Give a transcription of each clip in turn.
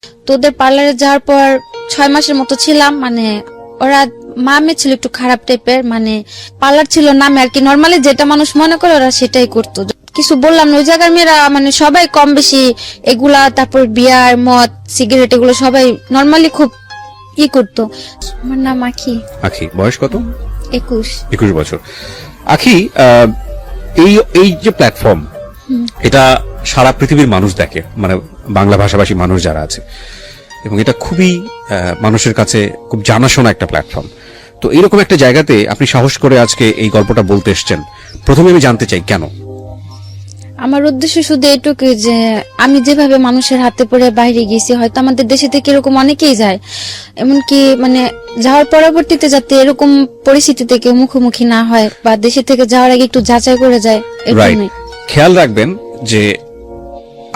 তো ওদের পার্লারে যাওয়ার পর 6 মাসের মতো ছিলাম। মানে ওরা মামে ছিল একটু খারাপ টাইপের, মানে পার্লার ছিল নামে আর কি, নর্মালি যেটা মানুষ মনে করে ওরা সেটাই করতো। কিছু বললাম না, ওই জায়গার মেয়েরা মানে সবাই কম বেশি এগুলা, তারপর বিয়ার মদ সিগারেট এগুলো সবাই নর্মালি খুব করতো। আমার নাম আখি। আখি, বয়স কত? 21 বছর। আখি, এই যে প্ল্যাটফর্ম, এটা সারা পৃথিবীর মানুষ দেখে, মানে বাংলা ভাষাভাষী মানুষ যারা আছে, এবং এটা খুবই মানুষের কাছে খুব জানাশোনা একটা প্ল্যাটফর্ম। তো এইরকম একটা জায়গাতে আপনি সাহস করে আজকে এই গল্পটা বলতে এসছেন। প্রথমে আমি জানতে চাই কেন? আমার উদ্দেশ্য শুধু এটুকু যে আমি যেভাবে মানুষের হাতে পড়ে বাইরে গেছি, হয়তো আমাদের দেশে থেকে এরকম অনেকেই যায়, এমনকি মানে যাওয়ার পরবর্তীতে যাতে এরকম পরিস্থিতিতে কেউ মুখোমুখি না হয়, বা দেশে থেকে যাওয়ার আগে একটু যাচাই করে যায়। খেয়াল রাখবেন যে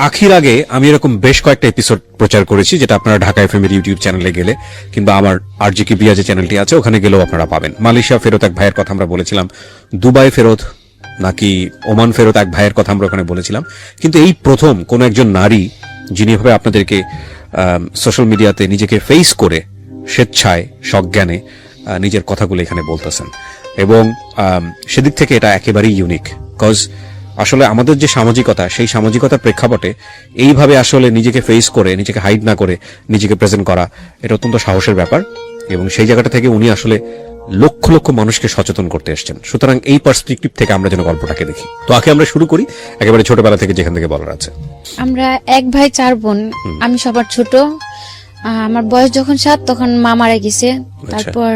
আখির আগে আমি এরকম বেশ কয়েকটা এপিসোড প্রচার করেছি, যেটা আপনারা ঢাকা এফএম এর ইউটিউব চ্যানেলে গেলে কিংবা আমার আরজিকে বিয়া যে চ্যানেলটি আছে ওখানে গেলেও আপনারা পাবেন। মালয়েশিয়া ফেরত এক ভাইয়ের কথা আমরা বলেছিলাম, দুবাই ফেরত নাকি ওমান ফেরত এক ভাইয়ের কথা আমরা ওখানে বলেছিলাম। কিন্তু এই প্রথম কোন একজন নারী যিনি ভাবে আপনাদেরকে সোশ্যাল মিডিয়াতে নিজেকে ফেস করে স্বেচ্ছায় সজ্ঞানে নিজের কথাগুলো এখানে বলতেছেন, এবং সেদিক থেকে এটা একেবারেই ইউনিক। কজ আসলে আমাদের যে সামাজিকতা, সেই সামাজিকতার প্রেক্ষাপটে এইভাবে আসলে নিজেকে ফেস করে, নিজেকে হাইড না করে নিজেকে প্রেজেন্ট করা, এটা অত্যন্ত সাহসের ব্যাপার, এবং সেই জায়গাটা থেকে উনি আসলে লক্ষ লক্ষ মানুষকে সচেতন করতে এসেছেন। সুতরাং এই পার্সপেক্টিভ থেকে আমরা যেন গল্পটাকে দেখি। তো আগে আমরা শুরু করি একেবারে ছোটবেলা থেকে, যেখান থেকে বলার আছে। আমরা 1 ভাই 4 বোন, আমি সবার ছোট। আমার বয়স যখন 7 তখন মা মারা গেছে। তারপর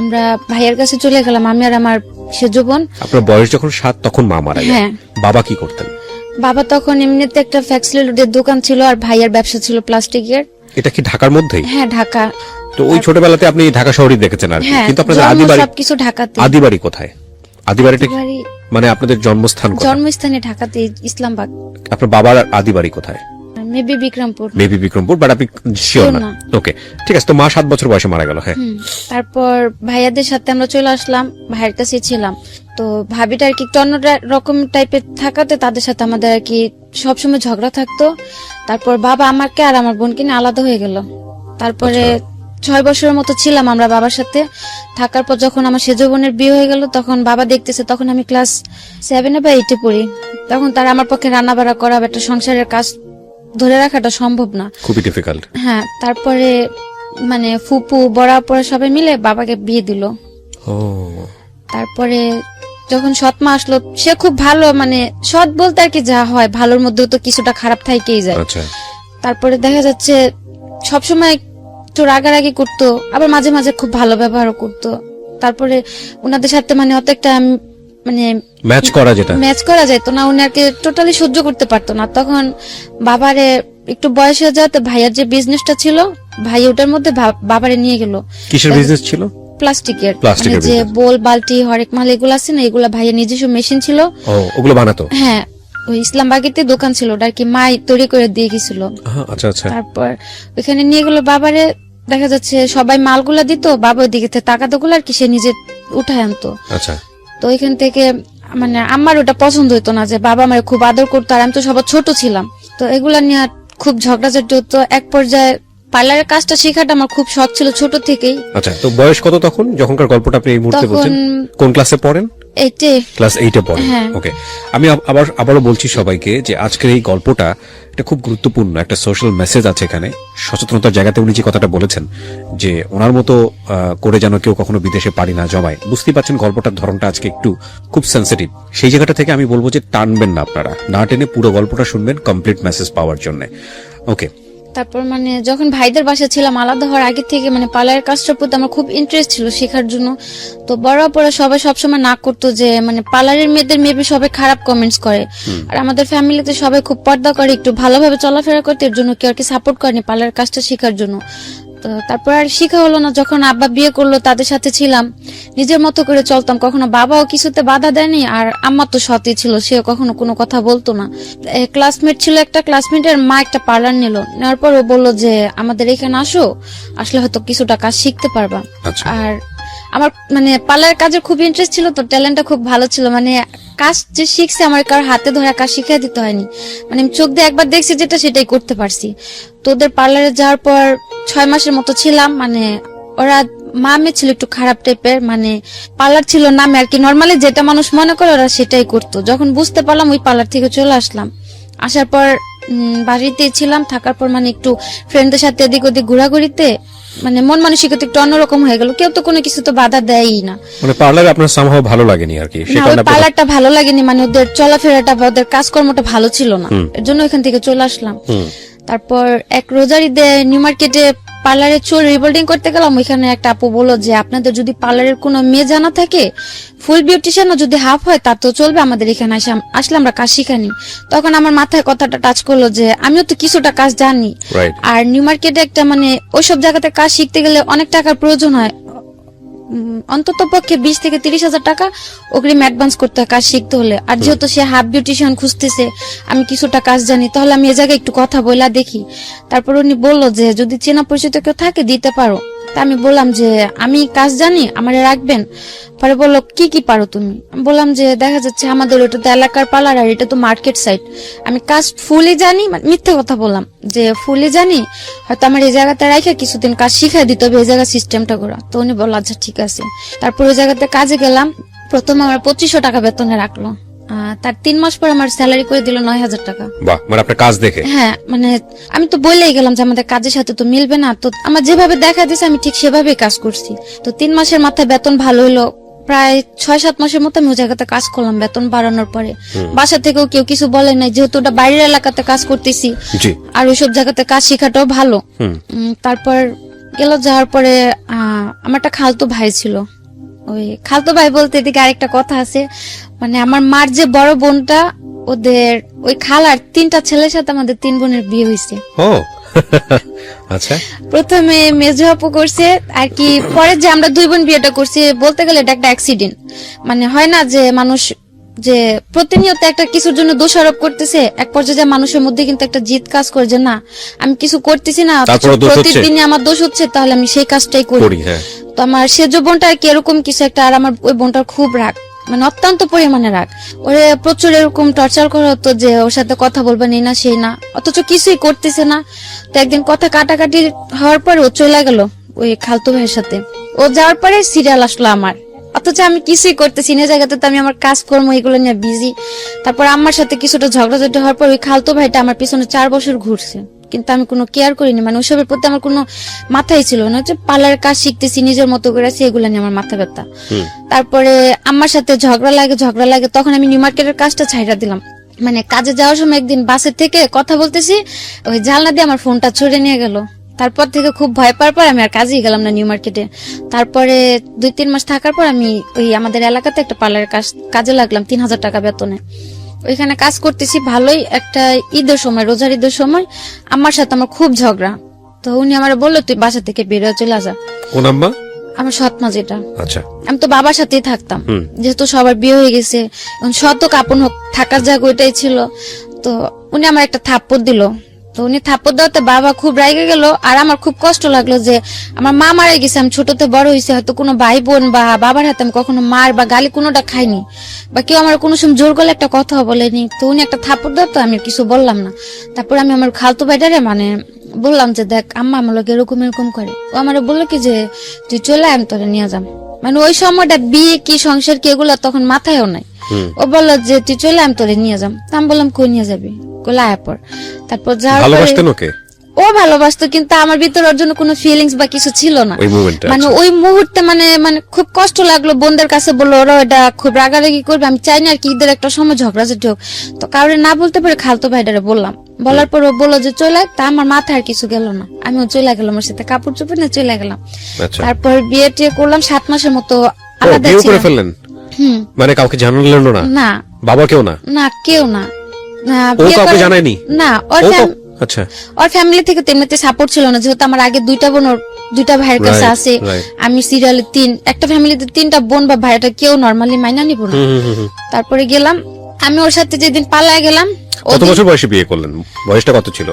আমরা ভাইয়ের কাছে চলে গেলাম, আমি আর আমার সেজো বোন। আপনার বয়স যখন 7 তখন মা মারা গেছে? হ্যাঁ। বাবা কি করতেন? বাবা তখন এমনিতে একটা ফ্যাক্সিলিটির দোকান ছিল, আর ভাইয়ের ব্যবসা ছিল প্লাস্টিকের। এটা কি ঢাকার মধ্যেই? হ্যাঁ, ঢাকা। তো ওই ছোটবেলাতে আপনি ঢাকা শহরই দেখেছেন আর কি, কিন্তু আপনাদের আদিবাড়ি সবকিছু ঢাকাতে। আদিবাড়ি কোথায়? আদিবাড়িটা মানে আপনাদের জন্মস্থান কোথায়? জন্মস্থানে ঢাকাতে, ইসলামবাগ। আপনার বাবার আদিবাড়ি কোথায়? মেবি বিক্রমপুর। বাট আপনি শিওর না? ওকে, ঠিক আছে। তো মা 7 বছর বয়সে মারা গেল। হ্যাঁ। তারপর ভাইয়াদের সাথে আমরা চলে আসলাম, ভাইয়ের কাছে ছিলাম। তো ভাবিটা আর কি একটু অন্য রকম টাইপের থাকাতে তাদের সাথে আমাদের আর কি সবসময় ঝগড়া থাকতো। তারপর বাবা আমাকে আর আমার বোনকে নিয়ে আলাদা হয়ে গেল। তারপরে 6 বছরের মতো ছিলাম আমরা বাবার সাথে থাকার পর যখন আমার সেজো বোনের বিয়ে হয়ে গেল, তখন বাবা দেখতেছে, তখন আমি ক্লাস 7 বা 8 পড়ি। তখন তার আমার পক্ষে রান্না বাড়া করা, একটা সংসারের কাজ ধরে রাখাটা সম্ভব না, খুবই ডিফিকাল্ট। হ্যাঁ। তারপরে মানে ফুপু বড়া পড়া সবাই মিলে বাবাকে বিয়ে দিল। তারপরে যখন সৎ মা আসলো, সে খুব ভালো, মানে সৎ বলতে আর কি যা হয়, ভালোর মধ্যেও তো কিছুটা খারাপ থাকেই যায়। তারপরে দেখা যাচ্ছে সবসময় একটু রাগারাগি করতো, আবার মাঝে মাঝে খুব ভালো ব্যবহারও করতো। তারপরে ওনাদের সাথে মানে অত একটা মানে ম্যাচ করা যেত না, উনি আর কি টোটালি সহ্য করতে পারতো না। তখন বাবারে একটু বয়স হয়ে যাওয়াতে ভাইয়ার যে বিজনেসটা ছিল, ভাই ওটার মধ্যে বাবারে নিয়ে গেল। কিসের বিজনেস ছিল? প্লাস্টিকের, যে বোল বালতি হরেক মাল এগুলো আছে না, এগুলা ভাইয়ের নিজস্ব মেশিন ছিল, ওগুলো বানাতো। হ্যাঁ, ওই ইসলামবাগেতে দোকান ছিল, ওটা আর কি মাই তৈরি করে দিয়ে গেছিল। তারপর ওইখানে নিয়ে গেল বাবারে। দেখা যাচ্ছে সবাই মালগুলা দিত, বাবা ওই দিকে টাকা গুলো আর কি সে নিজে উঠায় আনতো। তো ওইখান থেকে মানে আমার ওটা পছন্দ হইতো না যে বাবা আমার খুব আদর করতো, আর আমি তো সবার ছোট ছিলাম। তো এগুলা নিয়ে খুব ঝগড়াঝাটি হতো। এক পর্যায়ে পার্লারের কাজটা শেখাটা আমার খুব শখ ছিল ছোট থেকেই। আচ্ছা, তো বয়স কত তখন যখনকার গল্পটা আপনি এই মুহূর্তে বলছেন? কোন ক্লাসে পড়েন? ক্লাস 8 পড়েন। ওকে, আমি আবারও বলছি সবাইকে যে আজকের এই গল্পটা এটা খুব গুরুত্বপূর্ণ, একটা সোশ্যাল মেসেজ আছে এখানে, সচেতনতার জায়গাতে উনি যে কথাটা বলেছেন যে ওনার মতো করে যেন কেউ কখনো বিদেশে পারি না জমায়। বুঝতেই পারছেন গল্পটার ধরনটা আজকে একটু খুব সেন্সিটিভ। সেই জায়গাটা থেকে আমি বলবো যে টানবেন না, আপনারা না টেনে পুরো গল্পটা শুনবেন কমপ্লিট মেসেজ পাওয়ার জন্য। ওকে। তারপর মানে যখন ভাইদের বাসায় ছিলাম, আলাদা হওয়ার আগে থেকে মানে পার্লারের কাজটার প্রতি আমার খুব ইন্টারেস্ট ছিল শেখার জন্য। তো বড় পরে সবাই সবসময় না করতো যে মানে পার্লারের মেয়েদের মেবি সবাই খারাপ কমেন্টস করে, আর আমাদের ফ্যামিলিতে সবাই খুব পর্দা করে, একটু ভালোভাবে চলাফেরা করতে, এর জন্য কেউ আর কি সাপোর্ট করেনি পার্লারের কাজটা শেখার জন্য। তো তারপর আর শিখা হলো না। যখন আব্বা বিয়ে করলো, তাদের সাথে ছিলাম, নিজের মতো করে চলতাম, কখনো বাবাও কিছুতে বাধা দেয়নি, আর আম্মা তো সতই ছিল, সে কখনো কোনো কথা বলতো না। ক্লাসমেট ছিল একটা, ক্লাসমেটের মা একটা পার্লার নিল, নেওয়ার পর ও বললো যে আমাদের এখানে আসলে হয়তো কিছুটা কাজ শিখতে পারবা। আর আমার মানে পার্লার কাজের খুব ইন্টারেস্ট ছিল, তো ট্যালেন্টটা খুব ভালো ছিল। মানে কাজ যে শিখছে আমার কারোর হাতে ধরা কাজ শিখিয়ে দিতে হয়নি, মানে আমি চোখ দিয়ে একবার দেখছি যেটা সেটাই করতে পারছি। তো ওদের পার্লারে যাওয়ার পর 6 মাসের মতো ছিলাম। মানে ওরা মামে ছিল একটু খারাপ টাইপের, মানে পার্লার ছিল নামে আর কি, নর্মালি যেটা মানুষ মনে করে ওরা সেটাই করতো। যখন বুঝতে পারলাম ওই পার্লার থেকে চলে আসলাম। আসার পর বাড়িতেই ছিলাম, থাকার পর মানে একটু ফ্রেন্ডদের সাথে এদিক ওদিক ঘোরাঘুরিতে মানে মন মানসিকতা একটু অন্যরকম হয়ে গেল। কেউ তো কোনো কিছু তো বাধা দেয়ই না। মানে পার্লারে আপনার সামহাও ভালো লাগেনি আর কি, না, সেটা ওই না? পার্লারটা ভালো লাগেনি, মানে ওদের চলাফেরাটা বা ওদের কাজকর্মটা ভালো ছিল না, এর জন্য ওইখান থেকে চলে আসলাম। তারপর এক রোজার ঈদে নিউ মার্কেটে পার্লারে চুল রিবিল্ডিং করতে গেলাম। ওইখানে একটা আপু বললো যে আপনাদের যদি পার্লারের কোনো মেয়ে জানা থাকে, ফুল বিউটিশিয়ানও যদি হাফ হয় তা তো চলবে, আমাদের এখানে আসলে আমরা কাজ শিখানি। তখন আমার মাথায় কথাটা টাচ করলো যে আমিও তো কিছুটা কাজ জানি। Right. আর নিউ মার্কেটে একটা মানে ওইসব জায়গাতে কাজ শিখতে গেলে অনেক টাকার প্রয়োজন হয়, অন্তত পক্ষে 20 থেকে 30,000 টাকা অগ্রিম অ্যাডভান্স করতে হয় কাজ শিখতে হলে। আর যেহেতু সে হাফ বিউটিশিয়ান খুঁজতেছে, আমি কিছুটা কাজ জানি, তাহলে আমি এ জায়গায় একটু কথা বলা দেখি। তারপর উনি বললো যে যদি চেনা পরিচিত কেউ থাকে দিতে পারো। তা আমি বললাম যে আমি কাজ জানি, আমারে রাখবেন। পরে বললো কি কি পারো তুমি? আমি বললাম যে দেখা যাচ্ছে আমাদের ওটা তো এলাকার পার্লার আর এটা তো মার্কেট সাইড, আমি কাজ ফুলি জানি, মানে মিথ্যে কথা বললাম যে ফুলি জানি, হয়তো আমার এই জায়গাতে রাখে কিছুদিন কাজ শিখাই দিতে হবে, এই জায়গার সিস্টেমটা করা। তো উনি বললো আচ্ছা ঠিক আছে। তারপর ওই জায়গাতে কাজে গেলাম। প্রথম আমার 2500 টাকা বেতনে রাখলো, তার 3 মাস পর আমার স্যালারি করে দিল 9,000 টাকা। বাহ, মানে আপনার কাজ দেখে? হ্যাঁ, মানে আমি তো বলেই গেলাম যে আমাদের কাজের সাথে তো মিলবে না, তো আমার যেভাবে দেখা দিয়েছে আমি ঠিক সেভাবেই কাজ করছি। তো 3 মাসের মাথায় বেতন ভালো হলো। প্রায় 6-7 মাসের মতো আমি ওই জায়গাতে কাজ করলাম বেতন বাড়ানোর পরে। বাসা থেকেও কেউ কিছু বলে নাই, যেহেতু ওটা বাইরের এলাকাতে কাজ করতেছি আর ওইসব জায়গাতে কাজ শেখাটাও ভালো। তারপর যাওয়ার পরে আমার একটা খালতো ভাই ছিল। ওই খালতো ভাই বলতে এদিকে আরেকটা কথা আছে, মানে আমার মার যে বড় বোনটা, ওদের ওই খালার 3টা ছেলের সাথে আমাদের 3 বোনের বিয়ে হয়েছে। আচ্ছা, প্রথমে মেজো আপু করছে আর কি, পরে যে আমরা 2 বোন বিয়েটা করছি, বলতে গেলে এটা একটা অ্যাক্সিডেন্ট। মানে হয় না যে মানুষ যে প্রতিনিয়ত একটা কিছুর জন্য দোষারোপ করতেছে, এক পর্যায়ে মানুষের মধ্যে কিন্তু একটা জিদ কাজ করে যে না আমি কিছু করতেছি না, প্রতিদিনই আমার দোষ হচ্ছে, তাহলে আমি সেই কাজটাই করি। তো আমার সেজো বোনটা আর কি এরকম কিছু একটা, আর আমার ওই বোনটার খুব রাগ, মানে অত্যন্ত পরিমাণে রাগ। ওরে প্রচুর এরকম টর্চার করা হতো যে ওর সাথে কথা বলবে নেই না সেই না, অথচ কিছুই করতেছে না। তো একদিন কথা কাটাকাটি হওয়ার পর ও চলে গেল ওই খালতো ভাইয়ের সাথে। ও যাওয়ার পরে সিরিয়াল আসলো আমার, অথচ আমি কিছুই করতেছি না, জায়গাতে তো আমি আমার কাজকর্ম এগুলো নিয়ে বিজি। তারপর আমার সাথে কিছুটা ঝগড়াঝাটি হওয়ার পর ওই খালতো ভাইটা আমার পিছনে 4 বছর ঘুরছে, কিন্তু আমি কোনো কেয়ার করিনি, মানে ওইসবের প্রতি আমার কোনো মাথাই ছিল না। হচ্ছে পার্লারের কাজ শিখতেছি নিজের মতো করে, এগুলো নিয়ে আমার মাথা ব্যথা। তারপরে আমার সাথে ঝগড়া লাগে, তখন আমি নিউ মার্কেটের কাজটা ছাইড়া দিলাম। মানে কাজে যাওয়ার সময় একদিন বাসের থেকে কথা বলতেছি, ওই জানলা দিয়ে আমার ফোনটা ছুড়ে নিয়ে গেল। তারপর থেকে খুব ভয় পাওয়ার পর আমি আর কাজেই গেলাম না নিউ মার্কেটে। তারপরে 2-3 মাস থাকার পর আমি ওই আমাদের এলাকাতে একটা পার্লারের কাজে লাগলাম 3,000 টাকা বেতনে। ওইখানে কাজ করতেছি ভালোই। একটা ঈদের সময়, রোজার ঈদের সময় আমার সাথে আমার খুব ঝগড়া। তো উনি আমার বললো তুই বাসা থেকে বেরিয়ে চলে যা। কোন আম্মা? আমার সৎ মা যেটা। আচ্ছা, আমি তো বাবার সাথেই থাকতাম, যেহেতু সবার বিয়ে হয়ে গেছে, শত কাপন হোক থাকার জায়গা ওইটাই ছিল। তো উনি আমার একটা থাপ্পড় দিল। তো উনি থাপ্পড় দেওয়াতে বাবা খুব রাগে গেল, আর আমার খুব কষ্ট লাগলো যে আমার মা মারা গেছে, আমি ছোটতে বড় হয়েছে, হয়তো কোনো ভাই বোন বা বাবার হাতে আমি কখনো মার বা গালি কোনোটা খাইনি, বা কেউ আমার কোনো সময় জোর করলে একটা কথা বলেনি। তো উনি একটা থাপ্পড় দেওয়া, তো আমি কিছু বললাম না। তারপর আমি আমার খালতো ভাইটারে মানে বললাম যে দেখ আম্মা আমার লোক এরকম করে। ও আমার বললো কি যে তুই চলে আমি তোরে নিয়ে যাম। মানে ওই সময়টা বিয়ে কি সংসার কি এগুলো তখন মাথায়ও নাই। ও বললো যে তুই চলে আমি তোরে নিয়ে যাম। আমি বললাম কই নিয়ে যাবি? কইলা আয়া পর। তারপর ও ভালোবাসতো, কিন্তু আমার ভিতরে ওর জন্য কোনো ফিলিংস বা কিছু ছিল না। মানে ওই মুহূর্তে মানে খুব কষ্ট লাগলো। বোনদের কাছে বললো, ওরা এটা খুব রাগারাগি করবে, আমি চাই না আর কি ঈদের একটা সময় ঝগড়াঝাটি হোক। তো কাউরে না বলতে পারে খালতো ভাইটারে বললাম। বলার পর ও বললো যে চলে, তা আমার মাথায় আর কিছু গেল না, আমিও চলে গেলাম, ওর সাথে কাপড় চোপড় নিয়ে চলে গেলাম। তারপর বিয়ে টিয়ে করলাম, 7 মাসের মতো আলাদা ছিলাম। মানে কাউকে জানালেন না? না। বাবা কেউ না? না, কেউ না। ও কাউকে জানায়নি? না। আচ্ছা, ওর ফ্যামিলি থেকে তেমনিতে সাপোর্ট ছিল না, যেহেতু আমার আগে 2টা বোন ওর 2টা ভাইয়ের কাছে আছে, আমি সিরিয়ালে 3, একটা ফ্যামিলিতে 3টা বোন বা ভাই, এটা কেউ নরমালি মাইনা নিব না। তারপরে গেলাম আমি ওর সাথে, যেদিন পালায় গেলাম। কত বছর বয়সে বিয়ে করলেন? বয়সটা কত ছিল?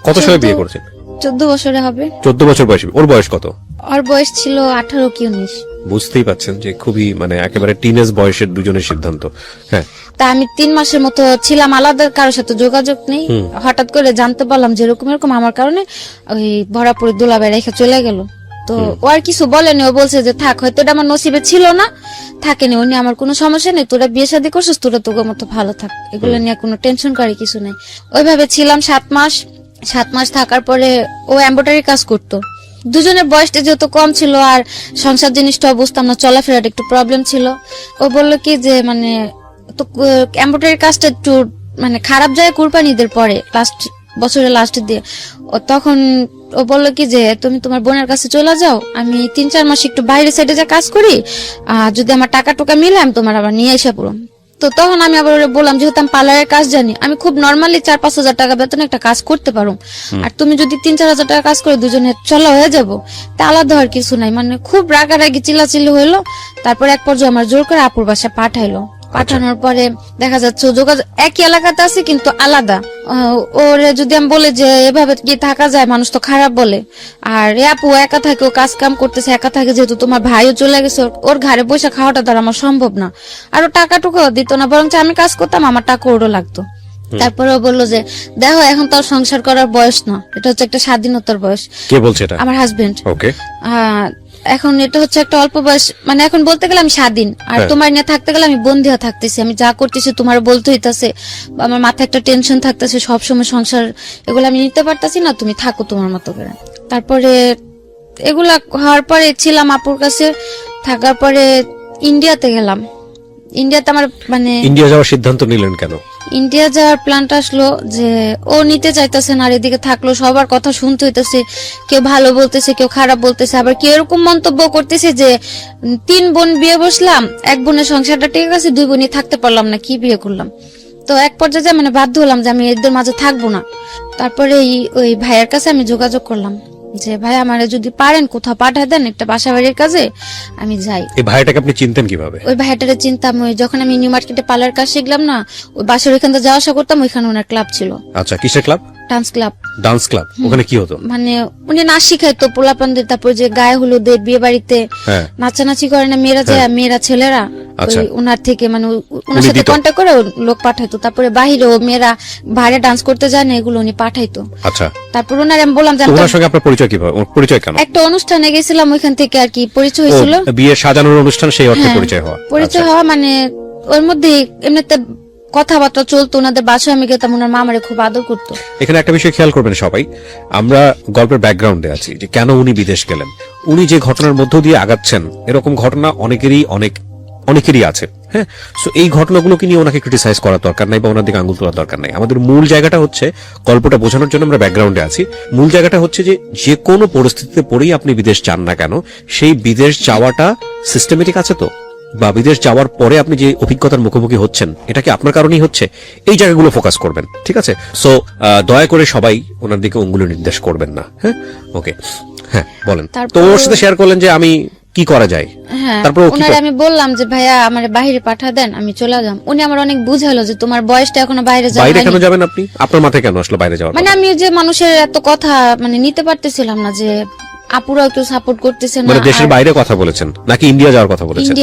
কত সালে বিয়ে করেছেন? 14 বছরে হবে। 14 বছর বয়সে। ওর বয়স কত? ওর বয়স ছিল 18 কি 19। বুঝতেই পাচ্ছেন যে খুবই মানে একেবারে টিনেজ বয়সের দুজনের সিদ্ধান্ত। হ্যাঁ, তা আমি 3 মাসের মতো ছিলাম আলাদা, কারোর সাথে যোগাযোগ নেই। হঠাৎ করে জানতে পারলাম যে এরকম এরকম আমার কারণে ওই ভরাপুরে দুলাভাই রেখে চলে গেল। তো ও আর কিছু বলেনি, ও বলছে যে থাক, হয়তো এটা আমার নসিবে ছিল না, থাকেনি, উনি আমার কোনো সমস্যা নেই, তোরা বিয়ে শাদী করছিস, তোরা তোর মতো ভালো থাক, এগুলো নিয়ে কোনো টেনশন করে কিছু নেই। ওইভাবে ছিলাম 7 মাস থাকার পরে ও এমব্রয়ডারি কাজ করতো। দুজনের বয়সটা যেহেতু কম ছিল আর সংসার জিনিসটা বুঝতাম না, চলাফেরার একটু প্রবলেম ছিল। ও বললো কি যে মানে তো এমব্রয়ডারি কাজটা একটু মানে খারাপ যায় কুরবানি ঈদের পরে, বছরের লাস্টের দিয়ে। ও তখন ও বললো কি যে তুমি তোমার বোনের কাছে চলে যাও, আমি 3-4 মাস একটু বাইরে সাইডে যা কাজ করি, যদি আমার টাকা টুকা মিলে আমি তোমার আবার নিয়ে এসে পড়ো। তো তখন আমি আবার বললাম যেহেতু আমি পার্লারের কাজ জানি, আমি খুব নর্মালি 4-5 হাজার টাকা বেতনে একটা কাজ করতে পারো, আর তুমি যদি 3-4 হাজার টাকা কাজ করে দুজনে চলা হয়ে যাবো, তা আলাদা হওয়ার কিছু নাই। মানে খুব রাগারাগি চিল্লাচিল্লি হইলো। তারপর এক পর্যায়ে আমার জোর করে আপুর বাসায় পাঠাইলো। পাঠানোর পরে দেখা যাচ্ছে যোগাযোগ একই এলাকাতে আছে কিন্তু আলাদা। ওরে যদি আমি বলে যে এভাবে কি থাকা যায়, মানুষ তো খারাপ বলে। আর এ আপু একা থাকে, ও কাজ কাম করতেছে একা থাকে, যেহেতু তোমার ভাইও চলে গেছে, ওর ঘরে বসে খাওয়াটা দ্বারা আমার সম্ভব না। আর ও টাকা টুকু দিত না, বরং আমি কাজ করতাম, আমার টাকা ওরও লাগতো। তারপরে ও বললো যে দেখো এখন তো আর সংসার করার বয়স না, এটা হচ্ছে একটা স্বাধীনতার বয়স। কে বলছে এটা? আমার হাজবেন্ড। ওকে। এখন এটা হচ্ছে একটা অল্প বয়স, মানে এখন বলতে গেলে আমি স্বাধীন, আর তোমার নিয়ে থাকতে গেলে আমি বন্দী হয়ে থাকতেছি, আমি যা করতেছি তোমার বলতে হইতাছে, আমার মাথায় একটা টেনশন থাকতেছে সবসময়, সংসার এগুলো আমি নিতে পারতাছি না, তুমি থাকো তোমার মতো করে। তারপরে এগুলা হওয়ার পরে ছিলাম আপুর কাছে, থাকার পরে ইন্ডিয়াতে গেলাম। ইন্ডিয়াতে আমার মানে ইন্ডিয়া যাওয়ার সিদ্ধান্ত নিলেন কেন? ইন্ডিয়া যাওয়ার প্ল্যানটা আসলো যে ও নিতে চাইতেছে না, আর এদিকে থাকলো সবার কথা শুনতে হইতেছে, কেউ ভালো বলতেছে, কেউ খারাপ বলতেছে, আবার কেউ এরকম মন্তব্য করতেছে যে 3 বোন বিয়ে বসলাম, 1 বোনের সংসারটা ঠিক আছে, 2 বোনই থাকতে পারলাম না, কি বিয়ে করলাম। তো এক পর্যায়ে মানে বাধ্য হলাম যে আমি এদের মাঝে থাকবো না। তারপরে ওই ভাইয়ের কাছে আমি যোগাযোগ করলাম যে ভাই আমারে যদি পারেন কোথাও পাঠিয়ে দেন একটা বাসা বাড়ির কাজে, আমি যাই। এই ভাইটাকে আপনি চিনতেন কিভাবে? ওই ভাইটারে চিনতাম, ওই যখন আমি নিউ মার্কেটে পার্লার কাজ শিখলাম না, ওই বাসার ওইখান থেকে যাওয়া আসা করতাম, ওইখানে ওনার ক্লাব ছিল। আচ্ছা, কিসের club? Dance club. Dance club, ওখানে কি হতো? মানে উনি নাচ শিখাইতো পোলাপানদের, তারপর যে গায়ে হলুদে বিয়ে বাড়িতে নাচানাচি করে না মেয়েরা, যায় মেয়েরা ছেলেরা, ওই উনার থেকে মানে উনার সাথে কন্ট্যাক্ট করে লোক পাঠাইতো। তারপরে বাহিরেও মেয়েরা বাইরে ডান্স করতে যায় না, এগুলো উনি পাঠাইতো। আচ্ছা, তারপর ওনার আমি বললাম যে ওনার সঙ্গে আপনার পরিচয় কিভাবে? পরিচয় কেন? একটা অনুষ্ঠানে গেছিলাম, ওইখান থেকে আর কি পরিচয় হয়েছিল। বিয়ে সাজানোর অনুষ্ঠান, সেই অর্থে পরিচয় হওয়া। পরিচয় হওয়া মানে ওর মধ্যে এমনিতে কথাবার্তা চলতো, ওনাদের বাসায় আমি গেতাম, ওনার মা আমারে খুব আদর করতো। এখানে একটা বিষয় খেয়াল করবেন সবাই, আমরা গল্পের ব্যাকগ্রাউন্ডে আছি যে কেন উনি বিদেশ গেলেন। উনি যে ঘটনার মধ্য দিয়ে আগাচ্ছেন, এরকম ঘটনা অনেকেরই আছে। হ্যাঁ, সো এই ঘটনাগুলোকে নিয়ে ওনাকে ক্রিটিসাইজ করার দরকার নাই বা ওনার দিকে আঙুল তোলার দরকার নাই। আমাদের মূল জায়গাটা হচ্ছে, গল্পটা বোঝানোর জন্য আমরা ব্যাকগ্রাউন্ডে আছি, মূল জায়গাটা হচ্ছে যে কোনো পরিস্থিতিতে পড়েই আপনি বিদেশ যান না কেন, সেই বিদেশ যাওয়াটা সিস্টেমেটিক আছে তো, বা বিদেশ যাওয়ার পরে আপনি যে অভিজ্ঞতার মুখোমুখি হচ্ছেন, এটা কি আপনার কারণেই হচ্ছে, এই জায়গাগুলো ফোকাস করবেন। ঠিক আছে? সো দয়া করে সবাই ওনার দিকে অঙ্গুলি নির্দেশ করবেন না। হ্যাঁ, ওকে, হ্যাঁ বলেন। তো ওর সাথে শেয়ার করলেন যে আমি কি করা যায়। তারপর ওনারে আমি বললাম যে ভাইয়া আমার বাইরে পাঠা দেন, আমি চলে যাম। উনি আমার অনেক বুঝালো যে তোমার বয়সটা এখনো বাইরে যাওয়া বাইরে কেন যাবেন আপনি, আপনার মাথায় কেন আসলো বাইরে যাওয়া? মানে আমি যে মানুষের এত কথা মানে নিতে পারতেছিলাম না, যে আপুরাও একটু সাপোর্ট করতেছে না। মানে দেশের বাইরে কথা বলেছেন নাকি ইন্ডিয়া যাওয়ার কথা বলেছেন?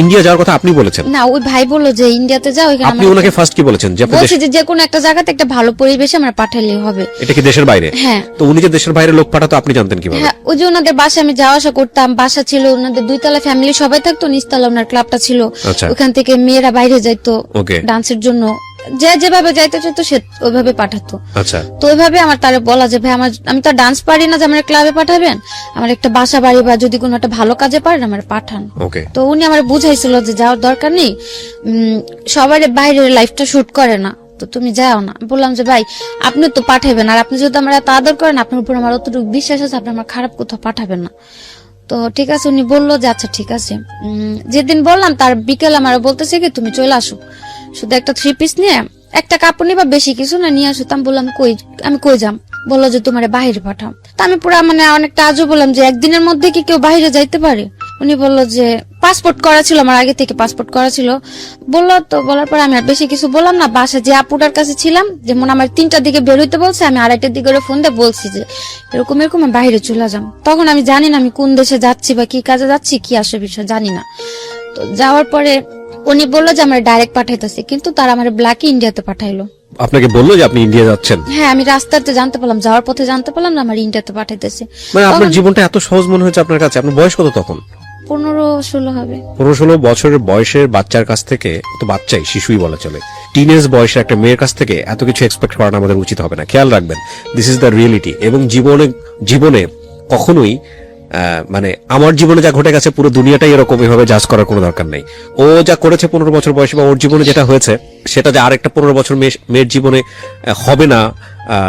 ইন্ডিয়া যাওয়ার কথা আপনি বলেছেন না, ওই ভাই বললো যে ইন্ডিয়াতে যাও। আপনি ওনাকে ফার্স্ট কি বলেছেন? যে বলছি যে কোনো একটা জায়গাতে একটা ভালো পরিবেশে আমরা পাঠালে হবে। এটা কি দেশের বাইরে? হ্যাঁ। তো উনি যে দেশের বাইরে লোক পাঠাতো আপনি জানতেন কিভাবে? হ্যাঁ, ওই যে ওনাদের বাসায় আমি যাওয়া আসা করতাম, বাসা ছিল ওনাদের 2 তলা, ফ্যামিলি সবাই থাকতো, নিচতলা ওনার ক্লাবটা ছিল, ওখান থেকে মেয়েরা বাইরে যাইতো ডান্সের জন্য, যে যেভাবে যাইতে চাইতো সে ওইভাবে পাঠাতো। আচ্ছা, তো ওইভাবে আমার তারে বলা যে ভাই আমি তো ডান্স পারি না যে আমার ক্লাবে পাঠাবেন, আমার একটা বাসা বাড়ি বা যদি কোনো একটা ভালো কাজে পারেন আমার পাঠান। তো উনি আমার বুঝাইছিল যে যাওয়ার দরকার নেই, সবার বাইরের লাইফটা শুট করে না, তো তুমি যাও না। বললাম যে ভাই আপনি তো পাঠাবেন, আর আপনি যদি আমার এত আদর করেন, আপনার উপর আমার অতটুকু বিশ্বাস আছে, আপনি আমার খারাপ কোথাও পাঠাবেন না। তো ঠিক আছে, উনি বললো যে আচ্ছা ঠিক আছে। যেদিন বললাম তার বিকেল আমার বলতেছে কি তুমি চলে আসো, শুধু একটা 3 পিস নিয়ে একটা কাপড় নিবা, বেশি কিছু না নিয়ে আসো। আমি বললাম আমি কই যাম? বললো যে তোমার বাইরে পাঠাও। তা আমি পুরা মানে অনেকটা আজও বললাম যে একদিনের মধ্যে কি কেউ বাইরে যাইতে পারে? উনি বললো যে পাসপোর্ট করা ছিল, আমার আগে থেকে পাসপোর্ট করা ছিল। বললো, তো বলার পর আমি আর বেশি কিছু বললাম না। বাসা যে আপুটার কাছে ছিলাম, যেমন আমার 3টার দিকে বের হইতে বলছে, আমি 2:30টার দিকে ফোন দিয়ে বলছি যে এরকম এরকম আমি বাইরে চলে যাম। তখন আমি জানি না আমি কোন দেশে যাচ্ছি বা কি কাজে যাচ্ছি, কি আসে বিষয় জানি না। তো যাওয়ার পরে উনি বললো যে আমার ডাইরেক্ট পাঠাইতেছে, কিন্তু তারা আমার ব্ল্যাকে ইন্ডিয়াতে পাঠাইলো। আপনাকে বললো যে আপনি ইন্ডিয়া যাচ্ছেন? হ্যাঁ, আমি রাস্তাতে জানতে পারলাম, যাওয়ার পথে জানতে পারলাম না আমার ইন্ডিয়াতে পাঠাইতেছে। মানে আপনার জীবনটা এত সহজ মনে হয়েছে আপনার কাছে? আপনার বয়স কত তখন? 15-16 হবে। 15-16 বছরের বয়সের বাচ্চার কাছ থেকে, তো বাচ্চাই, শিশুই বলা চলে, টিনেজ বয়সের একটা মেয়ের কাছ থেকে এত কিছু এক্সপেক্ট করানো আমাদের উচিত হবে না। খেয়াল রাখবেন, দিস ইজ দ্য রিয়েলিটি। এবং জীবনে কখনোই মানে আমার জীবনে যা ঘটে গেছে পুরো দুনিয়াটাই এরকম, এভাবে জাজ করার কোনো দরকার নেই। ও যা করেছে 15 বছর বয়সে, বা ওর জীবনে যেটা হয়েছে সেটা যে আরেকটা 15 বছর মেয়ের জীবনে হবে না,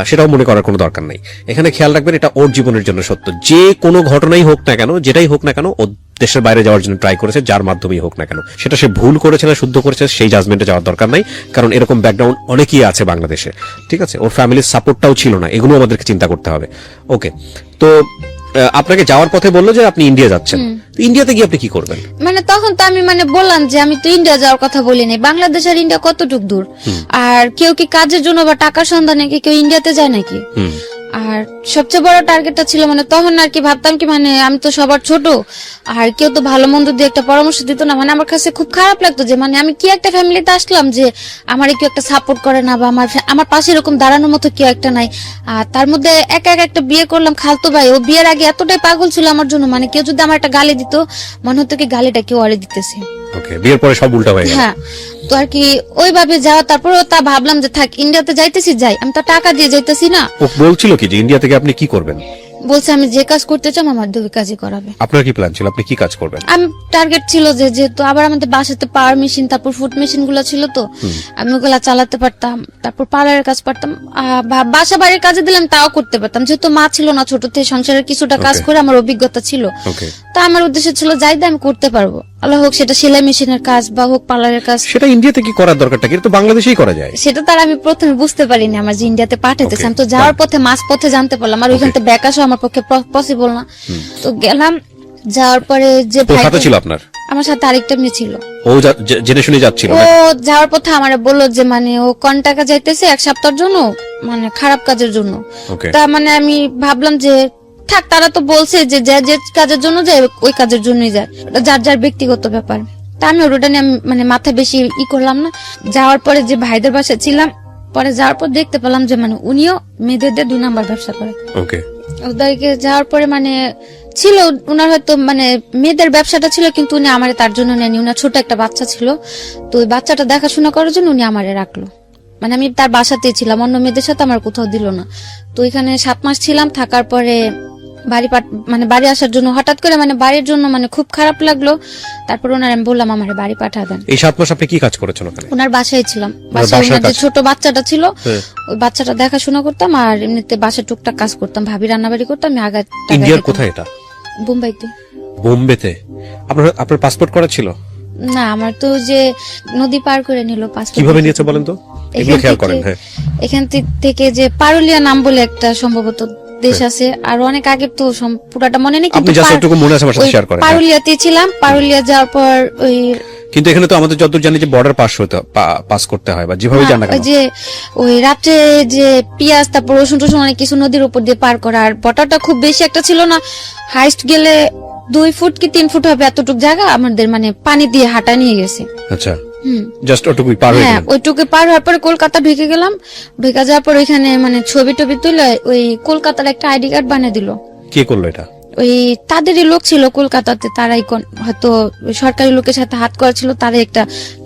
সেটাও মনে করার কোনো দরকার নেই। এখানে খেয়াল রাখবেন, এটা ওর জীবনের জন্য সত্য। যে কোনো ঘটনাই হোক না কেন, যেটাই হোক না কেন, ও দেশের বাইরে যাওয়ার জন্য ট্রাই করেছে, যার মাধ্যমেই হোক না কেন। সেটা সে ভুল করেছে না শুদ্ধ করেছে, সেই জাজমেন্টে যাওয়ার দরকার নাই, কারণ এরকম ব্যাকগ্রাউন্ড অনেকেই আছে বাংলাদেশে। ঠিক আছে, ওর ফ্যামিলির সাপোর্টটাও ছিল না, এগুলো আমাদেরকে চিন্তা করতে হবে। ওকে, তো আপনাকে যাওয়ার পথে বললো যে আপনি ইন্ডিয়া যাচ্ছেন। ইন্ডিয়াতে গিয়ে আপনি কি করবেন? মানে তখন তো আমি বললাম যে আমি তো ইন্ডিয়া যাওয়ার কথা বলিনি। বাংলাদেশ আর ইন্ডিয়া কতটুক দূর? আর কেউ কি কাজের জন্য বা টাকার সন্ধানে কি কেউ ইন্ডিয়াতে যায় নাকি? আর সবচেয়ে বড় টার্গেটটা ছিল তখন আর কি ভাবতাম কি আমি তো সবার ছোট, আর কেউ তো ভালো মন্দ দিয়ে একটা পরামর্শ দিত না। আমার কাছে খুব খারাপ লাগতো যে আমি কি একটা ফ্যামিলিতে আসলাম যে আমার কেউ একটা সাপোর্ট করে না, বা আমার পাশে এরকম দাঁড়ানোর মতো কেউ একটা নাই। আর তার মধ্যে একা একটা বিয়ে করলাম খালতো ভাই, ও বিয়ের আগে এতটাই পাগল ছিল আমার জন্য, কেউ যদি আমার একটা গালি দিত মনে হতো কি গালিটা কেউ আরে দিতেছে। ওকে, বিয়ের পরে সব উল্টা হয়ে গেল। হ্যাঁ, তো আর কি ওইভাবে যাওয়া। তারপর তা ভাবলাম যে থাক, ইন্ডিয়াতে যাইতেছি যাই, আমি তো টাকা দিয়ে যাইতেছি না। ও বলছিল কি যে ইন্ডিয়া থেকে আপনি কি করবেন? বলছে আমি যে কাজ করতে চাই আমার দুই কাজই করাবে। আপনার কি প্ল্যান ছিল, আপনি কি কাজ করবেন? আমি টার্গেট ছিল যে যেহেতু আবার আমাদের বাসাতে পাওয়ার মেশিন, তারপর ফুড মেশিন গুলো ছিল, তো আমি ওগুলা চালাতে পারতাম। তারপর পার্লারের কাজ পারতাম, বাসা বাড়ির কাজে দিলাম তাও করতে পারতাম, যেহেতু মা ছিল না, ছোট থেকে সংসারের কিছুটা কাজ করে আমার অভিজ্ঞতা ছিল। তা আমার উদ্দেশ্য ছিল যাই আমি করতে পারবো, আল্লাহ হোক সেটা সেলাই মেশিনের কাজ বা হোক পার্লারের কাজ। সেটা ইন্ডিয়াতে কি করার দরকারটা কি? এটা তো বাংলাদেশেই করা যায়। সেটা তার আমি প্রথমে বুঝতে পারিনি আমার যে ইন্ডিয়াতে পাঠাইতেছে। আমি তো যাওয়ার পথে মাঝ পথে জানতে পারলাম, আর ওইখান থেকে ব্যাক আসা আমার পক্ষে পসিবল না। তো গেলাম, যাওয়ার পরে যে ভাই ছিল আপনার, আমার সাথে আরেকটা মেয়ে ছিল, ও জেনে শুনে যাচ্ছিল। ও যাওয়ার পথে আমারে বললো যে ও কোন টাকা যাইতেছে 1 সপ্তাহের জন্য, খারাপ কাজের জন্য। তা আমি ভাবলাম যে থাক, তারা তো বলছে যে যে কাজের জন্য যায় ওই কাজের জন্যই যায়, ওটা যার যার ব্যক্তিগত ব্যাপার। তা আমি ওটা নিয়ে মাথা বেশি করলাম না। যাওয়ার পরে যে ভাইদের বাসায় ছিলাম, পরে যাওয়ার পর দেখতে পেলাম যে উনিও মেয়েদের 2 নাম্বার ব্যবসা করে। ওদেরকে যাওয়ার পরে ছিল উনার হয়তো মেয়েদের ব্যবসাটা ছিল, কিন্তু উনি আমারে তার জন্য নেয়নি। উনার ছোট একটা বাচ্চা ছিল, তো ওই বাচ্চাটা দেখাশোনা করার জন্য উনি আমারে রাখলো। আমি তার বাসাতেই ছিলাম, অন্য মেয়েদের সাথে আমার কোথাও দিল না। তো এখানে 7 মাস ছিলাম, থাকার পরে বাড়ি আসার জন্য হঠাৎ করে বাড়ির জন্য খুব খারাপ লাগলো। তারপর ওনার আমি বললাম আমার বাড়ি পাঠাবেন। এই 7 মাস আপনি কি কাজ করেছেন ওখানে? ওনার বাসায় ছিলাম, বাসায় ওনার যে ছোট বাচ্চাটা ছিল ওই বাচ্চাটা দেখাশোনা করতাম, আর এমনিতে বাসায় টুকটাক কাজ করতাম, ভাবি রান্নাবাড়ি করতাম। আমি আগে ইন্ডিয়ার কোথায় এটা? বোম্বাইতে। বোম্বেতে? আপনার পাসপোর্ট করা ছিল না? আমার তো যে নদী পার করে নিল পাসপোর্ট। কিভাবে নিয়েছে বলেন তো, এগুলো খেয়াল করেন। হ্যাঁ, এখান থেকে যে পারুলিয়া নাম বলে একটা সম্ভবত দেশ আছে, আর অনেক আগে তো পুরাটা মনে নেই, কিন্তু পারুলিয়াতে ছিলাম। পারুলিয়া যাওয়ার পর ওই, কিন্তু এখানে তো আমাদের যতদূর জানি যে বর্ডার পাস করতে হয়, বা যেভাবে জানা গেল যে ওই রাত্রে যে পিয়াজ তারপর রসুন টসুন অনেক কিছু নদীর উপর দিয়ে পার করা। আর বর্ডারটা খুব বেশি একটা ছিল না, হাইস্ট গেলে 2 ফুট কি 3 ফুট হবে, এতটুক জায়গা আমাদের পানি দিয়ে হাঁটা নিয়ে গেছে। আচ্ছা, জাস্ট ওটুকুই পার হয়ে গেলাম। ওইটুকু পার হওয়ার পরে কলকাতা ঢুকে গেলাম। ঢুকে যাওয়ার পর ওইখানে ছবি টবি তুলে ওই কলকাতার একটা আইডি কার্ড বানিয়ে দিল। কে করলো এটা? ওই তাদেরই লোক ছিল কলকাতাতে, তারাই হয়তো সরকারি লোকের সাথে হাত করা ছিল, তারাই একটা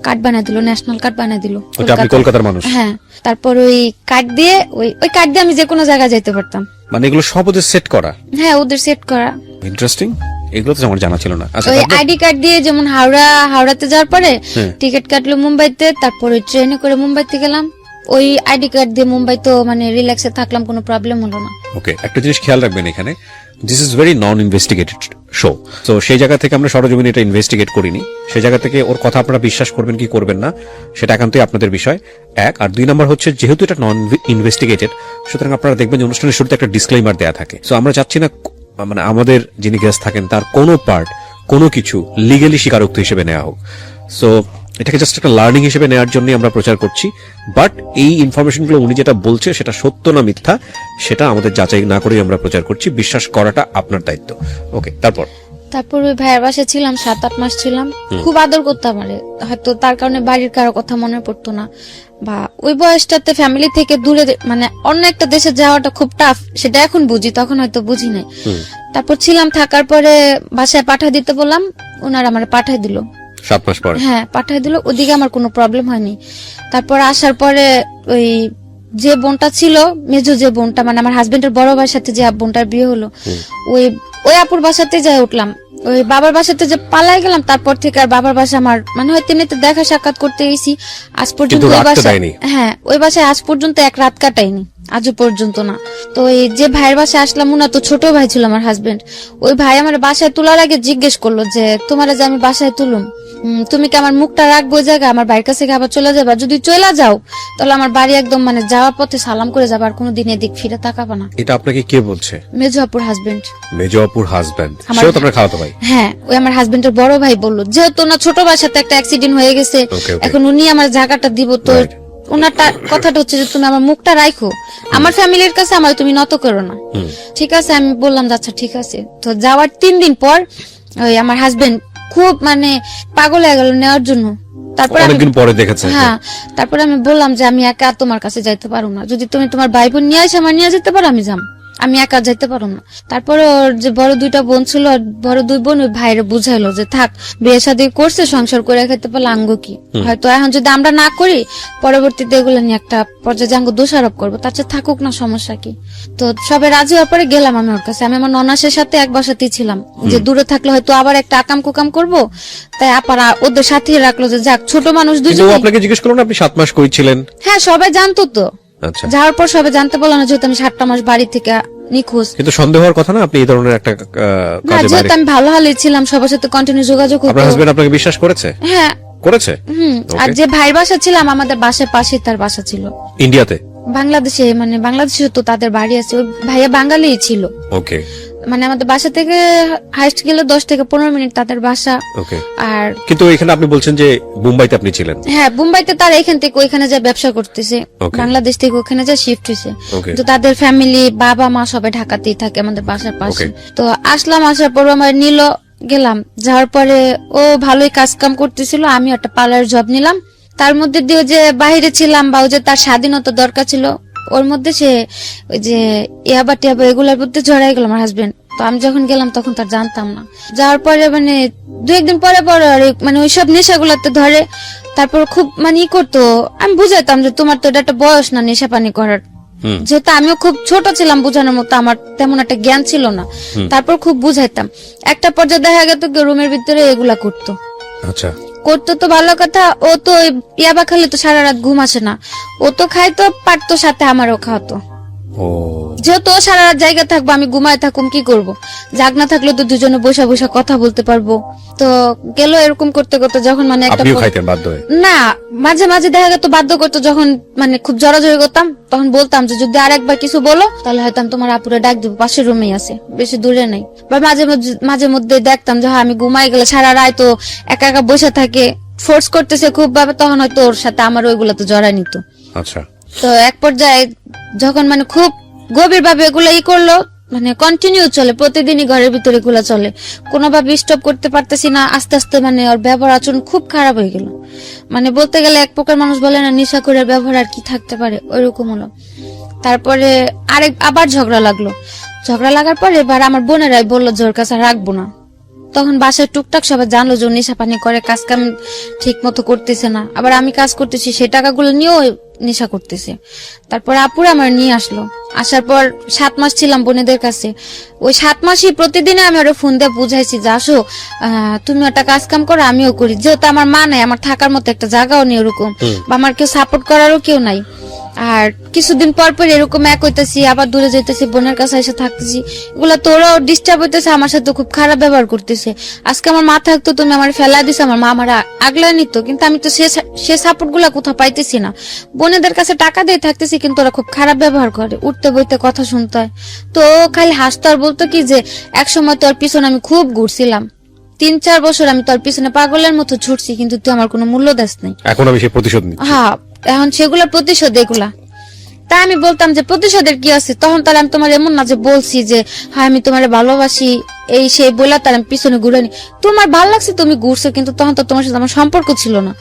কার্ড বানিয়ে দিল, ন্যাশনাল কার্ড বানিয়ে দিল। আপনি কলকাতার মানুষ? হ্যাঁ। তারপর ওই কার্ড দিয়ে ওই কার্ড দিয়ে আমি যে কোনো জায়গায় যেতে পারতাম। এগুলো সব ওদের সেট করা? হ্যাঁ, ওদের সেট করা। ইন্টারেস্টিং, এগুলো তো আমার জানা ছিল না। ওই আইডি কার্ড দিয়ে যেমন হাওড়াতে যাওয়ার পরে টিকিট কাটলো মুম্বাইতে, তারপর ওই ট্রেনে করে মুম্বাইতে গেলাম। ওই আইডি কার্ড দিয়ে মুম্বাই তো রিল্যাক্সে থাকলাম, কোনো প্রবলেম হলো না। ওকে, একটা জিনিস খেয়াল রাখবেন, এখানে this is very non investigated show. তো সেই জায়গা থেকে আমরা সরজমিনে এটা ইনভেস্টিগেট করিনি। সেই জায়গা থেকে ওর কথা আপনারা বিশ্বাস করবেন কি করবেন না সেটা একান্তই আপনাদের বিষয়, 1। আর 2 নাম্বার হচ্ছে, যেহেতু এটা নন ইনভেস্টিগেটেড, সুতরাং আপনারা দেখবেন যে অনুষ্ঠানের শুরুতে একটা ডিসক্লেইমার দেয়া থাকে। সো আমরা চাচ্ছি না আমাদের যিনি গেস্ট থাকেন তার কোনো পার্ট কোনো কিছু লিগালি স্বীকারোক্তি হিসেবে নেওয়া হোক। সো এটাকে জাস্ট একটা লার্নিং হিসেবে নেওয়ার জন্য আমরা প্রচার করছি, বাট এই ইনফরমেশনগুলো উনি যেটা বলছে সেটা সত্য না মিথ্যা সেটা আমাদের যাচাই না করেই আমরা প্রচার করছি, বিশ্বাস করাটা আপনার দায়িত্ব। ওকে, তারপর ওই ভাইয়ের বাসায় ছিলাম 7-8 মাস ছিলাম, খুব আদর করতো আমারে, হয়তো তার কারণে বাড়ির কারো কথা মনে পড়তো না, বা ওই বয়সটাতে ফ্যামিলি থেকে দূরে মানে অন্য একটা দেশে যাওয়াটা খুব টাফ, সেটা এখন বুঝি, তখন হয়তো বুঝি নাই। তারপর ছিলাম, থাকার পরে বাসায় পাঠাই দিতে বললাম, ওনারা আমার পাঠাই দিল 7 মাস পরে। হ্যাঁ পাঠাই দিল, ওদিকে আমার কোনো প্রবলেম হয়নি। তারপর আসার পরে ওই যে বোনটা ছিল, মেজো যে বোনটা, মানে আমার হাজবেন্ডের বড় ভাইয়ের সাথে যে বোনটার বিয়ে হলো, ওই আপুর বাসাতে যাই উঠলাম, ওই বাবার বাসাতে যে পালাই গেলাম, তারপর থেকে আর বাবার বাসা আমার মানে হয়তো এমনিতে দেখা সাক্ষাৎ করতে গেছি, আজ পর্যন্ত ওই বাসায়, হ্যাঁ ওই বাসায় আজ পর্যন্ত এক রাত কাটাইনি, আজও পর্যন্ত না। তো এই যে ভাইয়ের বাসায় আসলাম, উনা তো ছোট ভাই ছিল আমার হাজবেন্ড, ওই ভাই আমার বাসায় তোলার আগে জিজ্ঞেস করলো যে তোমার যে আমি বাসায় তুলুম, তুমি কি আমার মুখটা রাখবো ওই জায়গায়, আমার বাড়ির কাছে আবার চলে যাবা, যদি চলে যাও তাহলে আমার বাড়ি একদম মানে যাওয়ার পথে সালাম করে যাবা, আর কোনোদিন এদিক ফিরে তাকাবা না। এটা আপনাকে কে বলছে? মেজো আপুর হাজবেন্ড। মেজো আপুর হাজবেন্ড, সেও তো আপনার খালাতো ভাই? হ্যাঁ, ওই আমার হাজবেন্ডের বড় ভাই বললো, যেহেতু না ছোট ভাইয়ের সাথে একটা অ্যাক্সিডেন্ট হয়ে গেছে, এখন উনি আমার জায়গাটা দিব, তো ওনারটা কথাটা হচ্ছে যে তুমি আমার মুখটা রাখো, আমার ফ্যামিলির কাছে আমার তুমি নত করো না। ঠিক আছে, আমি বললাম আচ্ছা ঠিক আছে। তো যাওয়ার 3 দিন পর ওই আমার হাজবেন্ড খুব মানে পাগল হয়ে গেল নেওয়ার জন্য। তারপর অনেকদিন পরে দেখেছে। হ্যাঁ, তারপরে আমি বললাম যে আমি একা তোমার কাছে যাইতে পারবো না, যদি তুমি তোমার ভাই বোন নিয়ে আসে আমার নিয়ে যেতে পারো আমি যাম, আমি একা যাইতে পারো না। তারপরে ওর যে বড় 2টা বোন ছিল, বড় 2 বোন ওই ভাইরে বুঝাইলো যে থাক, বিয়ে শাদী করছে, সংসার করে খেতে পারলে আঙ্গ কি, হয়তো এখন যদি আমরা না করি পরবর্তীতে এগুলো নিয়ে একটা পর্যায়ে আঙ্গ দোষারোপ করবো, তার চেয়ে থাকুক না, সমস্যা কি। তো সবাই রাজি হওয়ার পরে গেলাম আমি ওর কাছে, আমি আমার ননাসের সাথে এক বাসাতেই ছিলাম, যে দূরে থাকলে হয়তো আবার একটা আকাম কুকাম করবো, তাই আপারা ওদের সাথে রাখলো যে যাক ছোট মানুষ দুজন। আপনাকে জিজ্ঞেস করলো না আপনি 7 মাস করেছিলেন? হ্যাঁ, সবাই জানতো তো। আচ্ছা, যাওয়ার পর সবাই জানতে পারলো না, যেহেতু আমি 7টা মাস বাড়ি থেকে নিখোঁজ। কিন্তু সন্দেহ হওয়ার কথা না, আপনি এই ধরনের একটা কাজে যেহেতু আমি ভালো হালেই ছিলাম, সবার সাথে কন্টিনিউ যোগাযোগ হতো। আপনার হাজবেন্ড আপনাকে বিশ্বাস করেছে? হ্যাঁ করেছে। আর যে ভাইয়ের বাসা ছিলাম, আমাদের বাসার পাশে তার বাসা ছিল। ইন্ডিয়াতে? বাংলাদেশে, মানে বাংলাদেশে তো তাদের বাড়ি আছে, ওই ভাইয়া বাঙালিই ছিল। ওকে, মানে আমাদের বাসা থেকে হাইস্ট গেলে 10 থেকে 15 মিনিট তাদের বাসা। ওকে। আর কিন্তু এখানে আপনি বলছেন যে মুম্বাইতে আপনি ছিলেন? হ্যাঁ, মুম্বাইতে তারা এখান থেকে ওইখানে যা ব্যবসা করতেছে, বাংলাদেশ থেকে ওখানে যা শিফট হয়েছে। তো তাদের ফ্যামিলি, বাবা মা সবাই ঢাকাতেই থাকে আমাদের বাসার পাশে। তো আসলাম, আসার পর আমার নিল, গেলাম, যাওয়ার পরে ও ভালোই কাজ কাম করতেছিল, আমি একটা পার্লার জব নিলাম। তার মধ্যে দিয়ে যে বাইরে ছিলাম, বা যে তার স্বাধীনতা দরকার ছিল, ওর মধ্যে সে ওই যে ইয়াবা টিয়াবা এগুলোর মধ্যে জড়াই গেল আমার হাজবেন্ড। তো আমি যখন গেলাম তখন তার জানতাম না, যাওয়ার পরে মানে 2-1 দিন পরে পরে মানে ওইসব নেশাগুলাতে ধরে। তারপর খুব মানে ই করতো, আমি বুঝাইতাম যে তোমার তো এটা একটা বয়স না নেশা পানি করার, যেহেতু আমিও খুব ছোট ছিলাম, বোঝানোর মতো আমার তেমন একটা জ্ঞান ছিল না। তারপর খুব বুঝাইতাম, একটা পর্যায়ে দেখা গেত রুমের ভিতরে এগুলা করতো। আচ্ছা, করতো তো ভালো কথা, ও তো ইয়াবা খালি তো সারা রাত ঘুম আসে না, ও তো খাইতো পারতো, সাথে আমারও খাওয়াতো। যেহেতু ও সারা রাত জায়গা থাকবো, আমি ঘুমায় থাকুম, কি করব, জাগ না থাকলে তো দুজনে বসা বসা কথা বলতে পারবো। তো গেল এরকম করতে করতে, যখন মানে একটা না মাঝে মাঝে দেখা গেত বাধ্য করতো, যখন মানে খুব জড়াজড়ি করতাম তখন বলতাম যে যদি আরেকবার কিছু বলো তাহলে হয়তো আমি তোমার আপুরে ডাক দিব, পাশের রুমেই আছে, বেশি দূরে নাই। বা মাঝে মধ্যে দেখতাম যে আমি ঘুমাই গেলে সারা রাত তো একা একা বসে থাকে, ফোর্স করতেছে খুব ভাবে, তখন হয়তো ওর সাথে আমার ওইগুলো তো জড়াই নিত। আচ্ছা, তো এক পর্যায়ে যখন মানে খুব গভীর ভাবে এগুলো ই করলো, মানে কন্টিনিউ চলে, প্রতিদিনই ঘরের ভিতরে এগুলো চলে, কোনোভাবে স্টপ করতে পারতেছি না। আস্তে আস্তে মানে ওর ব্যবহার আচরণ খুব খারাপ হয়ে গেল, মানে বলতে গেলে এক প্রকার মানুষ বলে না নেশা করে ব্যবহার আর কি থাকতে পারে, ওইরকম হলো। তারপরে আবার ঝগড়া লাগলো, ঝগড়া লাগার পরে এবার আমার বোনেরাই বললো যে ওর কাছে রাখবো না। তখন বাসায় টুকটাক সবাই জানলো যে নেশা পানি করে, কাজ কাম ঠিক মতো করতেছে না, আবার আমি কাজ করতেছি সেই টাকাগুলো নিয়েও নেশা করতেছে। তারপর আপুরা আমার নিয়ে আসলো, আসার পর 7 মাস ছিলাম বোনেদের কাছে। ওই 7 মাসই প্রতিদিনে আমি ওরা ফোন দিয়ে বুঝাইছি যে আসো তুমি একটা কাজ কাম করো, আমিও করি, যেহেতু আমার মা নাই, আমার থাকার মতো একটা জায়গাও নেই ওরকম, বা আমার কেউ সাপোর্ট করারও কেউ নাই। আর কিছুদিন পর পর এরকম এক হইতেছি, আবার দূরে যেতেছি, বোনের কাছে এসে থাকতেছি, এগুলা তোরাও ডিস্টার্ব হইতেছে, আমার সাথে খুব খারাপ ব্যবহার করতেছে। আজকে আমার মা থাকতো, তুমি আমার ফেলা দিছো, আমার মা আমার আগলায় নিত, কিন্তু আমি তো সে সাপোর্ট গুলা কোথাও পাইতেছি না। বোনেদের কাছে টাকা দিয়ে থাকতেছি, কিন্তু ওরা খুব খারাপ ব্যবহার করে, উঠতে বইতে কথা শুনতে হয়। তো খালি হাসতো আর বলতো কি যে এক সময় তোর পিছনে আমি খুব ঘুরছিলাম, 3-4 বছর আমি তোর পিছনে পাগলের মতো ছুটছি, কিন্তু তুই আমার কোনো মূল্য দেস নাই। এখন আমি সেই প্রতিশোধ নিচ্ছি। হ্যাঁ, এখন সেগুলোর প্রতিশোধ এগুলা। তাই আমি বলতাম যে প্রতিশোধের কি আছে, তখন তার আমি তোমার এমন না যে বলছি যে হ্যাঁ আমি তোমার ভালোবাসি এই সেই বলে তার আমি পিছনে ঘুরে নি। তোমার ভালো লাগছে তুমি ঘুরছো, কিন্তু তখন তো তোমার সাথে আমার সম্পর্ক ছিল না।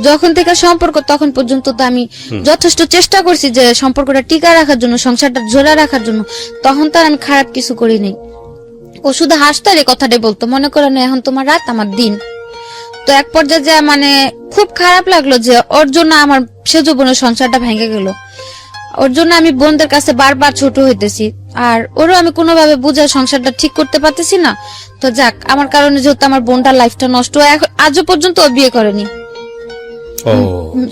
যখন থেকে সম্পর্ক তখন পর্যন্ত তো আমি যথেষ্ট চেষ্টা করছি যে সম্পর্কটা টিকা রাখার জন্য, সংসারটা জোড়া রাখার জন্য। তখন তার আমি খারাপ কিছু করিনি। ও শুধু হাসতো আর এই কথাটাই বলতো, মনে করো না এখন তোমার রাত আমার দিন। তো এক পর্যায়ে যে মানে খুব খারাপ লাগলো যে ওর জন্য আমার সেজ বোনের সংসারটা ভেঙে গেল। ওর জন্য আমি বোনদের কাছে বারবার ছোট হইতেছি, আর ওরও আমি কোনোভাবে বুঝে সংসারটা ঠিক করতে পারতেছি না। তো যাক, আমার কারণে যেহেতু আমার বোনটার লাইফটা নষ্ট, আজও পর্যন্ত ও বিয়ে করেনি।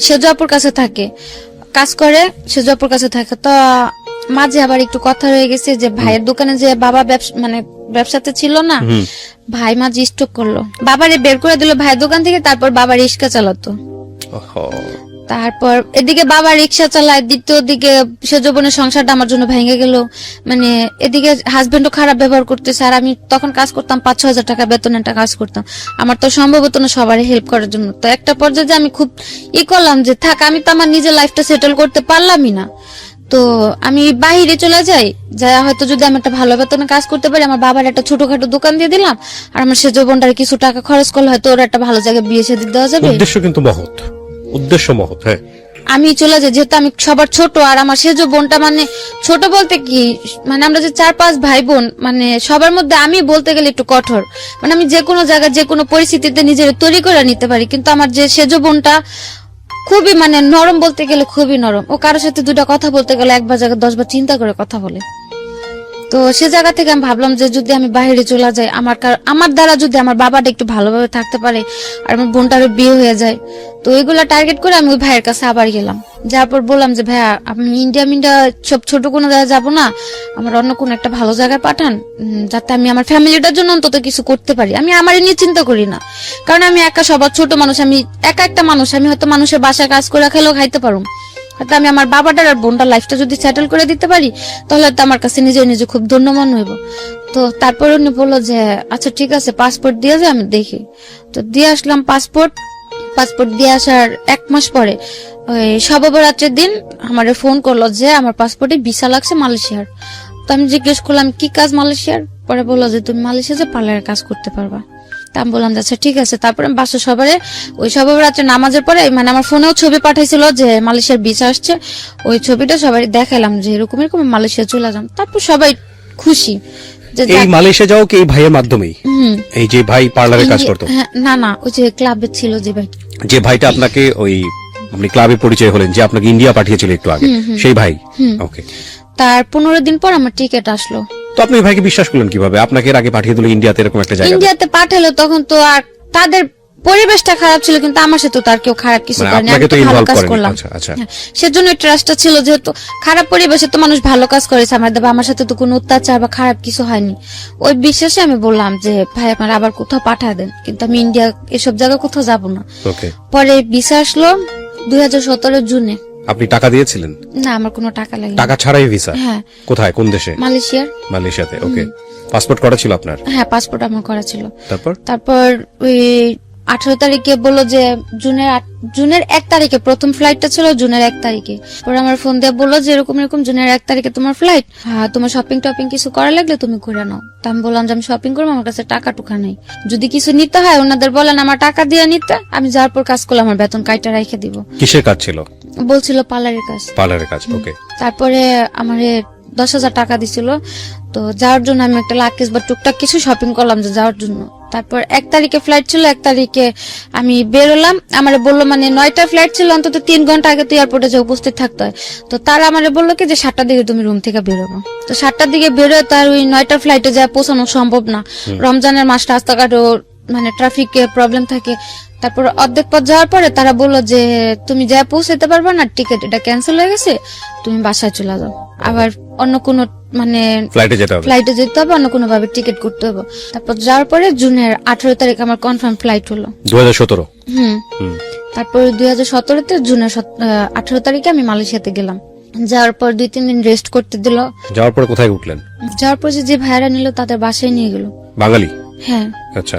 সেজপুর কাছে থাকে, কাজ করে, সেজপুর কাছে থাকে। তো মাঝে আবার একটু কথা রয়ে গেছে যে ভাইয়ের দোকানে যে বাবা মানে ব্যবসাতে ছিল না, ভাই মাঝে স্ট্রোক করলো, বাবারে বের করে দিল ভাইয়ের দোকান থেকে। তারপর বাবা রিক্সা চালাতো। তারপর এদিকে বাবা রিক্সা চালায়, দ্বিতীয় দিকে সেজ বোনের সংসারটা আমার জন্য ভেঙে গেল। মানে এদিকে হাজবেন্ডও খারাপ ব্যবহার করতেছে, আর আমি তখন কাজ করতাম 5-6 হাজার টাকা বেতনে একটা কাজ করতাম। আমার তো সম্ভব হতো না সবারই হেল্প করার জন্য। তো একটা পর্যায়ে আমি খুব করলাম যে থাক, আমি তো আমার নিজের লাইফটা সেটেল করতে পারলামই না, তো আমি বাহিরে চলে যাই, যা হয়তো যদি আমি একটা ভালো বেতনে কাজ করতে পারি, আমার বাবার একটা ছোটখাটো দোকান দিয়ে দিলাম, আর আমার সেজ বোনটার কিছু টাকা খরচ করলে হয়তো ওর একটা ভালো জায়গায় বিয়ে শাদী দেওয়া যাবে। উদ্দেশ্য কিন্তু মহৎ, উদ্দেশ্য মহৎ। হ্যাঁ, আমি চলে যাই, যেহেতু আমি সবার ছোট, আর আমার সেজ বোনটা মানে ছোট বলতে কি, মানে আমরা যে 4-5 ভাই বোন, মানে সবার মধ্যে আমি বলতে গেলে একটু কঠোর। মানে আমি যে কোনো জায়গায় যে কোনো পরিস্থিতিতে নিজের তৈরি করে নিতে পারি, কিন্তু আমার যে সেজ বোনটা খুবই মানে নরম, বলতে গেলে খুবই নরম। ও কারোর সাথে দুটা কথা বলতে গেলে একবার জায়গায় 10 বার চিন্তা করে কথা বলে। তো সে জায়গা থেকে আমি ভাবলাম যে যদি আমি বাইরে চলে যাই, আমার দ্বারা যদি আমার বাবাটা একটু ভালোভাবে থাকতে পারে, আর আমার বোনটারও বিয়ে হয়ে যায়, তো ওইগুলা টার্গেট করে আমি ওই ভাইয়ের কাছে আবার গেলাম। যার পর বললাম যে ভাইয়া, আমি ইন্ডিয়া সব ছোট কোনো জায়গায় যাবো না, আমার অন্য কোনো একটা ভালো জায়গায় পাঠান, যাতে আমি আমার ফ্যামিলিটার জন্য অন্তত কিছু করতে পারি। আমি আমার নিয়ে চিন্তা করি না, কারণ আমি একা সবার ছোট মানুষ, আমি একা একটা মানুষ। আমি হয়তো মানুষের বাসায় কাজ করে খেলেও খাইতে পারুম, হয়তো আমি আমার বাবাটার আর বোনটার লাইফটা যদি সেটেল করে দিতে পারি, তাহলে তো আমার কাছে নিজে খুব ধন্য মনে হইব। তো তারপর উনি বললো যে আচ্ছা ঠিক আছে, পাসপোর্ট দিয়ে যায়, আমি দেখি। তো দিয়ে আসলাম পাসপোর্ট দিয়ে আসার 1 মাস পরে ওই শবে-বরাতের দিন আমার ফোন করলো যে আমার পাসপোর্টে ভিসা লাগছে মালয়েশিয়ার। তো আমি জিজ্ঞেস করলাম কি কাজ মালয়েশিয়ার? পরে বললো যে তুমি মালয়েশিয়া যে পার্লারের কাজ করতে পারবা। তা আমি বললাম আচ্ছা ঠিক আছে। তারপরে বাসা সবারে ওই শবে-বরাতের নামাজের পরে, মানে আমার ফোনেও ছবি পাঠাইছিল যে মালয়েশিয়ার ভিসা আসছে, ওই ছবিটা সবাই দেখালাম যে এরকম মালয়েশিয়া চলে যাম। তারপর সবাই খুশি। এই মালয়েশিয়া যাও কি এই ভাইয়ের মাধ্যমেই? এই যে ভাই পার্লারে কাজ করতো? না, ওই যে ক্লাবে ছিল যে ভাই, যে ভাইটা আপনাকে ওই আপনি ক্লাবে পরিচয় হলেন, যে আপনাকে ইন্ডিয়া পাঠিয়েছিল একটু আগে, সেই ভাই। ওকে। তার 15 দিন পর আমার টিকিট আসলো। তো আপনি ওই ভাইকে বিশ্বাস করলেন কিভাবে? আপনাকে এর আগে পাঠিয়ে দিল ইন্ডিয়াতে, এরকম একটা জায়গা? ইন্ডিয়াতে পাঠালো তখন তো আর তাদের পরিবেশটা খারাপ ছিল, কিন্তু আমার সাথে তার কেউ খারাপ কিছু করেনি, আমি তো ভালো কাজ করলাম। সেজন্য ট্রাস্টটা ছিল, যেহেতু খারাপ পরিবেশে তো মানুষ ভালো কাজ করেছে, আমার সাথে তো কোনো অত্যাচার বা খারাপ কিছু হয়নি। ওই বিশ্বাসে আমি বললাম যে ভাই আমার আবার কোথাও পাঠা দেন, কিন্তু আমি ইন্ডিয়া এসব জায়গায় কোথাও যাব না। পরে ভিসা আসলো 2017 জুনে। আপনি টাকা দিয়েছিলেন? না, আমার কোনো টাকা লাগেনি। টাকা ছাড়াই ভিসা? হ্যাঁ। কোথায়, কোন দেশে? মালয়েশিয়াতে। ওকে। পাসপোর্ট করা ছিল আপনার? হ্যাঁ, পাসপোর্ট আমার করা ছিল। তারপর ওই 18 তারিখে বললো যে জুনের 1 তারিখে প্রথম ফ্লাইটটা ছিল, জুনের 1 তারিখে। পরে আমার ফোন দিয়ে বললো যে এরকম জুনের 1 তারিখে তোমার ফ্লাইট, হ্যাঁ তোমার শপিং টপিং কিছু করা লাগলে তুমি করে নাও। তা আমি বললাম যে আমি শপিং করবো, আমার কাছে টাকা টুকা নেই, যদি কিছু নিতে হয় ওনাদের বলেন আমার টাকা দিয়ে নিতে, আমি যাওয়ার পর কাজ করলে আমার বেতন কাইটা রেখে দিব। কিসের কাজ ছিল? বলছিল পার্লারের কাজ। ওকে। তারপরে আমারে 10,000 টাকা দিছিল। তো যাওয়ার জন্য আমি একটা লাকেজ বা টুকটাক কিছু শপিং করলাম যে যাওয়ার জন্য। তারপর 1 তারিখে ফ্লাইট ছিল, 1 তারিখে আমি বেরোলাম। আমারে বললো মানে 9টা ফ্লাইট ছিল, অন্তত 3 ঘন্টা আগে তো এয়ারপোর্টে যে উপস্থিত থাকতে হয়। তো তারা আমারে বললো কি যে 7টার দিকে তুমি রুম থেকে বেরোবো। তো 7টার দিকে বেরোয় তার ওই 9টা ফ্লাইটে যা পৌঁছানো সম্ভব না, রমজানের মাস, রাস্তাঘাটও মানে ট্রাফিকে প্রবলেম থাকে। তারপর অর্ধেক পথ যাওয়ার পরে তারা বললো যে তুমি যা পৌঁছাতে পারবে না, টিকিট এটা ক্যান্সেল হয়ে গেছে, তুমি বাসায় চলে যাও, আবার অন্য কোনো মানে ফ্লাইটে যেতে হবে, অন্য কোনো ভাবে টিকিট করতে হবে। তারপর যাওয়ার পরে জুনের 18 তারিখ আমার কনফার্ম ফ্লাইট হলো। 2017? তারপর 2017-তে জুনের 18 তারিখে আমি মালয়েশিয়াতে গেলাম। যাওয়ার পর 2-3 দিন রেস্ট করতে দিল। যাওয়ার পর কোথায় উঠলেন? যাওয়ার পর যে ভাইরা নিল তাদের বাসায় নিয়ে গেল। বাঙালি? হ্যাঁ। আচ্ছা।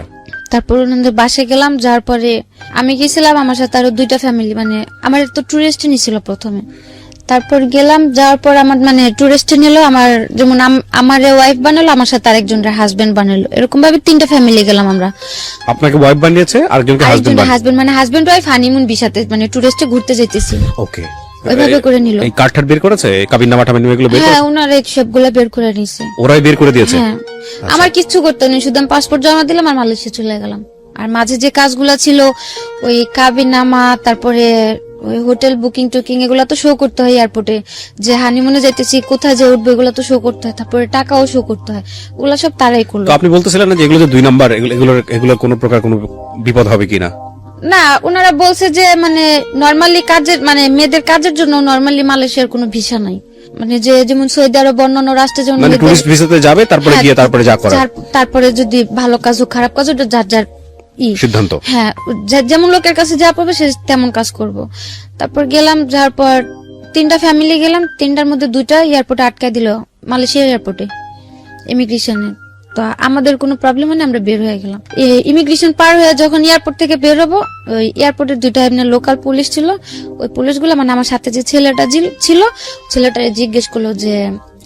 তারপর ওনাদের বাসায় গেলাম, যাওয়ার পরে আমি গেছিলাম, আমার সাথে আরো 2টা ফ্যামিলি, মানে আমার তো টুরিস্ট নিছিল প্রথমে। তারপর গেলাম, যাওয়ার পর আমার মানে টুরিস্ট নিল, আমার যেমন আমার ওয়াইফ বানালো, আমার সাথে আরেকজনের হাজবেন্ড বানালো, এরকম ভাবে 3টা ফ্যামিলি গেলাম আমরা। আপনাকে ওয়াইফ বানিয়েছে, আরেকজনকে হাজবেন্ড বানিয়েছে। হাজবেন্ড মানে হাজবেন্ড ওয়াইফ হানিমুন ভিসাতে, মানে টুরিস্টে ঘুরতে যেতেছি, ওকে। ওইভাবে করে নিল। এই কার্ড বের করেছে, কাবিননামা টাবিননামা এগুলো বের করেছে? হ্যাঁ, ওনারা সবগুলো বের করে নিছে। ওরাই বের করে দিয়েছে? হ্যাঁ, আমার কিচ্ছু করতে নেই, শুধু আমি পাসপোর্ট জমা দিলাম আর মালয়েশিয়া চলে গেলাম। আর মাঝে যে কাজগুলা ছিল, ওই কাবিননামা, তারপরে ওই হোটেল বুকিং টুকিং, এগুলা তো শো করতে হয় এয়ারপোর্টে, যে হানিমুনে যাইতেছি, কোথায় যে উঠবো, এগুলো তো শো করতে হয়, তারপরে টাকাও শো করতে হয়, ওগুলা সব তারাই করলো। তো আপনি বলতেছিলেন না যে এগুলো যে 2 নাম্বার, এগুলোর কোনো প্রকার কোনো বিপদ হবে কিনা? না, ওনারা বলছে যে মানে নরমালি কাজের, মানে মেয়েদের কাজের জন্য নরমালি মালয়েশিয়ার কোনো ভিসা নাই, মানে যে যেমন সৌদি আরব অন্যান্য রাষ্ট্রে যেমন মানে টুরিস্ট ভিসাতে যাবে, তারপরে হ্যাঁ, গিয়ে তারপরে যা করার, তারপরে যদি ভালো কাজ হোক খারাপ কাজ, ওটা যার যার সিদ্ধান্ত। হ্যাঁ, যেমন লোকের কাছে যা পাবে সে তেমন কাজ করব। তারপর গেলাম, যাওয়ার পর 3টা ফ্যামিলি গেলাম, 3টার মধ্যে 2টা এয়ারপোর্টে আটকায় দিল, মালয়েশিয়ার এয়ারপোর্টে ইমিগ্রেশনে। তো আমাদের কোনো প্রবলেম হয়নি, আমরা বের হয়ে গেলাম। ইমিগ্রেশন পার হয়ে যখন এয়ারপোর্ট থেকে বের হবো, ওই এয়ারপোর্টের 2টা এমনি লোকাল পুলিশ ছিল, ওই পুলিশগুলো মানে আমার সাথে যে ছেলেটা ছিল, ছেলেটা জিজ্ঞেস করলো যে,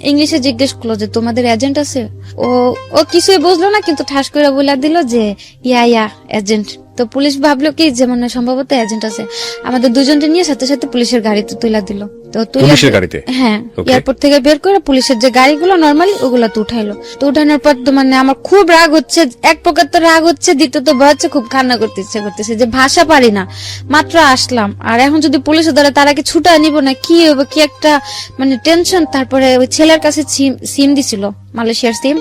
ইংলিশে জিজ্ঞেস করলো যে তোমাদের এজেন্ট আছে? ও কিছুই বুঝলো না, কিন্তু ঠাস করে বলে দিল যে ইয়া এজেন্ট। তো পুলিশ ভাবলো কি যে মানে সম্ভবত এজেন্ট আছে, আমাদের 2জনকে নিয়ে সাথে সাথে পুলিশের গাড়িতে তুলে দিল। তো পুলিশের গাড়িতে? হ্যাঁ, Okay. এয়ারপোর্ট থেকে বের করে পুলিশের যে গাড়িগুলো নরমালি, ওগুলো তো উঠাইলো। তো উঠানোর পর তো মানে আমার খুব রাগ হচ্ছে, এক প্রকার তো রাগ হচ্ছে, দ্বিতীয়ত ভয় হচ্ছে, খুব কান্না করতে ইচ্ছে করতেছে যে ভাষা পারি না, মাত্র আসলাম, আর এখন যদি পুলিশে ধরে তার আগে ছুটা নিব না, কি হবে, কি একটা মানে টেনশন। তারপরে ওই ছেলের কাছে সিম দিছিল, মালয়েশিয়ার সিম,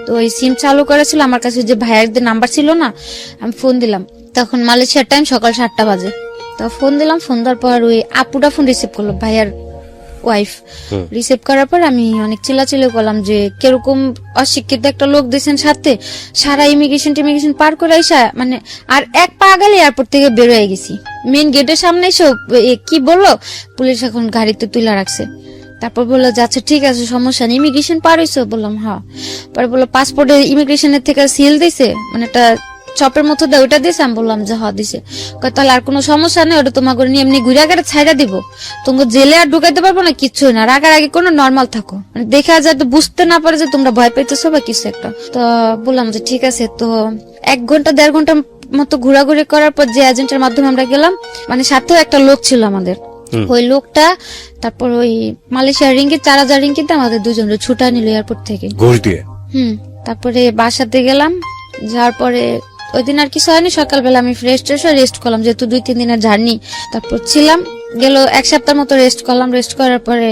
তো ওই সিম চালু করেছিল, আমার কাছে যে ভাইয়ারদের নাম্বার ছিল না, আমি ফোন দিলাম, তখন মালয়েশিয়ার টাইম সকাল 7টা বাজে। তো ফোন দিলাম, ফোন দেওয়ার পর ওই আপুটা ফোন রিসিভ করলো, ভাইয়ার ওয়াইফ রিসিভ করার পর আমি অনেক চিল্লাচিল্লি করলাম যে কিরকম অশিক্ষিত একটা লোক দিয়েছেন সাথে, সারা ইমিগ্রেশন পার করে আইসা, মানে আর এক পা গেলে এয়ারপোর্ট থেকে বের হয়ে গেছি, মেইন গেটের সামনে এসে কি বললো, পুলিশ এখন গাড়িতে তুলে রাখছে। তারপর বললো যে আচ্ছা ঠিক আছে, সমস্যা নেই, ইমিগ্রেশন পার হয়েছে? বললাম হ্যাঁ। পরে বললো পাসপোর্টে ইমিগ্রেশনের থেকে সিল দিছে, মানে একটা চপের মতো দেয়, ওটা দিছে? আমি বললাম যে হ্যাঁ দিছে। তাহলে আর কোনো সমস্যা নেই, ওটা তোমাকে নিয়ে এমনি ঘুরে আগে ছাইড়া দিব, তোমাকে জেলে আর ঢুকাইতে পারবো না, কিচ্ছু না, রাগার আগে কোনো নর্মাল থাকো, মানে দেখা যায় তো বুঝতে না পারে যে তোমরা ভয় পাইতেছো বা কিছু একটা। তো বললাম যে ঠিক আছে। তো 1 ঘন্টা 1.5 ঘন্টা মতো ঘোরাঘুরি করার পর যে এজেন্টের মাধ্যমে আমরা গেলাম, মানে সাথেও একটা লোক ছিল আমাদের, ওই লোকটা তারপর ওই মালয়েশিয়ার রিঙ্গিত 4000 রিঙ্গিত আমাদের 2জনের ছুটা নিল এয়ারপোর্ট থেকে ঘুষ দিয়ে। তারপরে বাসাতে গেলাম, যাওয়ার পরে ওই দিন আর কিছু হয়নি, সকালবেলা আমি ফ্রেশ রেস্ট করলাম, যেহেতু 2-3 দিনের জার্নি, তারপর ছিলাম, গেল 1 সপ্তাহ মতো রেস্ট করলাম। রেস্ট করার পরে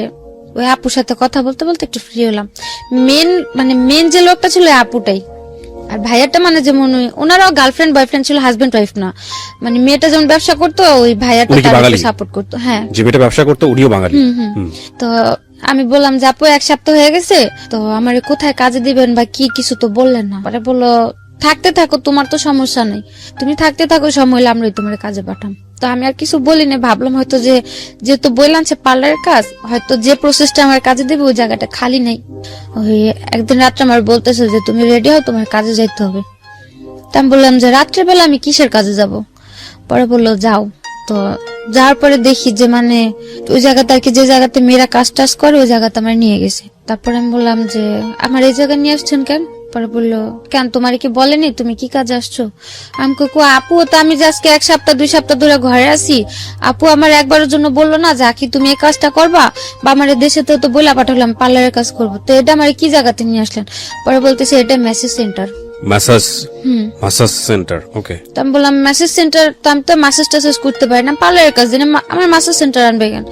ওই আপুর সাথে কথা বলতে বলতে একটু ফ্রি হলাম। মেন যে লোকটা ছিল আপুটাই, আর ভাইয়াটা মানে যেমন ওনারাও গার্লফ্রেন্ড বয়ফ্রেন্ড ছিল, হাজবেন্ড ওয়াইফ না, মানে মেয়েটা যেমন ব্যবসা করতো, ওই ভাইয়াটা তাকে সাপোর্ট করতো। হ্যাঁ, যে মেয়েটা ব্যবসা করতো উনিও বাঙালি। তো আমি বললাম যে আপু 1 সপ্তাহ হয়ে গেছে, তো আমার কোথায় কাজে দিবেন বা কি, কিছু তো বললেন না। পরে বললো থাকতে থাকো, তোমার তো সমস্যা নেই, তুমি থাকতে থাকো, সময় হলে আমরাই তোমার কাজে পাঠাম। তো আমি আর কিছু বলিনি, ভাবলাম হয়তো যেহেতু বললাম সে পার্লারের কাজ, হয়তো যে প্রসেসটা আমার কাজে দেবে ওই জায়গাটা খালি নেই। ওই একদিন রাত্রে আমার বলতেছে যে তুমি রেডি হও, তোমার কাজে যাইতে হবে। তা আমি বললাম যে রাত্রেবেলা আমি কিসের কাজে যাব? পরে বললো যাও। তো যাওয়ার পরে দেখি যে মানে ওই জায়গাতে আর কি, যে জায়গাতে মেয়েরা কাজ টাজ করে ওই জায়গাতে আমার নিয়ে গেছে। তারপরে আমি বললাম যে আমার এই জায়গায় নিয়ে আসছেন কেন? পরে বললো কেন তোমার কি বলেনি তুমি কি কাজে আসছো? আমি কই আপু তো আমি আজকে 1 সপ্তাহ 2 সপ্তাহ ধরে ঘরে আছি, আপু আমার একবারের জন্য বললো না যে আকি তুমি এই কাজটা করবা, বা আমার দেশে তো বলে পাঠালাম পার্লারের কাজ করবো, তো এটা আমার কি জায়গাতে নিয়ে আসলেন? পরে বলতেছে এটা মেসেজ সেন্টার। মাসাজ সেন্টার, ওকে। তো আমি বললাম মেসেজ সেন্টার, তো আমি তো মাসাজ টাসাজ করতে পারি না, পার্লারের কাজ দিন, আমার মাসাজ সেন্টার আনবে কেন?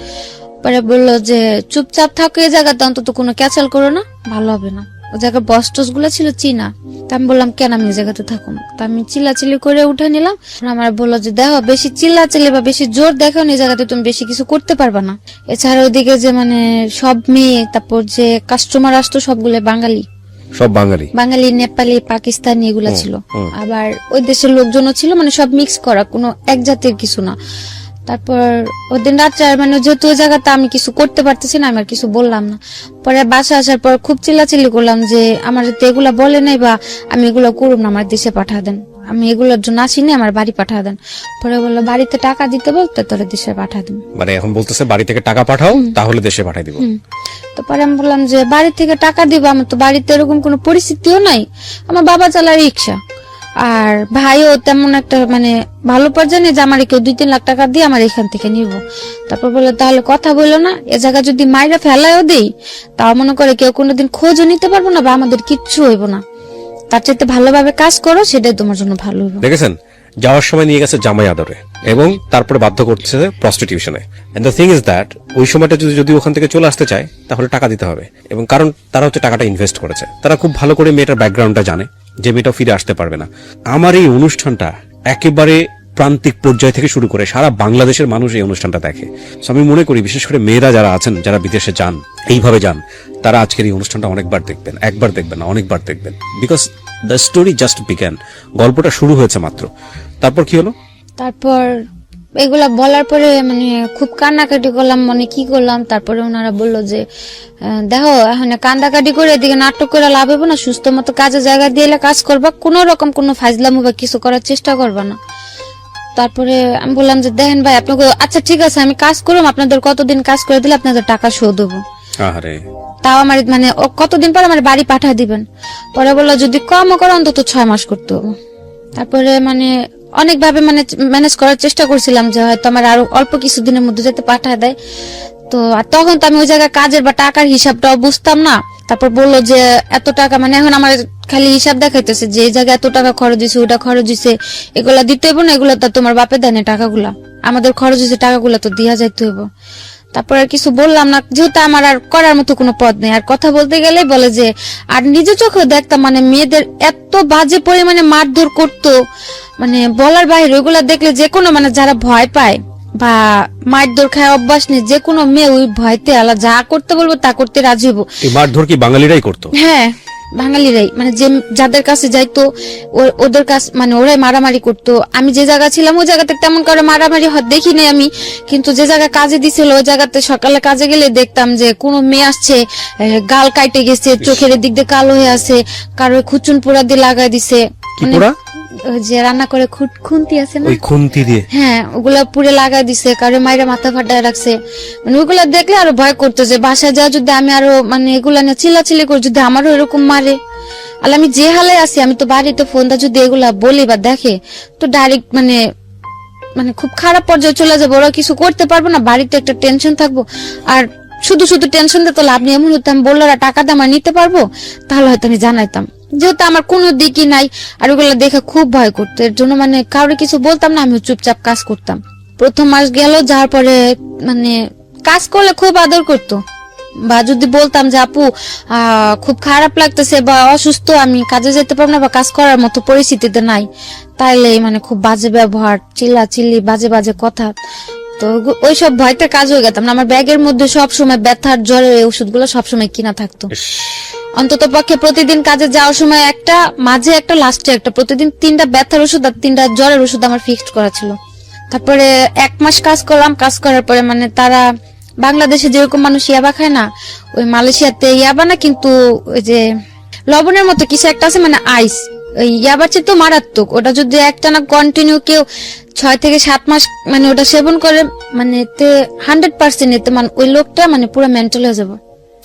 পরে বললো যে চুপচাপ থাকো এই জায়গাতে, অন্তত কোনো ক্যাচাল করো না, ভালো হবে না। ও জায়গার বস টস গুলো ছিল চীনা। তা আমি বললাম কেন আমি এই জায়গাতে থাকুন? তা আমি চিল্লাচিল্লি করে উঠে নিলাম। আমার বললো যে দেখো বেশি চিল্লাচিল্লি বা বেশি জোর দেখো এই জায়গাতে তুমি বেশি কিছু করতে পারবা না। এছাড়া ওইদিকে যে মানে সব মেয়ে, তারপর যে কাস্টমার আসতো সবগুলো বাঙালি, সব বাঙালি, নেপালি, পাকিস্তানি এগুলা ছিল। আবার ওই দেশের লোকজনও ছিল, মানে সব মিক্স করা, কোনো এক জাতের কিছু না। তারপর ওই দিন রাত্রে মানে যেহেতু ওই জায়গাতে আমি কিছু করতে পারতেছি না, আমি আর কিছু বললাম না। পরে বাসা আসার পর খুব চিল্লাচিল্লি করলাম যে আমার তো এগুলা বলে নাই, বা আমি এগুলো করুম না, আমার দেশে পাঠা দেন। আমি এগুলোর জন্য আসিনি, আমার বাড়ি পাঠা দেন। পরে বললো বাড়িতে টাকা দিতে বলতে তোরে দেশে পাঠা দিন। মানে এখন বলতেছে বাড়ি থেকে টাকা পাঠাও, তাহলে দেশে পাঠাই দিব। তো পরে আমি বললাম যে বাড়ি থেকে টাকা দিব, আমার তো বাড়িতে এরকম কোনো পরিস্থিতিও নাই, আমার বাবা চালায় রিক্সা, আর ভাইও তেমন একটা মানে ভালো পর্যায়ে নেই যে আমার কেউ 2-3 লাখ টাকা দিয়ে আমার এখান থেকে নিব। তারপর বললো তাহলে কথা বললো না, এ জায়গা যদি মাইরা ফেলায়ও দেই তাও মনে করে কেউ কোনোদিন খোঁজও নিতে পারবো না বা আমাদের কিচ্ছু হইব না, তার চাইতে ভালোভাবে কাজ করো, সেটাই তোমার জন্য ভালো হবে। দেখেছেন, যাওয়ার সময় নিয়ে গেছে জামাই আদরে এবং তারপরে বাধ্য করতেছে প্রস্টিটিউশনে। And the thing is that ওই সময়টা যদি ওখান থেকে চলে আসতে চায় তাহলে টাকা দিতে হবে, এবং কারণ তারা হচ্ছে টাকাটা ইনভেস্ট করেছে, তারা খুব ভালো করে মেয়েটার ব্যাকগ্রাউন্ডটা জানে যে মেয়েটা ফিরে আসতে পারবে না। আমার এই অনুষ্ঠানটা একেবারে প্রান্তিক পর্যায় থেকে শুরু করে সারা বাংলাদেশের মানুষ এই অনুষ্ঠানটা দেখে। সো আমি মনে করি বিশেষ করে মেয়েরা যারা আছেন, যারা বিদেশে যান, এইভাবে যান, তারা আজকের এই অনুষ্ঠানটা অনেকবার দেখবেন, একবার দেখবেন না, অনেকবার দেখবেন, because the story just began. গল্পটা শুরু হয়েছে মাত্র। তারপর কি হলো? তারপর এগুলা বলার পরে মানে খুব কান্নাকাটি করলাম, মানে কি করলাম। তারপরে ওনারা বললো যে দেখো এখন কান্দাকাটি করে এদিকে নাটক করে লাভ হবে না, সুস্থ মতো কাজে জায়গা দিয়ে কাজ করবা, কোনো রকম কোনো ফাজলামো বা কিছু করার চেষ্টা করবা না। তারপরে আমি বললাম যে দেখেন ভাই আপনাকে, আচ্ছা ঠিক আছে আমি কাজ করলাম, আপনাদের কতদিন কাজ করে দিলে আপনাদের টাকা শোধ দেবো, আরে তাও আমার মানে কতদিন পর আমার বাড়ি পাঠা দিবেন। পরে বললো যদি কমও করে অন্তত 6 মাস করতে হবে। তারপরে মানে অনেকভাবে মানে ম্যানেজ করার চেষ্টা করছিলাম যে হয়তো আমার আরো অল্প কিছুদিনের মধ্যে যাতে পাঠায় দেয়। তো আর তখন তো আমি ওই জায়গায় কাজের বা টাকার হিসাবটাও বুঝতাম না। তারপর বললো যে এত টাকা, মানে এখন আমার খালি হিসাব দেখাইতেছে যে এই জায়গায় এত টাকা খরচ হয়েছে, ওটা খরচ হয়েছে, এগুলা দিতে হইব না, এগুলো তো তোমার বাপে দেয় না টাকাগুলা, আমাদের খরচ হয়েছে টাকাগুলা তো দিয়া যাইতে হইব। তারপর আর কিছু বললাম না, যেহেতু আমার আর করার মতো কোনো পথ নেই। আর কথা বলতে গেলে বলে যে আর নিজে চোখে দেখতাম মানে মেয়েদের এত বাজে পরিমাণে মারধর করতো, মানে বলার বাইরে। ওইগুলা দেখলে যে কোনো মানে যারা ভয় পায় বা মারধর খায় অভ্যাস নেই, যে কোনো মেয়ে ওই ভয়তে আলা যা করতে বলবো তা করতে রাজি হবো। এই মারধর কি বাঙালিরাই করতো? হ্যাঁ, বাঙালিরাই, মানে যে যাদের কাছে যাইতো ওদের কাছে মানে ওরাই মারামারি করতো। আমি যে জায়গা ছিলাম ওই জায়গাতে তেমন করে মারামারি দেখি নাই আমি, কিন্তু যে জায়গায় কাজে দিছিল ওই জায়গাতে সকালে কাজে গেলে দেখতাম যে কোনো মেয়ে আসছে গাল কাইটে গেছে, চোখের দিক দিয়ে কালো হয়ে আছে, কারো খুচুন পোড়া দিয়ে লাগাই দিছে, ওই যে রান্না করে খুন্তি আছে না, ওই খুন্তি দিয়ে, হ্যাঁ ওগুলা পুরে লাগাই দিছে, কারো মাইরা মাথা ফাটায় রাখছে। মানে ওইগুলা দেখলে আরো ভয় করতো যে বাসায় যাওয়া যদি আমি আরো মানে এগুলা নিয়ে চিল্লাচিল্লি করি, যদি আমারও এরকম মারে। আর আমি যে হালে আছি, আমি তো বাড়িতে ফোনটা যদি এগুলা বলি বা দেখে তো ডাইরেক্ট মানে মানে খুব খারাপ পর্যায়ে চলে যাবো, ওরা কিছু করতে পারবো না, বাড়িতে একটা টেনশন থাকবো। আর শুধু শুধু টেনশন দিতে লাভ নেই, এমন হতো আমি বললো টাকা দাম নিতে পারবো, তাহলে হয়তো আমি জানাইতাম, যেহেতু আমার কোনো দিকই নাই। আর ওগুলো দেখে খুব ভয় করতো, এর জন্য মানে কাউরে কিছু বলতাম না, আমি চুপচাপ কাজ করতাম। প্রথম মাস গেল, যাওয়ার পরে মানে কাজ করলে খুব আদর করতো, বা যদি বলতাম যে আপু খুব খারাপ লাগতেছে বা অসুস্থ, আমি কাজে যেতে পারবো না বা কাজ করার মতো পরিস্থিতিতে নাই, তাইলে মানে খুব বাজে ব্যবহার, চিল্লা চিল্লি, বাজে বাজে কথা। তো ওইসব ভয়তে কাজ হয়ে গেতাম না। আমার ব্যাগের মধ্যে সবসময় ব্যথার জ্বরের ওষুধগুলো সবসময় কিনা থাকতো, অন্তত পক্ষে প্রতিদিন কাজে যাওয়ার সময় একটা, মাঝে একটা, লাস্টে একটা, প্রতিদিন 3টা ব্যথার ওষুধ আর 3টা জ্বরের ওষুধ আমার ফিক্সড করা ছিল। তারপরে 1 মাস কাজ করলাম, কাজ করার পরে মানে তারা বাংলাদেশে যেরকম মানুষ ইয়াবা খায় না, ওই মালয়েশিয়াতে ইয়াবা না, কিন্তু ওই যে লবণের মতো কিছু একটা আছে মানে আইস, ওই ইয়াবার চেয়ে তো মারাত্মক। ওটা যদি একটানা কন্টিনিউ কেউ 6 থেকে 7 মাস মানে ওটা সেবন করে, মানে 100% এতে মানে ওই লোকটা মানে পুরো মেন্টাল হয়ে যাবে।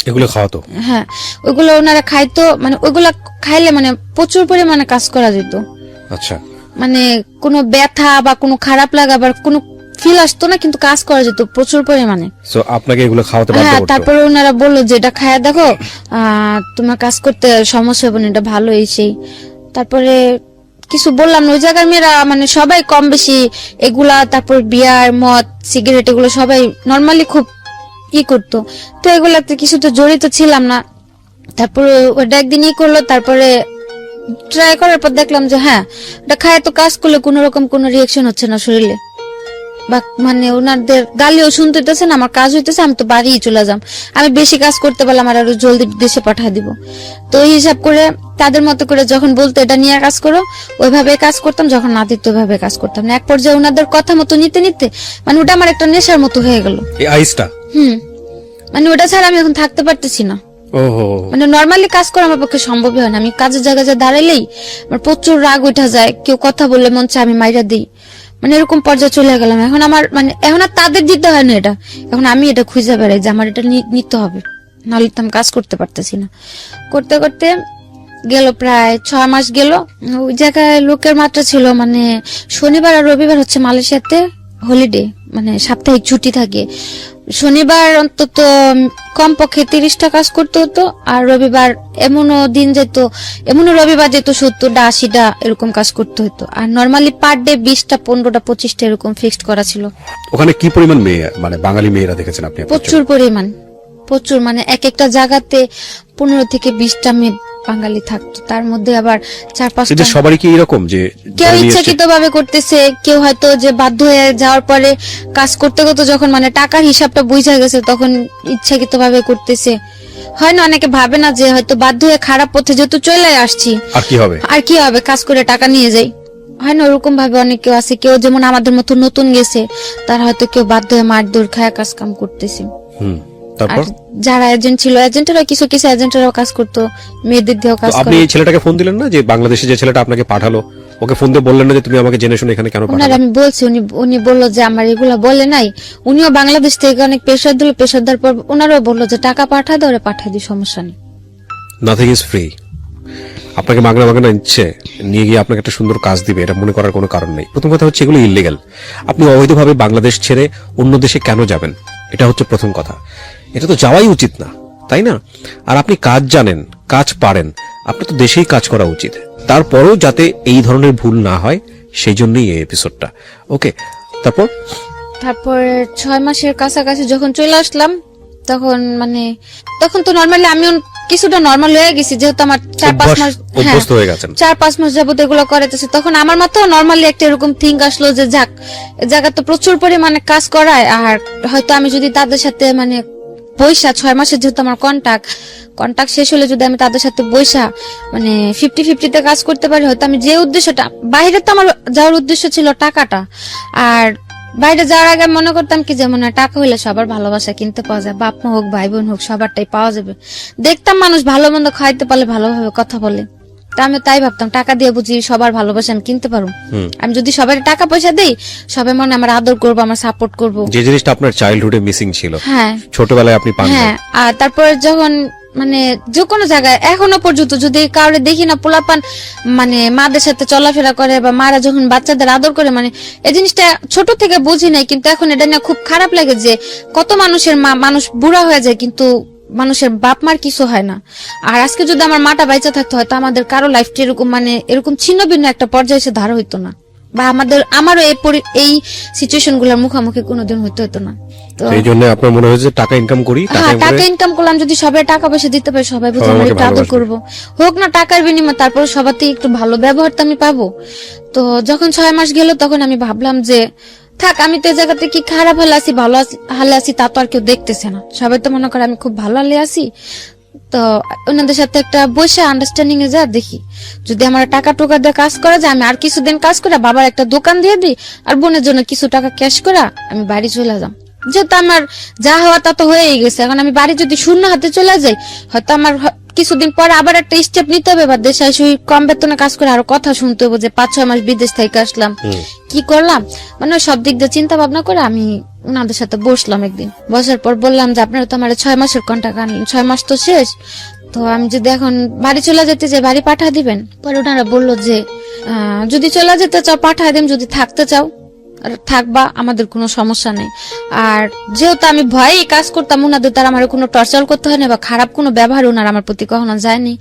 এগুলো খাওয়াতো? হ্যাঁ, ওইগুলো ওনারা খাইতো, মানে ওইগুলা খাইলে মানে প্রচুর পরিমাণে কাজ করা যেত। আচ্ছা, মানে কোনো ব্যথা বা কোনো খারাপ লাগা বা কোনো ফিল আসতো না, কিন্তু কাজ করা যেত প্রচুর পরিমাণে। সো আপনাকে এগুলো খাওয়াতে বাধ্য হ্যাঁ, করতো? তারপরে ওনারা বললো যে এটা খায়া দেখো, তোমার কাজ করতে সমস্যা হবে না, এটা ভালো এই সেই। তারপরে কিছু বললাম না, ওই জায়গার মেয়েরা মানে সবাই কম বেশি এগুলা, তারপর বিয়ার, মদ, সিগারেট, এগুলো সবাই নর্মালি খুব করতো। তো এগুলাতে কিছু তো জড়িত ছিলাম না। তারপরে ওটা একদিন করলো, তারপরে ট্রাই করার পর দেখলাম যে হ্যাঁ, এটা খায় তো কাজ করলে কোন রকম কোনো রিয়াকশন হচ্ছে না শরীরে, বা মানে ওনাদের গালিও শুনতে হইতেছে না, আমার কাজ হইতেছে, আমি তো বাড়ি চলে যাম, আমি বেশি কাজ করতে পারলাম আর আরো জলদি দেশে পাঠা দিব। তো ওই হিসাব করে তাদের মতো করে যখন বলতো এটা নিয়ে কাজ করো, ওইভাবে কাজ করতাম, যখন না দিত ওইভাবে কাজ করতাম না। এক পর্যায়ে ওনাদের কথা মতো নিতে নিতে মানে ওটা আমার একটা নেশার মতো হয়ে গেল, এই আইসটা। মানে ওটা ছাড়া আমি এখন থাকতে পারতেছি না। ওহো, মানে নর্মালি কাজ করা আমার পক্ষে সম্ভবই হয় না। আমি কাজের জায়গায় যা দাঁড়াইলেই আমার প্রচুর রাগ উঠা যায়, কেউ কথা বললে মন চায় আমি মাইরা দিই, মানে এরকম পর্যায়ে চলে গেলাম। এখন আমার মানে এখন আর তাদের দিতে হয় না এটা, এখন আমি এটা খুঁজে বেড়াই যে আমার এটা নিতে হবে, নাহলে তো আমি কাজ করতে পারতেছি না। করতে করতে গেল প্রায় 6 মাস গেল। ওই জায়গায় লোকের মাত্রা ছিল, মানে শনিবার আর রবিবার হচ্ছে মালয়েশিয়াতে হলিডে, মানে সাপ্তাহিক ছুটি থাকে। শনিবার অন্তত কমপক্ষে 30টা কাজ করতে হতো, আর রবিবার এমনও দিন যেত, এমনও রবিবার যেত 70টা 80টা এরকম কাজ করতে হতো। আর নর্মালি পার ডে 20টা 15টা 25টা এরকম ফিক্সড করা ছিল। ওখানে কি পরিমাণ মেয়ে, মানে বাঙালি মেয়েরা দেখেছেন আপনি? প্রচুর পরিমাণ, প্রচুর, মানে এক একটা জায়গাতে 15 থেকে 20টা মেয়ে বাঙালি থাকতো। তার মধ্যে আবার 4-5টা, সবারই কি এরকম যে কেউ ইচ্ছাকৃত ভাবে করতেছে, কেউ হয়তো যে বাধ্য হয়ে যাওয়ার পরে কাজ করতে করতে যখন মানে টাকার হিসাবটা বুঝা গেছে তখন ইচ্ছাকৃত ভাবে করতেছে। হয় না, অনেকে ভাবে না যে হয়তো বাধ্য হয়ে খারাপ পথে যেহেতু চলে আসছি আর কি হবে, আর কি হবে, কাজ করে টাকা নিয়ে যাই। হয় না, ওরকম ভাবে অনেক কেউ আছে। কেউ যেমন আমাদের মতো নতুন গেছে, তারা হয়তো কেউ বাধ্য হয়ে মারধর খায় কাজ কাম করতেছে। আর তারপর যারা এজেন্ট ছিল, এজেন্টেরা কিছু কিছু এজেন্টেরাও কাজ করতো, মেয়েদের দিয়েও কাজ আপনি করে। এই ছেলেটাকে ফোন দিলেন না, যে বাংলাদেশে যে ছেলেটা আপনাকে পাঠালো, ওকে ফোন দিয়ে বললেন না যে তুমি আমাকে জেনে শুনে এখানে কেন ওনার পাঠালে? আমি বলছি, উনি বললো যে আমার এগুলা বলে নাই। উনিও বাংলাদেশ থেকে অনেক প্রেশার দিল, প্রেশার দেওয়ার পর ওনারাও বললো যে টাকা পাঠা দাও, পাঠাই দিই, সমস্যা নেই। Nothing is free. আপনাকে মাগনা মাগনা ইচ্ছে নিয়ে গিয়ে আপনাকে একটা সুন্দর কাজ দিবে, এটা মনে করার কোনো কারণ নেই। প্রথম কথা হচ্ছে এগুলো ইল্লিগাল। আপনি অবৈধভাবে বাংলাদেশ ছেড়ে অন্য দেশে কেন যাবেন, এটা হচ্ছে প্রথম কথা। এটা তো যাওয়াই উচিত না, তাই না? আর আপনি কাজ জানেন, কাজ পারেন, আপনি তো দেশেই কাজ করা উচিত। তারপরেও যাতে এই ধরনের ভুল না হয় সেই জন্যই এই এপিসোডটা। ওকে, তারপর 6 মাসের কাছাকাছি যখন চলে আসলাম, তখন তখন তো নর্মালি আমিও কিছুটা নর্মাল হয়ে গেছি, যেহেতু আমার 4-5 মাস, অভ্যস্ত হয়ে গেছেন। 4-5 মাস যাবত এগুলো করাইতেছে। তখন আমার মাথাও নর্মালি একটা এরকম থিঙ্ক আসলো যে যাক, জায়গা তো প্রচুর পরিমাণে কাজ করায়, আর হয়তো আমি যদি তাদের সাথে বৈশা 6 মাসের যেহেতু আমার কন্টাক্ট শেষ হলে যদি আমি তাদের সাথে বৈশা 50-50 কাজ করতে পারি, হয়তো আমি যে উদ্দেশ্যটা, বাইরে তো আমার যাওয়ার উদ্দেশ্য ছিল টাকাটা, আর বাইরে যাওয়ার আগে মনে করতাম কি যে টাকা হইলে সবার ভালোবাসা কিনতে পাওয়া যায়, বাপ মা হোক ভাই বোন হোক সবারটাই পাওয়া যাবে। দেখতাম মানুষ ভালো মন্দ খাইতে পারলে ভালোভাবে কথা বলে, তা আমি তাই ভাবতাম টাকা দিয়ে বুঝি সবার ভালোবাসা আমি কিনতে পারবো। আমি যদি সবাই টাকা পয়সা দেই, সবাই মনে আমার আদর করবো, আমার সাপোর্ট করবো, যে জিনিসটা আপনার চাইল্ডহুডে মিসিং ছিল, হ্যাঁ ছোটবেলায় আপনি পান। হ্যাঁ, আর তারপর যখন যে কোনো জায়গায় এখনো পর্যন্ত যদি কাউরে দেখি না পোলাপান মাদের সাথে চলাফেরা করে, বা মারা যখন বাচ্চাদের আদর করে, এই জিনিসটা ছোট থেকে বুঝি নাই, কিন্তু এখন এটা নিয়ে খুব খারাপ লাগে যে কত মানুষের মানুষ বুড়া হয়ে যায় কিন্তু মানুষের বাপ মার কিছু হয় না। আর আজকে যদি আমার মাটা বাইচা থাকতো, হয়তো আমাদের কারো লাইফটা এরকম এরকম ছিন্ন ভিন্ন একটা পর্যায়ে এসে ধার হইতো না, বা আমারও এই সিচুয়েশন গুলোর মুখোমুখি কোনোদিন হইতে হতো না। তো এই জন্য আপনার মনে হয়েছে টাকা ইনকাম করি, টাকা ইনকাম করলাম, যদি সবাই টাকা পয়সা দিতে পারে, সবাই বুঝে আমার একটু আদর করবো, হোক না টাকার বিনিময়ে, তারপর সবার থেকে একটু ভালো ব্যবহার তো আমি পাবো। তো যখন 6 মাস গেল, তখন আমি ভাবলাম যে থাক, আমি তো এই জায়গাতে কি খারাপ হালে আছি ভালো হালে আছি তা তো আর কেউ দেখতেছে না, সবাই তো মনে করে আমি খুব ভালো হালে আছি। তো ওনাদের সাথে একটা বসে আন্ডারস্ট্যান্ডিং এ যা দেখি, যদি আমার টাকা টোকা দিয়ে কাজ করা যায়, আমি আর কিছুদিন কাজ করে বাবার একটা দোকান দিয়ে দিই, আর বোনের জন্য কিছু টাকা ক্যাশ করা আমি বাড়ি চলে যাম। যেহেতু আমার যা হওয়া তা তো হয়েই গেছে, এখন আমি বাড়ি যদি শূন্য হাতে চলে যাই, হয়তো আমার কিছুদিন পরে আবার একটা স্টেপ নিতে হবে, বা দেশে এসে কম বেতনে কাজ করে আরো কথা শুনতে হবে যে 5-6 মাস বিদেশ থেকে আসলাম, কি করলাম, সব দিক দিয়ে চিন্তা ভাবনা করে আমি ওনাদের সাথে বসলাম। একদিন বসার পর বললাম যে আপনারা তো আমার 6 মাসের কন্ট্রাক্ট আনলেন, 6 মাস তো শেষ, তো আমি যদি এখন বাড়ি চলে যেতে চাই বাড়ি পাঠা দিবেন? পরে ওনারা বললো যে যদি চলে যেতে চাও পাঠা দিন, যদি থাকতে চাও থাকবা, আমাদের কোনো সমস্যা নেই। আর যেহেতু আমি ভয়ে কাজ করতাম, ওনাদের তার আমার কোনো টর্চার করতে হয় না, বা খারাপ কোনো ব্যবহার ওনার আমার প্রতি কখনো যায়নি।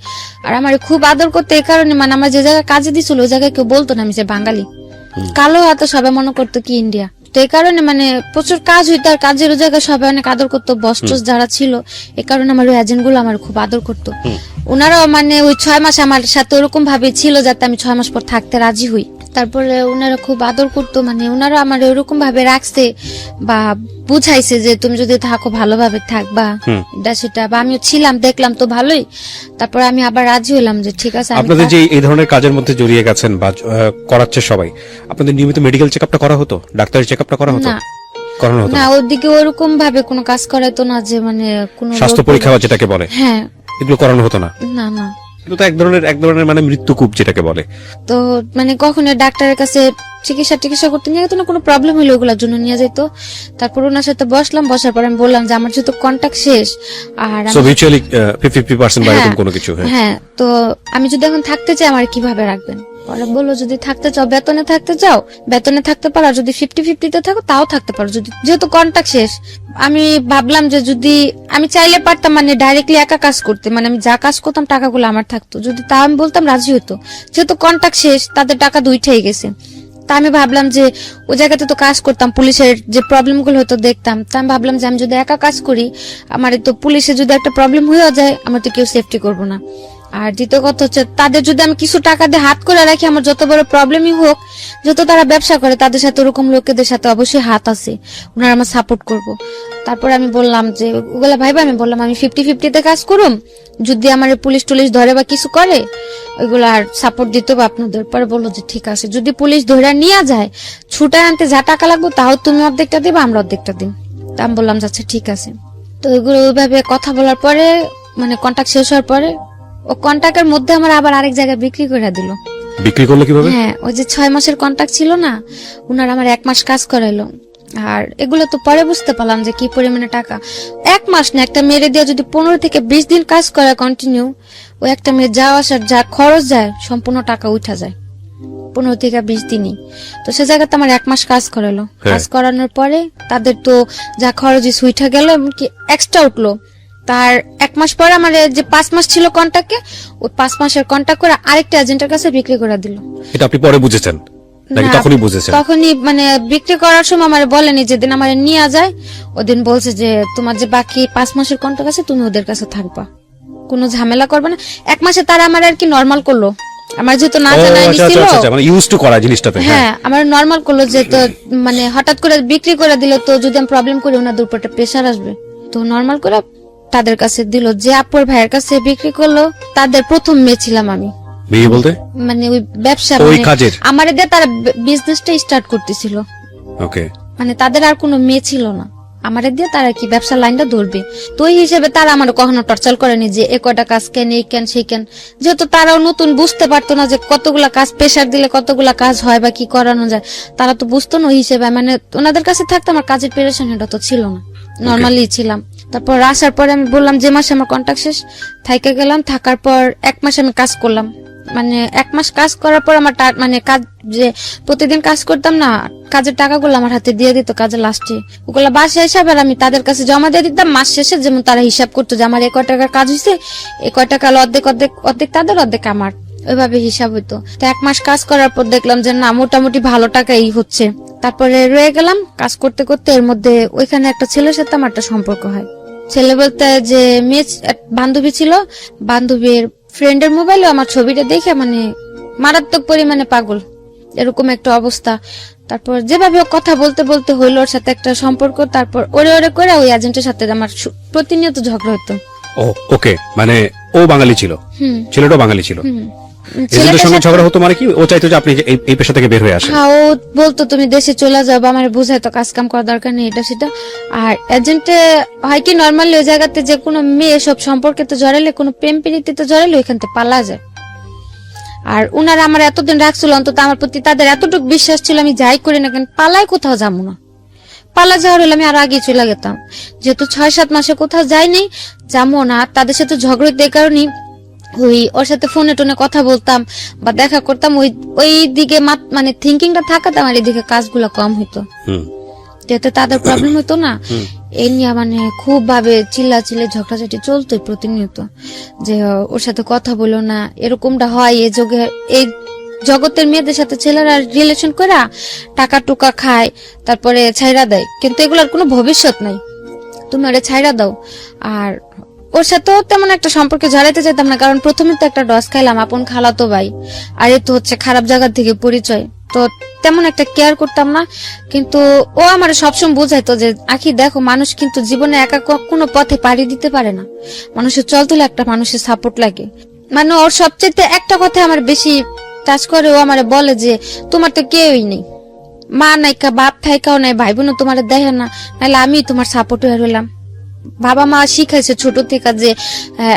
আর আমার খুব আদর করতে, এই কারণে আমার যে জায়গায় কাজে দিছিল ওই জায়গায় কেউ বলতো না আমি যে বাঙালি, কালো হয়তো সবাই মনে করতো কি ইন্ডিয়া। তো এই কারণে প্রচুর কাজ হইতো, আর কাজের জায়গায় সবাই অনেক আদর করতো, বস্টস যারা ছিল, এই কারণে আমার ওই এজেন্ট গুলো আমার খুব আদর করতো। ওনারাও ওই 6 মাস আমার সাথে ওরকম ভাবে ছিল যাতে আমি 6 মাস পর থাকতে রাজি হই। তারপরে ওনারা খুব আদর করতো, ওনারা আমার ওরকম ভাবে রাখছে বা বুঝাইছে যে তুমি যদি থাকো ভালোভাবে থাকবা, এটা সেটা, বা আমিও ছিলাম, দেখলাম তো ভালোই। তারপরে আমি আবার রাজি হলাম যে ঠিক আছে। আপনাদের যে এই ধরনের কাজের মধ্যে জড়িয়ে গেছেন বা করাচ্ছে সবাই, আপনাদের নিয়মিত মেডিকেল চেকআপটা করা হতো, ডাক্তারি চেকআপটা করা হতো? না, করানো হতো না, ওদিকে ওরকম ভাবে কোনো কাজ করাইতো না, যে কোনো স্বাস্থ্য পরীক্ষা যেটাকে বলে। হ্যাঁ, এগুলো করানো হতো না? না না। এগুলো তো এক ধরনের মানে মৃত্যুকূপ যেটাকে বলে। তো মানে কখনো ডাক্তারের কাছে চিকিৎসা করতে নিয়ে যেত না, কোনো প্রবলেম হলে ওগুলোর জন্য নিয়ে যেত। তারপর ওনার সাথে বসার পর আমি বললাম যে আমার যেহেতু কন্টাক্ট শেষ আর সো মিউচুয়ালি 50% বা এরকম কোনো কিছু। হ্যাঁ, তো আমি যদি এখন থাকতে চাই আমার কিভাবে রাখবেন? পরে বললো যদি থাকতে চাও বেতনে থাকতে চাও বেতনে থাকতে পারো, আর যদি 50-50 থাকো তাও থাকতে পারো, যদি যেহেতু কন্টাক্ট শেষ। আমি ভাবলাম যে যদি আমি চাইলে পারতাম মানে ডাইরেক্টলি একা কাজ করতে, মানে আমি যা কাজ করতাম টাকাগুলো আমার থাকতো, যদি তা আমি বলতাম রাজি হতো। যেহেতু কন্টাক্ট শেষ তাদের টাকা দুইটাই গেছে, তা আমি ভাবলাম যে ওই জায়গাতে তো কাজ করতাম, পুলিশের যে প্রবলেম গুলো হতো দেখতাম, তা আমি ভাবলাম যে আমি যদি একা কাজ করি আমার তো পুলিশে যদি একটা প্রবলেম হয়ে যায় আমার তো কেউ সেফটি করবো না। আর দ্বিতীয় কথা হচ্ছে তাদের যদি আমি কিছু টাকা দিয়ে হাত করে রাখি আমার যত বড় প্রবলেমই হোক, যত তারা ব্যবসা করে তাদের সাথে ওরকম লোকেদের সাথে অবশ্যই হাত আছে, ওনারা আমার সাপোর্ট করব। তারপর আমি বললাম যে ওগুলা ভাইবা, আমি বললাম আমি 50-50 কাজ করুম, যদি আমার পুলিশ টুলিশ ধরে বা কিছু করে ওইগুলো আর সাপোর্ট দিতে হবে আপনাদের। পরে বললো যে ঠিক আছে, যদি পুলিশ ধরে নিয়ে যায় ছুটায় আনতে যা টাকা লাগবে তাও তুমি অর্ধেকটা দিবা আমরা অর্ধেকটা দিন। তা আমি বললাম আচ্ছা ঠিক আছে। তো ওইগুলো ওইভাবে কথা বলার পরে মানে কন্টাক্ট শেষ হওয়ার পরে ও কন্টাক্টের মধ্যে আমার আবার আরেক জায়গায় বিক্রি করে দিল। বিক্রি করলো কিভাবে? হ্যাঁ, ওই যে 6 মাসের কন্টাক্ট ছিল না, উনার আমার 1 মাস কাজ করাইলো। আর এগুলো তো পরে বুঝতে পারলাম যে কি পরিমাণে টাকা। 1 মাস না, একটা মেরে দিয়ে যদি 15 থেকে 20 দিন কাজ করে কন্টিনিউ, ওই একটা মেয়ে যাওয়া আসার যা খরচ যায় সম্পূর্ণ টাকা উঠা যায় 15 থেকে 20 দিনই। তো সে জায়গাতে আমার 1 মাস কাজ করালো। কাজ করানোর পরে তাদের তো যা খরচ উঠা গেল, এমনকি এক্সট্রা উঠলো। তার 1 মাস পরে আমার যে 5 মাস ছিল কন্টাক্টে, ওই 5 মাসের কন্টাক্ট করে আরেকটা এজেন্টের কাছে বিক্রি করে দিল। এটা আপনি পরে বুঝেছেন নাকি তখনই বুঝেছেন? তখনই মানে বিক্রি করার সময় আমার বলেনি, যেদিন আমার নিয়ে যায় ওদিন বলছে যে তোমার যে বাকি 5 মাসের কন্টাক্ট আছে তুমি ওদের কাছে থাকবা, কোনো ঝামেলা করবে না। 1 মাসে তারা আমার আর কি নরমাল করলো, আমার যেহেতু না জানাই ছিল মানে ইউজ টু করা জিনিসটাতে। হ্যাঁ, আমার নরমাল করলো যে তো মানে হঠাৎ করে বিক্রি করে দিল, তো যদি আমি প্রবলেম করি ওনাদের উপর একটা প্রেসার আসবে, তো নরমাল করে তাদের কাছে দিল। যে আপুর ভাইয়ের কাছে বিক্রি করলো তাদের প্রথম মেয়ে ছিলাম আমি। বিয়ে বলতে মানে ওই ব্যবসা ওই মানে কাজের আমার দিয়ে তারা বিজনেসটা স্টার্ট করতেছিল। ওকে, মানে তাদের আর কোনো মেয়ে ছিল না, আমার দিয়ে তারা কি ব্যবসা লাইনটা ধরবে। তো ওই হিসেবে তারা আমার কখনো টর্চার করেনি যে এ কয়টা কাজ কেন এই কেন সেই কেন, যেহেতু তারাও নতুন বুঝতে পারতো না যে কতগুলা কাজ প্রেশার দিলে কতগুলা কাজ হয় বা কি করানো যায়, তারা তো বুঝতো না। ওই হিসেবে মানে ওনাদের কাছে থাকতে আমার কাজের পেরেশান এটা তো ছিল না, নর্মালি ছিলাম। তারপর আসার পরে আমি বললাম যে মাসে আমার কন্ট্রাক্ট শেষ, থাইকে গেলাম। থাকার পর 1 মাস আমি কাজ করলাম, মানে 1 মাস কাজ করার পর আমার মানে কাজ যে প্রতিদিন কাজ করতাম না, কাজের টাকাগুলো আমার হাতে দিয়ে দিত কাজের লাস্টে, ওগুলো বাসা হিসাবে আমি তাদের কাছে জমা দিয়ে দিতাম। মাস শেষে যেমন তারা হিসাব করতো যে আমার 1 টাকার কাজ হয়েছে, 1 টাকা অর্ধেক অর্ধেক অর্ধেক তাদের অর্ধেক আমার, ওইভাবে হিসাব হইতো। তো 1 মাস কাজ করার পর দেখলাম যে না মোটামুটি ভালো টাকাই হচ্ছে। তারপরে রয়ে গেলাম কাজ করতে করতে। এর মধ্যে ওইখানে একটা ছেলের সাথে আমার একটা সম্পর্ক হয়। ছেলে বলতে যে মেয়ে বান্ধবী ছিল, বান্ধবীর ফ্রেন্ডের মোবাইলে আমার ছবিটা দেখে মানে মারাত্মক পরিমাণে পাগল, এরকম একটা অবস্থা। তারপর যেভাবে কথা বলতে বলতে হইলো ওর সাথে একটা সম্পর্ক। তারপর ওরে ওরে করে ওই এজেন্টের সাথে আমার প্রতিনিয়ত ঝগড়া হতো। ওকে, মানে ও বাঙালি ছিল, ছেলেটাও বাঙালি ছিল, এজেন্টের সঙ্গে ঝগড়া হতো। মানে কি ও চাইতো যে আপনি এই পেশা থেকে বের হয়ে আসেন? হ্যাঁ, ও বলতো তুমি দেশে চলে যাও, বা আমার বুঝাইতো কাজ কাম করার দরকার নেই এটা সেটা। আর এজেন্টে হয় কি নর্মালি ওই জায়গাতে যে কোনো মেয়ে সব সম্পর্কে তো জড়াইলে, কোনো প্রেম প্রীতিতে জড়াইলে ওইখান থেকে পালা যায়। আর উনারা আমার এতদিন রাখছিল, অন্তত আমার প্রতি তাদের এতটুকু বিশ্বাস ছিল আমি যাই করি না কেন পালায় কোথাও যাবো না। পালা যাওয়ার হলে আমি আরো আগে চলে যেতাম, যেহেতু 6-7 মাসে কোথাও যাইনি যাবো না। তাদের সাথে ঝগড়া এই কারণে ওই ওর সাথে ফোনে টোনে কথা বলতাম বা দেখা করতাম, ওই দিকে মানে থিঙ্কিংটা থাকাতে আমার এদিকে কাজগুলো কম হইতো, যেহেতু তাদের প্রবলেম হইতো না। এই নিয়ে মানে খুব ভাবে চিল্লাচিল্লি ঝগড়াঝাটি চলতো প্রতিনিয়ত, যে ওর সাথে কথা বলো না, এরকমটা হয়। এই জগতের মেয়েদের সাথে ছেলেরা রিলেশন করে টাকা টুকা খায়, তারপরে ছাইরা দেয়, কিন্তু এগুলোর কোনো ভবিষ্যৎ নাই, তুমি ওরে ছাইরা দাও। আর ওর সাথেও তেমন একটা সম্পর্কে জড়াইতে চাইতাম না, কারণ প্রথমে তো একটা ডস খাইলাম, আপন খালাতো ভাই, আর এ তো হচ্ছে খারাপ জায়গা থেকে পরিচয়, তো তেমন একটা কেয়ার করতাম না। কিন্তু ও আমার সবসময় বোঝাইতো যে আখি দেখো, মানুষ কিন্তু জীবনে একা কোনো পথে পাড়ি দিতে পারে না, মানুষের চলতে হলে একটা মানুষের সাপোর্ট লাগে। মানে ওর সবচেয়ে একটা কথা আমার বেশি টাচ করে, ও আমার বলে যে তোমার তো কেউই নেই, মা নাইকা বাপ থাইকাও নাই, ভাই বোনও তোমার দেখে না, নাহলে আমি তোমার সাপোর্ট হয়ে রইলাম। বাবা মা শিখাইছে ছোট থেকে যে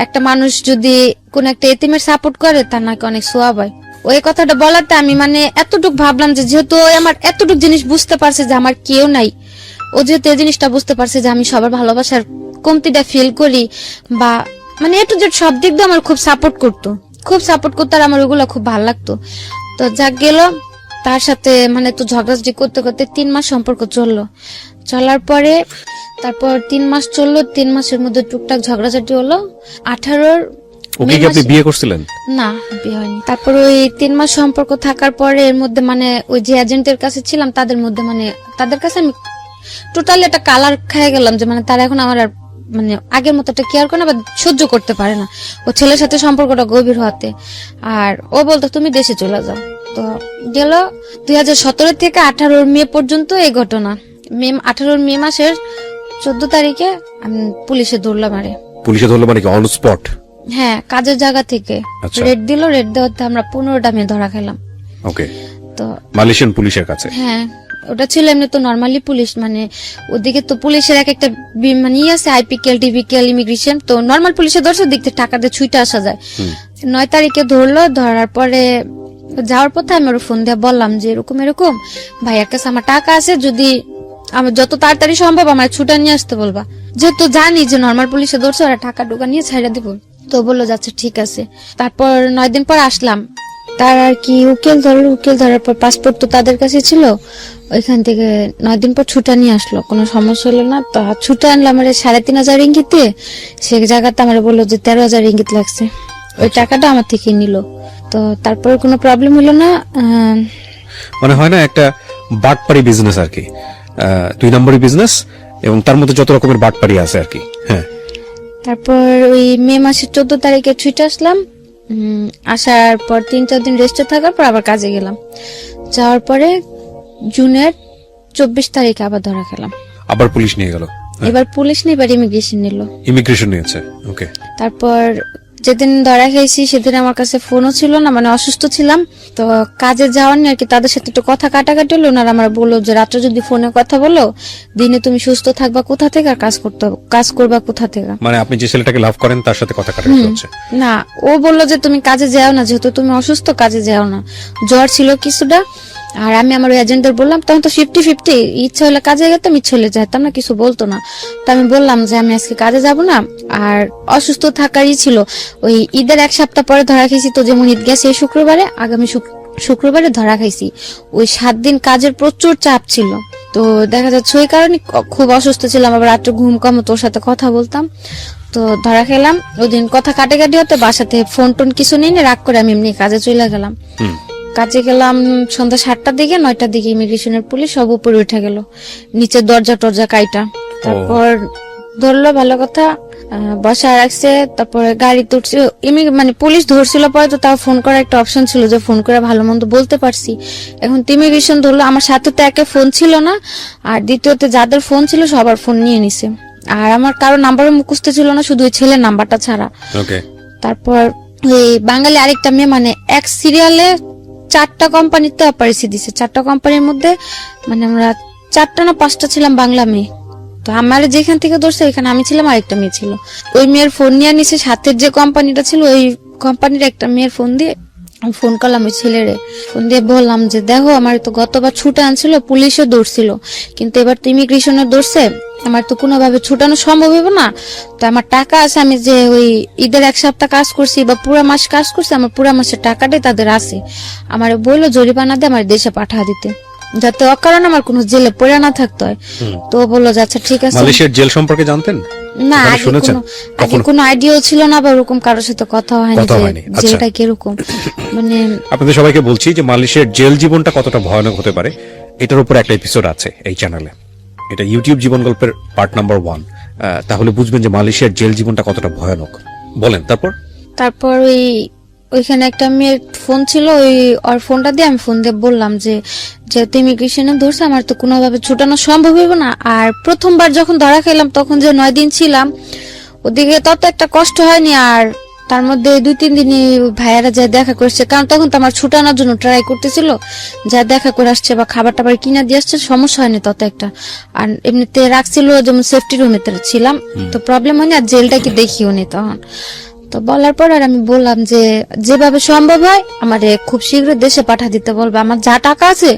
একটা মানুষ যদি কোন একটা এতিমের সাপোর্ট করে তার নাকি অনেক সোয়াব হয়। ওই কথাটা বলাতে আমি মানে এতটুক ভাবলাম যে যেহেতু ও আমার এতটুক জিনিস বুঝতে পারছে যে আমার কেউ নাই, ও যেহেতু এই জিনিসটা বুঝতে পারছে যে আমি সবার ভালোবাসার কমতিটা ফিল করি বা মানে এ টু জেড সব দিক দিয়ে আমার খুব সাপোর্ট করতো আর আমার ওগুলো খুব ভালো লাগতো। তো যাক গেল, তার সাথে মানে তো ঝগড়াঝাটি করতে করতে 3 মাস সম্পর্ক চলার পরে তারপর 3 মাস চললো, 3 মাসের মধ্যে টুকটাক ঝগড়াঝাটি হলো। 18 ওকে কি আপনি বিয়ে করছিলেন? না, বিয়ে হয়নি। তারপর ওই 3 মাস সম্পর্ক থাকার পরে এর মধ্যে মানে ওই যে এজেন্টের কাছে ছিলাম তাদের মধ্যে মানে তাদের কাছে আমি টোটালি একটা কালার খেয়ে গেলাম যে মানে তারা এখন আমার আর মানে আগের মতো একটা কেয়ার করে না বা সহ্য করতে পারে না ও ছেলের সাথে সম্পর্কটা গভীর হতে। আর ও বলতো তুমি দেশে চলে যাও। তো গেল 2017 থেকে 18 মে পর্যন্ত এই ঘটনা। 18 মে মাসের 14 তারিখে আমি পুলিশে ধরলাম। পুলিশে ধরলো মানে কি অন স্পট? হ্যাঁ, কাজের জায়গা থেকে আচ্ছা। রেড দেওয়াতে আমরা 15টা মেয়ে ধরা খেলাম। ওকে। তো মালয়েশিয়ান পুলিশের কাছে? হ্যাঁ, ওটা ছিল এমনি তো নরমালি পুলিশ, মানে ওদিকে তো পুলিশের এক একটা মানে আছে আইপিকেল টিপিকেল ইমিগ্রেশন, তো নরমাল পুলিশের দর্শক দিক থেকে টাকা দিয়ে ছুটে আসা যায়। 9 তারিখে ধরলো, ধরার পরে যাওয়ার পথে আমি ওর ফোন দিয়ে বললাম যে এরকম ভাইয়ার কাছে আমার টাকা আছে, যদি আমার যত তাড়াতাড়ি সম্ভব আমার ছুটা নিয়ে আসতে বলবা, যেহেতু জানি যে নরমাল পুলিশে ধরছে ওরা টাকা ঢোকা নিয়ে ছাইড়া দিব। তো বললো যাচ্ছে ঠিক আছে। তারপর 9 দিন পর আসলাম, তার আর কি উকিল ধরার পর পাসপোর্ট তো তাদের কাছে ছিল, ওইখান থেকে 9 দিন পর ছুটা নিয়ে আসলো, কোনো সমস্যা হলো না। তো ছুটা আনলো আমার 3,500 রিঙ্গিতে, সে জায়গাতে আমার বললো যে 13,000 রিঙ্গিত লাগছে, ওই টাকাটা আমার থেকে নিল। তো তারপরে কোনো প্রবলেম হলো না। মানে হয় না একটা বাটপারি বিজনেস আর কি, 2 নম্বরই বিজনেস এবং তার মধ্যে যত রকমের বাটপারি আছে আর কি। হ্যাঁ, তারপর ওই মে মাসের 14 তারিখে ছুটে আসলাম। আসার পর 3-4 দিন রেস্টে থাকার পর আবার কাজে গেলাম। যাওয়ার পরে জুনের 24 তারিখে আবার ধরা খেলাম। আবার পুলিশ নিয়ে গেল? এবার পুলিশ নেই, এবার ইমিগ্রেশন নিল। ইমিগ্রেশন নিয়েছে, ওকে। তারপর যেদিন ধরা খেয়েছি সেদিন আমার কাছে ফোনও ছিল না, মানে অসুস্থ ছিলাম, তো কাজে যাওয়ার নিয়ে আর কি তাদের সাথে একটু কথা কাটাকাটি হলো। ওনারা আমার বললো যে রাত্রে যদি ফোনে কথা বলো, দিনে তুমি সুস্থ থাকবা কোথা থেকে আর কাজ করবা কোথা থেকে। মানে আপনি যে ছেলেটাকে লাভ করেন তার সাথে কথা কাটাকাটি হচ্ছে? না, ও বললো যে তুমি কাজে যাও না, যেহেতু তুমি অসুস্থ কাজে যাও না। জ্বর ছিল কিছুটা, আর আমি আমার ওই এজেন্টদের বললাম, তখন তো 50-50, ইচ্ছা হলে কাজে যেতাম, ইচ্ছা হলে যেতাম না, কিছু বলতো না। তো আমি বললাম যে আমি আজকে কাজে যাব না, আর অসুস্থ থাকারই ছিল। ওই ঈদের 1 সপ্তাহ পরে ধরা খেয়েছি, তো যেমন ঈদ গেছে এই শুক্রবারে, আগামী শুক্রবারে ধরা খাইছি। ওই 7 দিন কাজের প্রচুর চাপ ছিল, তো দেখা যাচ্ছে ওই কারণে খুব অসুস্থ ছিলাম। আবার রাত্রে ঘুম কম, তোর সাথে কথা বলতাম, তো ধরা খেলাম। ওই দিন কথা কাটাকাটি হতে বাসাতে ফোন টোন কিছু নেই, রাগ করে আমি এমনি কাজে চলে গেলাম। কাজে গেলাম সন্ধ্যা 7টার দিকে, 9টার দিকে ইমিগ্রেশনের পুলিশ সব উপরে উঠে গেল, নিচে দরজা কাইটা। তারপর ধরলো, ভালো কথা, বসায় রাখছে। তারপরে গাড়ি তুলছে, মানে পুলিশ ধরছিল পরে, তো তাও ফোন করার একটা অপশন ছিল যে ফোন করে ভালো মন্দ বলতে পারছি। এখন ইমিগ্রেশন ধরলো, আমার সাথে তো একে ফোন ছিল না, আর দ্বিতীয়তে যাদের ফোন ছিল সবার ফোন নিয়ে নিছে, আর আমার কারো নাম্বারও মুখস্থ ছিল না, শুধু ওই ছেলের নাম্বারটা ছাড়া। তারপর ওই বাঙালি আরেকটা মেয়ে, মানে এক সিরিয়ালে 4টা কোম্পানিতে অপারেশন দিছে। 4টা কোম্পানির মধ্যে মানে আমরা 4টা না 5টা ছিলাম বাংলা মেয়ে। তো আমার যেখান থেকে ধরছে ওইখানে আমি ছিলাম, আরেকটা মেয়ে ছিল। ওই মেয়ের ফোন নিয়ে নিছে, সাথের যে কোম্পানিটা ছিল ওই কোম্পানির একটা মেয়ের ফোন দিয়ে ফোন করলাম ওই ছেলেরে, ফোন দিয়ে বললাম যে দেখো আমার তো গতবার ছুটে আনছিল, পুলিশে দৌড়ছিল, কিন্তু এবার তো ইমিগ্রেশনে দৌড়ছে, আমার তো কোনোভাবে ছুটানো সম্ভব হবে না। তো আমার টাকা আছে, আমি যে ওই ঈদের 1 সপ্তাহ কাজ করছি বা পুরো মাস কাজ করছি, আমার পুরো মাসের টাকাটাই তাদের আছে। আমার বললো জরিমানা দিয়ে আমার দেশে পাঠা দিতে, যাতে অকারণ আমার কোনো জেলে পড়ে না থাকতে হয়। তো বললো আচ্ছা ঠিক আছে। মালয়েশিয়ার জেল সম্পর্কে জানতেন না? আগে কোনো আইডিয়াও ছিল না, বা ওরকম কারোর সাথে কথা হয়নি যে এটা কিরকম। মানে আপনাদের সবাইকে বলছি যে মালয়েশিয়ার জেল জীবনটা কতটা ভয়ানক হতে পারে, এটার উপর একটা এপিসোড আছে এই চ্যানেলে। এটা ইউটিউব জীবন গল্পের পার্ট নাম্বার 1। তাহলে বুঝবেন যে মালয়েশিয়ার জেল জীবনটা কতটা ভয়ানক। বলেন তারপর ওইখানে একটা মেয়ের ফোন ছিল, ওর ফোনটা দিয়ে আমি ফোন দিয়ে বললাম যে যেহেতু ইমিগ্রেশনে ধরছে, আমার তো কোনোভাবে ছুটানো সম্ভব হবে না। আর প্রথমবার যখন ধরা খেলাম তখন যে 9 দিন ছিলাম, ওদিকে তত একটা কষ্ট হয়নি, আর তার মধ্যে 2-3 দিনই ভাইয়ারা যা দেখা করছে, কারণ তখন তো আমার ছুটানোর জন্য ট্রাই করতেছিল, যা দেখা করে আসছে বা খাবার টাবার কিনা দিয়ে আসছে, সমস্যা হয়নি তত একটা। আর এমনিতে রাখছিল যেমন সেফটি রুমে ছিলাম, তো প্রবলেম হয়নি। আর জেলটাকে দেখিও নি তখন। তো বলার পর আর আমি বললাম যে যেভাবে সম্ভব হয় আমারে খুব শীঘ্র দেশে পাঠা দিতে বলবে, আমার যা টাকা আছে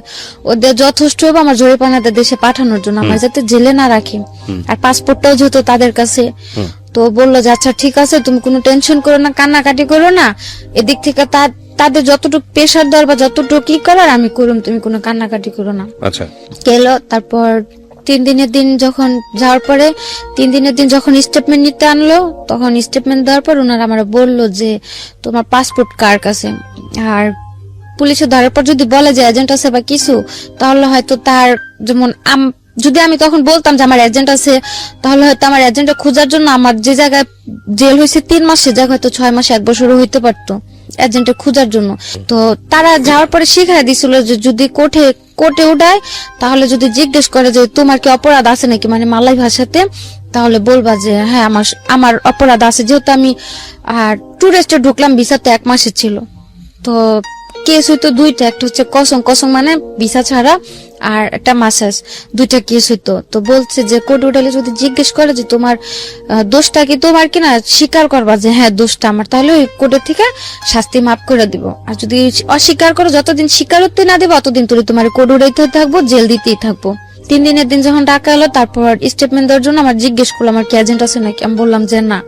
ওদের যথেষ্ট হবে আমার জরিপানাতে দেশে পাঠানোর জন্য, আমার যাতে জেলে না রাখি। আর পাসপোর্টটাও যেহেতু তাদের কাছে, তো বললো যে আচ্ছা ঠিক আছে, তুমি কোনো টেনশন করো না, কান্নাকাটি করো না, এদিক থেকে তাদের যতটুকু প্রেশার দেওয়ার বা যতটুকু কি করার আমি করুম, তুমি কোনো কান্নাকাটি করো না। আচ্ছা, গেলো। তারপর 3 দিনের দিন যখন যাওয়ার পরে 3 দিনের দিন যখন স্টেটমেন্ট নিতে আনলো, তখন স্টেটমেন্ট দেওয়ার পর ওনারা আমার বললো যে তোমার পাসপোর্ট কার কাছে। আর পুলিশে ধরার পর যদি বলে যে এজেন্ট আছে বা কিছু, তাহলে হয়তো তার যেমন যদি আমি তখন বলতাম যে আমার এজেন্ট আছে, তাহলে হয়তো আমার এজেন্টটা খোঁজার জন্য আমার যে জায়গায় জেল হয়েছে 3 মাস, সে জায়গায় হয়তো 6 মাস 1 বছরও হইতে পারতো এজেন্টের খোঁজার জন্য। তো তারা যাওয়ার পরে শিখাই দিছিল যে যদি কোর্টে উঠায়, তাহলে যদি জিজ্ঞেস করে যে তোমার কি অপরাধ আছে নাকি, মানে মালয় ভাষাতে, তাহলে বলবা যে হ্যাঁ আমার অপরাধ আছে। যেহেতু আমি টুরিস্টে ঢুকলাম, ভিসাতে 1 মাসের ছিল, তো কেস হইতো 2টা, একটা হচ্ছে কসম মানে ভিসা ছাড়া, আর একটা মাসাজ, 2টা কেস হইতো। তো বলছে যে কোর্ট উঠালে যদি জিজ্ঞেস করে যে তোমার দোষটা কি তোমার কিনা, স্বীকার করবা যে হ্যাঁ দোষটা আমার, তাহলে ওই কোর্টের থেকে শাস্তি মাফ করে দিব। আর যদি অস্বীকার করো, যতদিন স্বীকারোক্তি না দেবো ততদিন তুই তোমার কোর্ট উঠাইতে থাকবো, জেল দিতেই থাকবো। 3 দিনের দিন যখন ডাকা এলো, তারপর স্টেটমেন্ট দেওয়ার জন্য আমার জিজ্ঞেস করলো আমার কি এজেন্ট আছে নাকি, আমি বললাম যে না।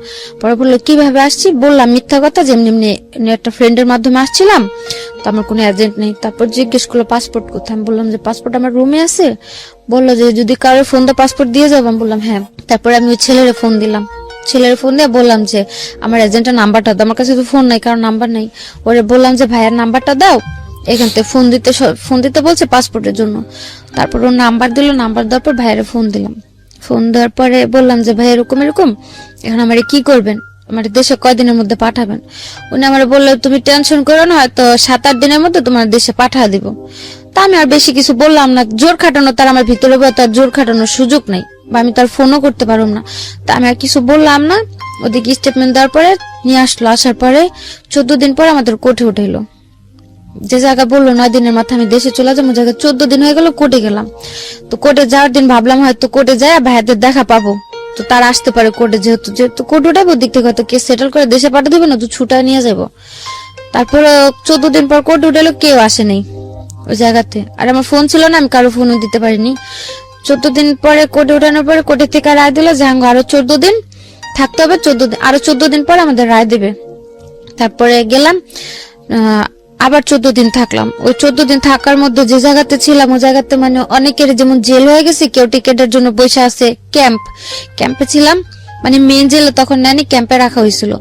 পরে বললো কিভাবে আসছি, বললাম মিথ্যা কথা, যেমনি এমনি একটা ফ্রেন্ডের মাধ্যমে আসছিলাম, তো আমার কোনো এজেন্ট নেই। তারপর জিজ্ঞেস করলো পাসপোর্ট কোথায়, আমি বললাম যে পাসপোর্ট আমার রুমে আছে। বললো যে যদি কারোর ফোন দিয়ে পাসপোর্ট দিয়ে যাবো, আমি বললাম হ্যাঁ। তারপরে আমি ওই ছেলের ফোন দিলাম, ছেলের ফোন দিয়ে বললাম যে আমার এজেন্টের নাম্বারটা দাও, আমার কাছে তো ফোন নাই, কারণ নাম্বার নাই। ওরে বললাম যে ভাইয়ের নাম্বারটা দাও, এখান থেকে ফোন দিতে বলছে পাসপোর্টের জন্য। তারপর ওর নাম্বার দিল, নাম্বার দেওয়ার পর ভাইয়ের ফোন দিলাম। ফোন দেওয়ার পরে বললাম যে ভাই এরকম এখন আমার কি করবেন, আমার দেশে কয়দিনের মধ্যে পাঠাবেন। উনি আমার বললো তুমি টেনশন করো না, হয়তো 7-8 দিনের মধ্যে তোমার দেশে পাঠা দিব। তা আমি আর বেশি কিছু বললাম না, জোর খাটানো তার আমার ভিতরে তার জোর খাটানোর সুযোগ নাই, বা আমি তার ফোনও করতে পারলাম না। তা আমি আর কিছু বললাম না। ওদিকে স্টেটমেন্ট দেওয়ার পরে নিয়ে আসলো, আসার পরে 14 দিন পর আমাদের কোর্টে উঠাইলো। যে জায়গা বললো 9 দিনের মাথায় আমি দেশে চলে যাবো, জায়গায় 14 দিন হয়ে গেল, কোর্টে গেলাম। তো কোর্টে যাওয়ার দিন ভাবলাম হয়তো কোর্টে যায় ভাইয়াদের দেখা পাবো, তো তারা আসতে পারে কোর্টে, যেহেতু কোর্ট উঠাবো, দিক থেকে হয়তো কেস সেটেল করে দেশে পাঠিয়ে দেবে, না তো ছুটা নিয়ে যাবো। তারপরে 14 দিন পর কোর্ট উঠালো, কেউ আসে নাই ওই জায়গাতে। আর আমার ফোন ছিল না, আমি কারো ফোনও দিতে পারিনি। 14 দিন পরে কোর্টে উঠানোর পরে কোর্টের থেকে রায় দিল যে আরো 14 দিন থাকতে হবে, আরো 14 দিন পর আমাদের রায় দেবে। তারপরে গেলাম, আবার 14 দিন থাকলাম। ওই 14 দিন থাকার মধ্যে যে জায়গাতে ছিলাম, ওই জায়গাতে মানে অনেকের যেমন জেল হয়ে গেছে, কেউ টিকেটের জন্য বসে আছে, ক্যাম্পে ছিলাম, মানে মেন জেলে তখন নেয়নি, ক্যাম্পে রাখা হয়েছিল।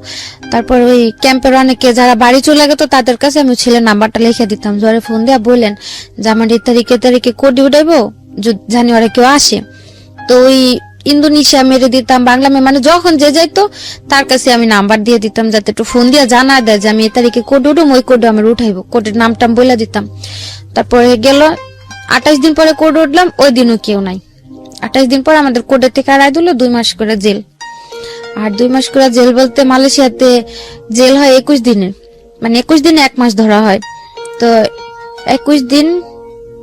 তারপর ওই ক্যাম্পের অনেকে যারা বাড়ি চলে গেত, তাদের কাছে আমি ছেলের নাম্বারটা লিখে দিতাম, জ্বরে ফোন দিয়ে বললেন যে আমার এই তারিখে কোর্টে উঠাইবো, জানি ওরা কেউ আসে। তো ওই ইন্দোনেশিয়া মেরে দিতাম, বাংলা মানে যখন যে যাইতো তার কাছে আমি নাম্বার দিয়ে দিতাম, যাতে একটু ফোন দিয়ে জানা দেয় যে আমি এই তারিখে কোর্টে উঠুম, ওই কোর্টে আমি উঠাইবো, কোর্টের নামটাম বলে দিতাম। তারপরে গেল 28 দিন পরে কোর্টে উঠলাম, ওই দিনও কেউ নাই। 28 দিন পর আমাদের কোর্টের থেকে রায় দিল 2 মাস করে জেল। আর 2 মাস করে জেল বলতে মালয়েশিয়াতে জেল হয় 21 দিনের, মানে 21 দিনে 1 মাস ধরা হয়। তো 21 দিন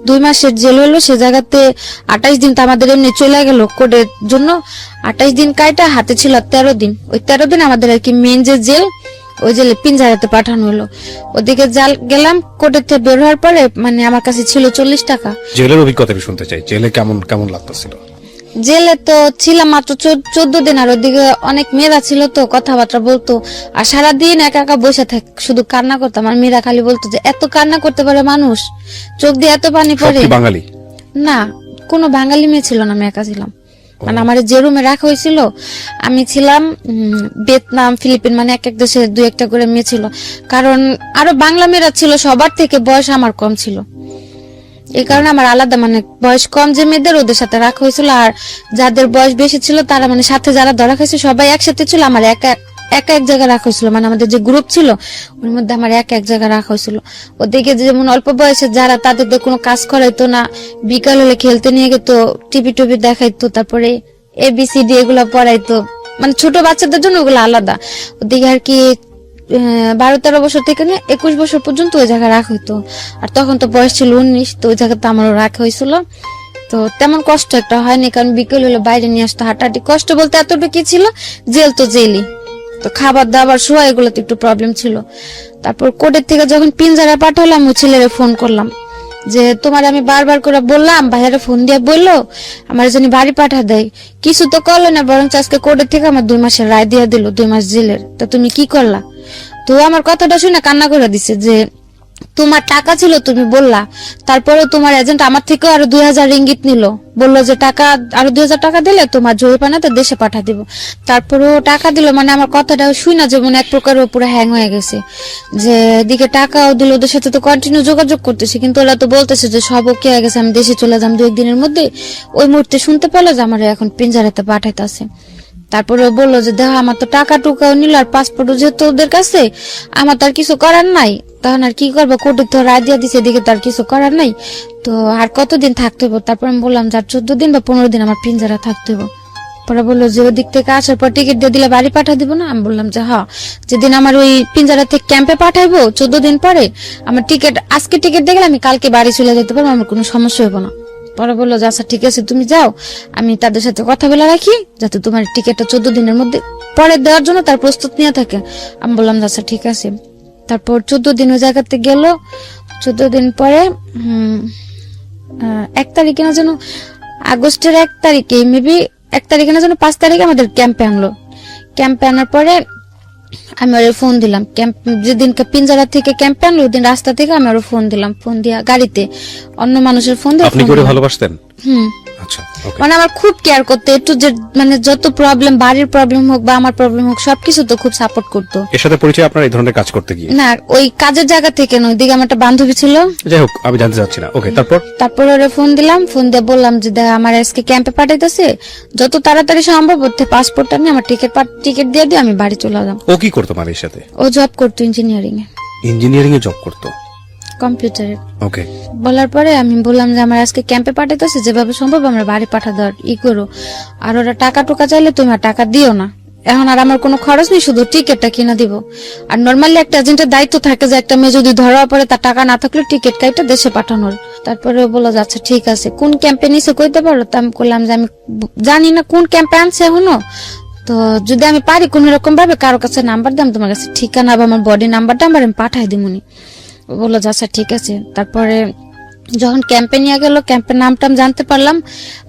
2 মাসের জেল হলো, সে জায়গাতে 28 দিন তো আমাদের এমনি চলে গেল কোর্টের জন্য। 28 দিন কাইটা হাতে ছিল 13 দিন। ওই 13 দিন আমাদের আর কি মেন যে জেল, ওই জেলে পিঞ্জারাতে পাঠানো হলো। ওদিকে গেলাম, কোর্টের থেকে বের হওয়ার পরে মানে আমার কাছে ছিল 40 টাকা। জেলের অভিজ্ঞতা আমি শুনতে চাই, জেলে কেমন লাগতেছিল? জেলে তো ছিলাম মাত্র 14 দিন, আর ওদিকে অনেক মেয়েরা ছিল, তো কথাবার্তা বলতো, আর সারাদিন একা একা বসে থাক, শুধু কান্না করতাম। আর মেয়েরা খালি বলতো যে এত কান্না করতে পারে মানুষ, চোখ দিয়ে এত পানি পড়ে। বাঙালি না, কোনো বাঙালি মেয়ে ছিল না, আমি একা ছিলাম। মানে আমার যে রুমে রাখা হয়েছিল, আমি ছিলাম ভিয়েতনাম, ফিলিপিন, মানে এক দেশে 2-1টা করে মেয়ে ছিল। কারণ আরো বাংলা মেয়েরা ছিল, সবার থেকে বয়স আমার কম ছিল, এই কারণে আমার আলাদা, মানে বয়স কম যে মেয়েদের ওদের সাথে রাখা হয়েছিল। আর যাদের বয়স বেশি ছিল তারা মানে সাথে যারা ধরা খাইছে সবাই একসাথে ছিল, আমার একা এক জায়গায় রাখা হয়েছিল। মানে আমাদের যে গ্রুপ ছিল ওর মধ্যে আমার এক জায়গায় রাখা হয়েছিল। ওদিকে যেমন অল্প বয়সে যারা, তাদের তো কোনো কাজ করাইতো না, বিকাল হলে খেলতে নিয়ে গেতো, টিভি দেখাইতো, তারপরে ABCD এগুলো পড়াইতো, মানে ছোট বাচ্চাদের জন্য ওগুলো আলাদা। ওদিকে আর কি 12-13 বছর থেকে নিয়ে 21 বছর পর্যন্ত ওই জায়গায় রাখা হইতো। আর তখন তো বয়স ছিল 19, তো ওই জায়গাতে আমারও রাখা হয়েছিল। তো তেমন কষ্ট একটা হয়নি, কারণ বিকেল হলো বাইরে নিয়ে আসতো, হাঁটাহাঁটি। কষ্ট বলতে এতটুকু কি ছিল, জেল তো জেলই, তো খাবার দাবার শোয়া এগুলোতে একটু প্রবলেম ছিল। তারপর কোর্টের থেকে যখন পিঞ্জারা পাঠালাম, ওই ছেলেরে ফোন করলাম যে তোমার আমি বারবার করে বললাম, ভাইয়ারে ফোন দিয়ে বললো আমার জন্য বাড়ি পাঠা দেয়, কিছু তো করলো না, বরং আজকে কোর্টের থেকে আমার 2 মাসের রায় দিয়ে দিল, 2 মাস জেলের। তো তুমি কি করলা? তো আমার কথাটা শুনে কান্না করে দিছে যে তোমার টাকা ছিল, তুমি বললা, তারপরে তোমার এজেন্ট আমার থেকে আরো 2000 রিঙ্গিত নিল, বললো যে টাকা আরো 2000 টাকা দিলে তোমার জরিপানাতে দেশে পাঠা দিব। তারপরেও টাকা দিল, মানে আমার কথাটা শুই না যেমন এক প্রকার পুরো হ্যাং হয়ে গেছে, যে এদিকে টাকাও দিল, ওদের সাথে তো কন্টিনিউ যোগাযোগ করতেছে, কিন্তু ওরা তো বলতেছে যে সব ওকে হয়ে গেছে, আমি দেশে চলে যাম 2-1 দিনের মধ্যে। ওই মুহূর্তে শুনতে পেলো যে আমার এখন পিঞ্জারাতে পাঠাইতেছে। তারপরে বললো যে দেখো আমার তো টাকা টুকাও নিল, আর পাসপোর্টও যেহেতু ওদের কাছে, আমার তো আর কিছু করার নাই, তখন আর কি করবো, কোর্টে তো রায় দিয়ে দিছে, এদিকে তো আর কিছু করার নাই, তো আর কতদিন থাকতে হইব? তারপর আমি বললাম যে আর 14 দিন বা 15 দিন আমার পিঞ্জারা থাকতে হইব। পরে বললো যে ওদিক থেকে আসার পর টিকিট দিয়ে দিলে বাড়ি পাঠা দিব না? আমি বললাম যে হ্যাঁ, যেদিন আমার ওই পিঞ্জারা থেকে ক্যাম্পে পাঠাইবো 14 দিন পরে, আমার টিকিট আজকে টিকিট দেখলে আমি কালকে বাড়ি চলে যেতে পারবো, আমার কোনো সমস্যা হইব না। পরে বললো যে আচ্ছা ঠিক আছে, তুমি যাও, আমি তাদের সাথে কথা বলে রাখি যাতে তোমার টিকিটটা 14 দিনের মধ্যে পরে দেওয়ার জন্য তার প্রস্তুত নিয়ে থাকে। আমি বললাম যে আচ্ছা ঠিক আছে। তারপর 14 দিন ওই জায়গাতে গেল। 14 দিন পরে 1 তারিখে না যেন, আগস্টের 1 তারিখে, মেবি 1 তারিখে না যেন 5 তারিখে আমাদের ক্যাম্পে আনলো। ক্যাম্পে আনার পরে আমি ওর ফোন দিলাম, ক্যাম্প যেদিনকে পিঞ্জারা থেকে ক্যাম্পে আনলো ওই দিন রাস্তা থেকে আমি ওর ফোন দিলাম, ফোন দিয়া গাড়িতে অন্য মানুষের ফোন দিয়ে। আপনি কি ওরে ভালোবাসতেন? আচ্ছা, ওকে। মানে আমার খুব কেয়ার করতে, একটু যে মানে যত প্রবলেম, বাড়ির প্রবলেম হোক বা আমার প্রবলেম হোক, সবকিছু তো খুব সাপোর্ট করতো। এর সাথে পরিচয় আপনার এই ধরনের কাজ করতে গিয়ে? না, ওই কাজের জায়গা থেকে নয়, ওইদিকে আমার একটা বান্ধবী ছিল। যাই হোক, আমি জানতে চাচ্ছি না। ওকে, তারপর ওরে ফোন দিলাম, ফোন দিয়ে বললাম যে দেখ আমার আজকে ক্যাম্পে পাঠাইতেছে, যত তাড়াতাড়ি সম্ভব ওর পাসপোর্টটা নিয়ে আমার টিকিট দিয়ে দিয়ে আমি বাড়ি চলে যাম। ও কি করতো মারির সাথে? ও জব করতো ইঞ্জিনিয়ারিং এ। ইঞ্জিনিয়ারিং এ জব করতো? কম্পিউটারে। ওকে। বলার পরে আমি বললাম যে আমার আজকে ক্যাম্পে পাঠাইতেছে, যেভাবে সম্ভব আমরা বাড়ি পাঠা দেওয়ার করো, আর ওরা টাকা টুকা চাইলে তুমি আর টাকা দিও না, এখন আর আমার কোনো খরচ নেই, শুধু টিকিটটা কিনা দিব। আর নর্মালি একটা এজেন্টের দায়িত্ব থাকে যে একটা মেয়ে যদি ধরা পড়ে তার টাকা না থাকলে টিকিট কাইটা দেশে পাঠানোর। তারপরে বলা যাচ্ছে ঠিক আছে, কোন ক্যাম্পে নিছে কইতে পারো? তা আমি বললাম যে আমি জানি না কোন ক্যাম্পে আনছে এখনো, তো যদি আমি পারি কোন রকম ভাবে কারো কাছে নাম্বার দাম, তোমার কাছে ঠিকানা বা আমার বডি নাম্বারটা আমার আমি পাঠাই দিমুনি। বললো যে আচ্ছা ঠিক আছে। তারপরে যখন ক্যাম্পে নিয়ে গেল, ক্যাম্পের নামটাম জানতে পারলাম,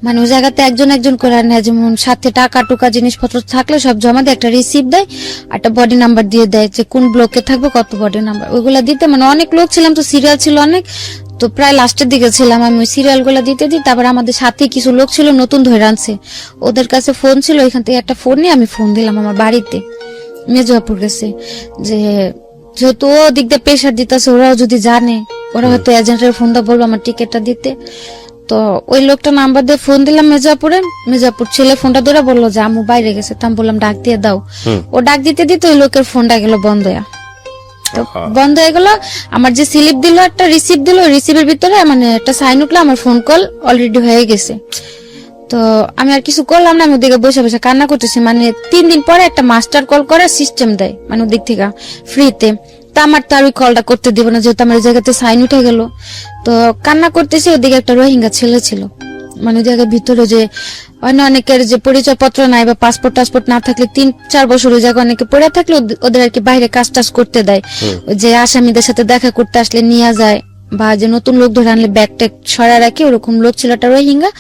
মানে ওই জায়গাতে একজন একজন করে নেয়, যেমন সাথে টাকা টুকা জিনিসপত্র থাকলে সব জমা দিয়ে একটা রিসিপ্ট দেয়, একটা বডি নাম্বার দিয়ে দেয় যে কোন ব্লকে থাকবে কত বডি নাম্বার, ওইগুলা দিতে। মানে অনেক লোক ছিলাম তো, সিরিয়াল ছিল অনেক, তো প্রায় লাস্টের দিকে ছিলাম আমি, ওই সিরিয়াল গুলা দিতে দিই। তারপর আমাদের সাথে কিছু লোক ছিল নতুন ধরে আনছে, ওদের কাছে ফোন ছিল, ওইখান থেকে একটা ফোন নিয়ে আমি ফোন দিলাম আমার বাড়িতে মেজবাপুর গেছে, যে যেহেতু ও দিক দিয়ে প্রেশার দিতেছে, ওরাও যদি জানে, ওরা হয়তো এজেন্টের ফোন দিয়ে বলবো আমার টিকিটটা দিতে। তো ওই লোকটা নাম্বার দিয়ে ফোন দিলাম মেজাপুর ছেলে ফোনটা ধরে বললো যে আম্মু বাইরে গেছে, তো আমি বললাম ডাক দিয়ে দাও। ও ডাক দিতে দিতে ওই লোকের ফোনটা গেল বন্ধ হয়ে, তো বন্ধ হয়ে গেল। আমার যে স্লিপ দিল, একটা রিসিপ্ট দিল, রিসিপ্টের ভিতরে মানে একটা সাইন উঠলো, আমার ফোন কল অলরেডি হয়ে গেছে। তো আমি আর কিছু করলাম না, আমি ওদিকে বসে বসে কান্না করতেছি। মানে 3 দিন পরে একটা মাস্টার কল করে সিস্টেম দেয়, মানে ওদিক থেকে ফ্রিতে। তা আমার তো আর ওই কলটা করতে দিব না, যেহেতু আমার এই জায়গাতে সাইন উঠে গেল। তো কান্না করতেছি, ওদিকে একটা রোহিঙ্গা ছেলে ছিল, মানে ওই জায়গার ভিতরে যে অনেকের যে পরিচয় পত্র নাই বা পাসপোর্ট টাসপোর্ট না থাকলে 3-4 বছর ওই জায়গায় অনেকে পড়ে থাকলে ওদের আর কি বাইরে কাজ টাজ করতে দেয়, যে আসামিদের সাথে দেখা করতে আসলে নিয়ে যায়, বা যে নতুন লোক ধরে আনলে ব্যাগ ট্যাগ সরা রাখে, ওরকম লোক ছিল একটা রোহিঙ্গা।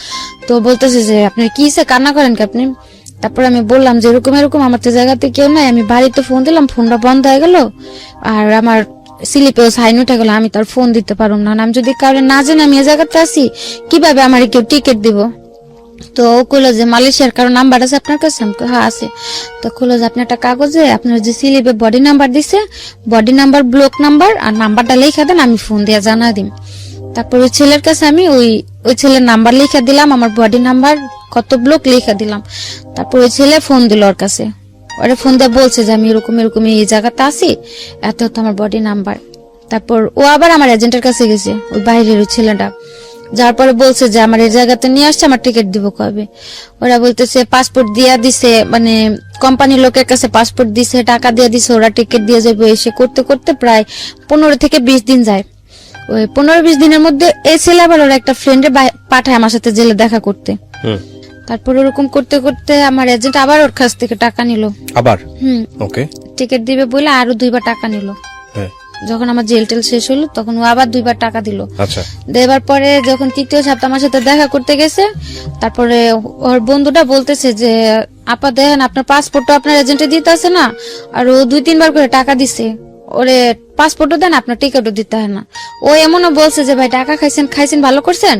তো বলতেছে যে আপনি কি কান্না করেন কি আপনি? তারপর আমি বললাম যে এরকম এরকম আমার তো জায়গাতে কেউ নাই, আমি বাড়িতে ফোন দিলাম, ফোনটা বন্ধ হয়ে গেল, আর আমার স্লিপেও সাইন উঠে গেল, আমি তার ফোন দিতে পারবো না, আমি যদি কারণে না জানি আমি এই জায়গাতে আসি, কিভাবে আমার কেউ টিকিট দিব? তো ও কইলো যে মালয়েশিয়ার কারো নাম্বার আছে আপনার কাছে? আমি হ্যাঁ আছে। তো কইলো যে আপনি একটা কাগজে আপনার যে স্লিপে বডি নাম্বার দিছে, বডি নাম্বার, ব্লক নাম্বার আর নাম্বারটা লেখা দেন, আমি ফোন দিয়ে জানা দিম। তারপর ওই ছেলের কাছে আমি ওই ছেলের নাম্বার লেখা দিলাম, আমার বডি নাম্বার কত ব্লক লেখা দিলাম। তারপর ওই ছেলে ফোন দিল ওর কাছে, ওরা ফোন দিয়ে বলছে যে আমি এরকম এরকম এই জায়গাতে আছি, এত আমার বডি নাম্বার। তারপর ও আবার আমার এজেন্টের কাছে গেছে, ওই বাইরের ওই ছেলেটা, যার পরে বলছে যে আমার এই জায়গাতে নিয়ে আসছে, আমার টিকিট দিব কবে। ওরা বলতেছে পাসপোর্ট দিয়া দিছে, মানে কোম্পানির লোকের কাছে পাসপোর্ট দিছে, টাকা দিয়ে দিছে, ওরা টিকিট দিয়ে যাবে। এসে করতে করতে প্রায় 15 থেকে 20 দিন যায়। ওই 15-20 দিনের মধ্যে এই ছেলে আবার ওরা একটা ফ্রেন্ডে পাঠায় আমার সাথে জেলে দেখা করতে। তারপর ওরকম করতে করতে আমার এজেন্ট আবার ওর কাছ থেকে টাকা নিল আবার। ওকে। টিকিট দিবে বলে আরো 2বার টাকা নিল। যখন আমার জেল টেল শেষ হলো তখন ও আবার 2বার টাকা দিল। আচ্ছা। দেবার পরে যখন 3য় সপ্তাহ আমার সাথে দেখা করতে গেছে, তারপরে ওর বন্ধুটা বলতেছে যে আপা দেখেন আপনার পাসপোর্টটা আপনার এজেন্টে দিতে আছে না, আর ও 2-3বার করে টাকা দিছে, ওরে পাসপোর্টও দেন, আপনার টিকিটও দিতে হয় না। ও এমনও বলছে যে ভাই টাকা খাইছেন ভালো করছেন,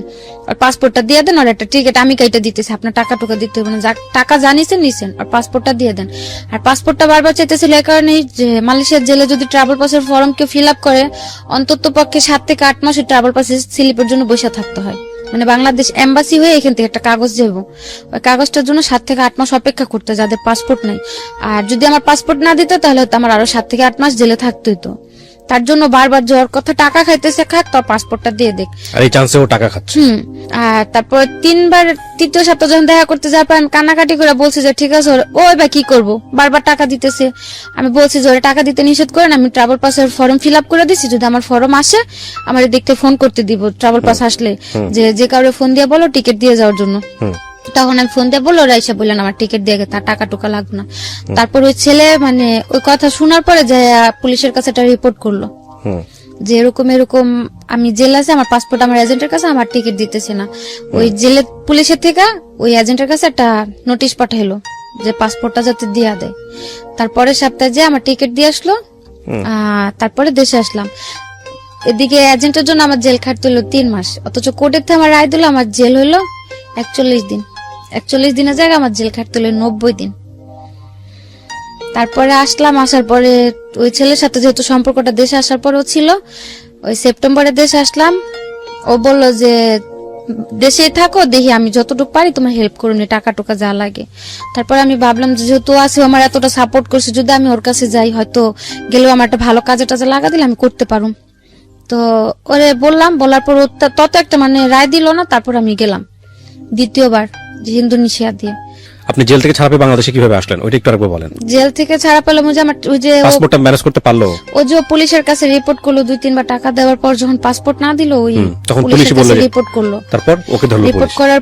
আর পাসপোর্টটা দিয়ে দেন, আর একটা টিকিট আমি কাইটা দিতেছি, আপনার টাকা টুকা দিতে হবে না, টাকা জানিছেন নিছেন, আর পাসপোর্টটা দিয়ে দেন। আর পাসপোর্টটা বারবার চাইতেছিল এই কারণে যে মালয়েশিয়ার জেলে যদি ট্রাভেল পাসের ফর্ম কেউ ফিল আপ করে, অন্তত পক্ষে 7 থেকে 8 মাসের ট্রাভেল পাসের স্লিপের জন্য বসে থাকতে হয়। মানে বাংলাদেশ এম্বাসি হয়ে এখান থেকে একটা কাগজ যাবো, ওই কাগজটার জন্য 7 থেকে 8 মাস অপেক্ষা করতে, যাদের পাসপোর্ট নাই। আর যদি আমার পাসপোর্ট না দিত তাহলে হয়তো আমার আরো 7 থেকে 8 মাস জেলে থাকতে হতো। তার জন্য বারবার যাওয়ার কথা, টাকা খাইতেছে খাক, তোর পাসপোর্টটা দিয়ে দেখ। আর এই চান্সে ও টাকা খাচ্ছে। আর তারপর 3বার 3য় সপ্তাহ যখন দেখা করতে যাওয়ার পর আমি কান্নাকাটি করে বলছি যে ঠিক আছে ও এবার কি করবো, বারবার টাকা দিতেছে। আমি বলছি যে ওরা টাকা দিতে নিষেধ করেন, আমি ট্রাভেল পাসের ফর্ম ফিল আপ করে দিচ্ছি, যদি আমার ফর্ম আসে আমার দেখতে ফোন করতে দিব, ট্রাভেল পাস আসলে যে কাউরে ফোন দিয়ে বলো টিকিট দিয়ে যাওয়ার জন্য। তখন আমি ফোন দিয়ে বললো, ওরা এসে বললেন আমার টিকিট দিয়ে তার টাকা টুকা লাগবে না। তারপর ওই ছেলে মানে ওই কথা শোনার পরে যে পুলিশের কাছে একটা রিপোর্ট করলো যে এরকম আমি জেল আছে, আমার পাসপোর্ট আমার এজেন্টের কাছে, আমার টিকিট দিতেছে না। ওই জেলে পুলিশের থেকে ওই এজেন্টের কাছে একটা নোটিশ পাঠাইলো যে পাসপোর্টটা যাতে দিয়া দেয়। তারপরে সপ্তাহে যে আমার টিকিট দিয়ে আসলো, তারপরে দেশে আসলাম। এদিকে এজেন্টের জন্য আমার জেল খাটতে হলো 3 মাস, অথচ কোর্টের থেকে আমার রায় দিল আমার জেল হইলো 41 দিন। 41 দিনের জায়গায় আমার জেল খাটতে হলো 90 দিন। তারপরে আসলাম, আসার পরে ওই ছেলের সাথে যেহেতু সম্পর্কটা দেশে আসার পরেও ছিল, ওই সেপ্টেম্বরে দেশে আসলাম। ও বললো যে দেশে থাকো, দেখি আমি যতটুকু পারি তোমার হেল্প করুন, টাকা টুকা যা লাগে। তারপর আমি ভাবলাম যে যেহেতু আছে আমার এতটা সাপোর্ট করছে, যদি আমি ওর কাছে যাই হয়তো গেলেও আমার একটা ভালো কাজে টাজে লাগা দিলে আমি করতে পারুম। তো ওরে বললাম, বলার পর তত একটা মানে রায় দিল না। তারপর আমি গেলাম 2য়বার ইন্দোনেশিয়া দিয়ে। আপনি জেল থেকে ছাড়া পেয়ে বাংলাদেশে কিভাবে আসলেন ওইটা একটু আরেকবার বলেন। জেল থেকে ছাড়া পেলাম ওই যে আমার ওই যে পাসপোর্টটা ম্যানেজ করতে পারলো, ও যে পুলিশের কাছে রিপোর্ট করলো 2-3বার টাকা দেওয়ার পর যখন পাসপোর্ট না দিল, ওই তখন পুলিশের পুলিশ বলল কাছে রিপোর্ট করলো। তারপর ওকে ধরলো রিপোর্ট পুলিশ। করার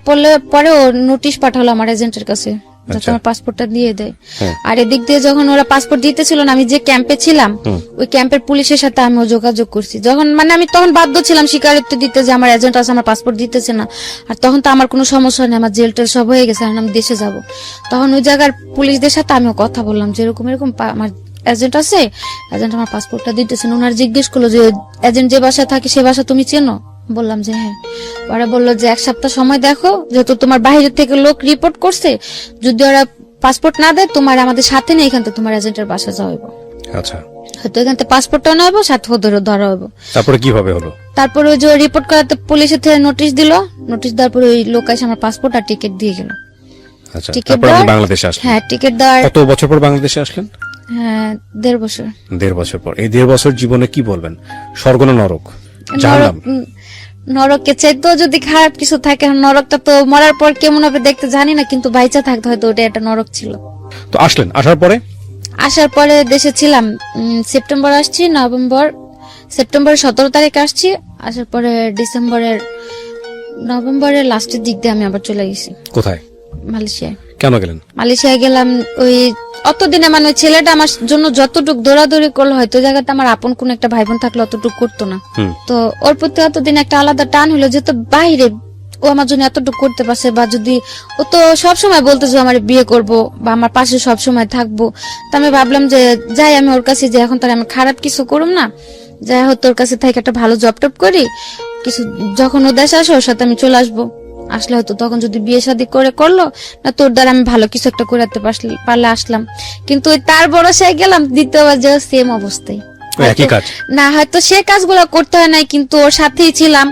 পরে ও নোটিশ পাঠালো আমার এজেন্টের কাছে যাতে আমার পাসপোর্টটা দিয়ে দেয়। আর এদিক দিয়ে যখন ওরা পাসপোর্ট দিতেছিল না, আমি যে ক্যাম্পে ছিলাম ওই ক্যাম্পের পুলিশের সাথে আমি যোগাযোগ করছি। যখন মানে আমি তখন বাধ্য ছিলাম স্বীকারোক্তি দিতে যে আমার এজেন্ট আছে, আমার পাসপোর্ট দিতেছে না। আর তখন তো আমার কোনো সমস্যা নেই, আমার জেল টেল সব হয়ে গেছে, আর আমি দেশে যাব। তখন ওই জায়গার পুলিশদের সাথে আমিও কথা বললাম যে এরকম আমার এজেন্ট আছে, এজেন্ট আমার পাসপোর্টটা দিতেছে না। ওনার জিজ্ঞেস করলো যে এজেন্ট যে বাসায় থাকে সে বাসা তুমি চেনো? বললাম যে হ্যাঁ। ওরা বললো যে 1 সপ্তাহ সময় দেখো, যেহেতু তোমার বাইরে থেকে লোক রিপোর্ট করছে, যদি ওরা পাসপোর্ট না দেয় তোমার আমাদের সাথে নেই, এখান থেকে তোমার এজেন্টের বাসা যাওয়াইব। আচ্ছা, হয়তো এখান থেকে পাসপোর্টটা নেবো, সাথে ওদেরও ধরা হইব। তারপরে কিভাবে হলো? তারপরে ওই যে রিপোর্ট করাতে পুলিশের থেকে নোটিশ দিল, নোটিশ দেওয়ার পরে ওই লোক এসে আমার পাসপোর্ট আর টিকিট দিয়ে গেল। আচ্ছা, তারপর আপনি বাংলাদেশে আসলেন? হ্যাঁ, টিকিট দেওয়ার কত বছর পর বাংলাদেশে আসলেন? হ্যাঁ, 1.5 বছর। 1.5 বছর পর। এই 1.5 বছর জীবনে কি বলবেন? স্বর্গ না নরক? জাহান্নাম? নরকে চাইতো যদি খারাপ কিছু থাকে, নরকটা তো মরার পর কেমন হবে দেখতে জানি না, কিন্তু বাইচা থাকতে হয়তো ওটা একটা নরক ছিল। তো আসলেন, আসার পরে দেশে ছিলাম। সেপ্টেম্বর আসছি, সেপ্টেম্বরের 17 তারিখ আসছি। আসার পরে নভেম্বরের লাস্টের দিক দিয়ে আমি আবার চলে গেছি। কোথায়? মালয়েশিয়ায়। কেন গেলেন? মালয়েশিয়ায় গেলাম ওই অতদিনে মানে ওই ছেলেটা আমার জন্য যতটুকু দৌড়াদৌড়ি করলো, হয়তো জায়গাতে আমার আপন কোন একটা ভাই বোন থাকলে অতটুকু করতো না। তো ওর প্রতি অতদিন একটা আলাদা টান হলো, যেহেতু বাইরে ও আমার জন্য এতটুকু করতে পারছে, বা যদি ও তো সবসময় বলতো যে আমার বিয়ে করব বা আমার পাশে সবসময় থাকবো, তো আমি ভাবলাম যে যাই আমি ওর কাছে, যে এখন তার আমি খারাপ কিছু করুম না, যাই হোক তোর কাছে থেকে একটা ভালো জব টপ করি, কিছু যখন ও দেশে আসে ওর সাথে আমি চলে আসবো। আসলে হয়তো তখন যদি বিয়ে শাদী করলো না, তোর দ্বারা আমি ভালো কিছু একটা করাতে পারলে আসলাম। কিন্তু ওই তার ভরসায় গেলাম, দ্বিতীয়বার যে সেম অবস্থায়। না হয়তো সে কাজগুলো করতে হয় নাই, কিন্তু ওর সাথেই ছিলাম।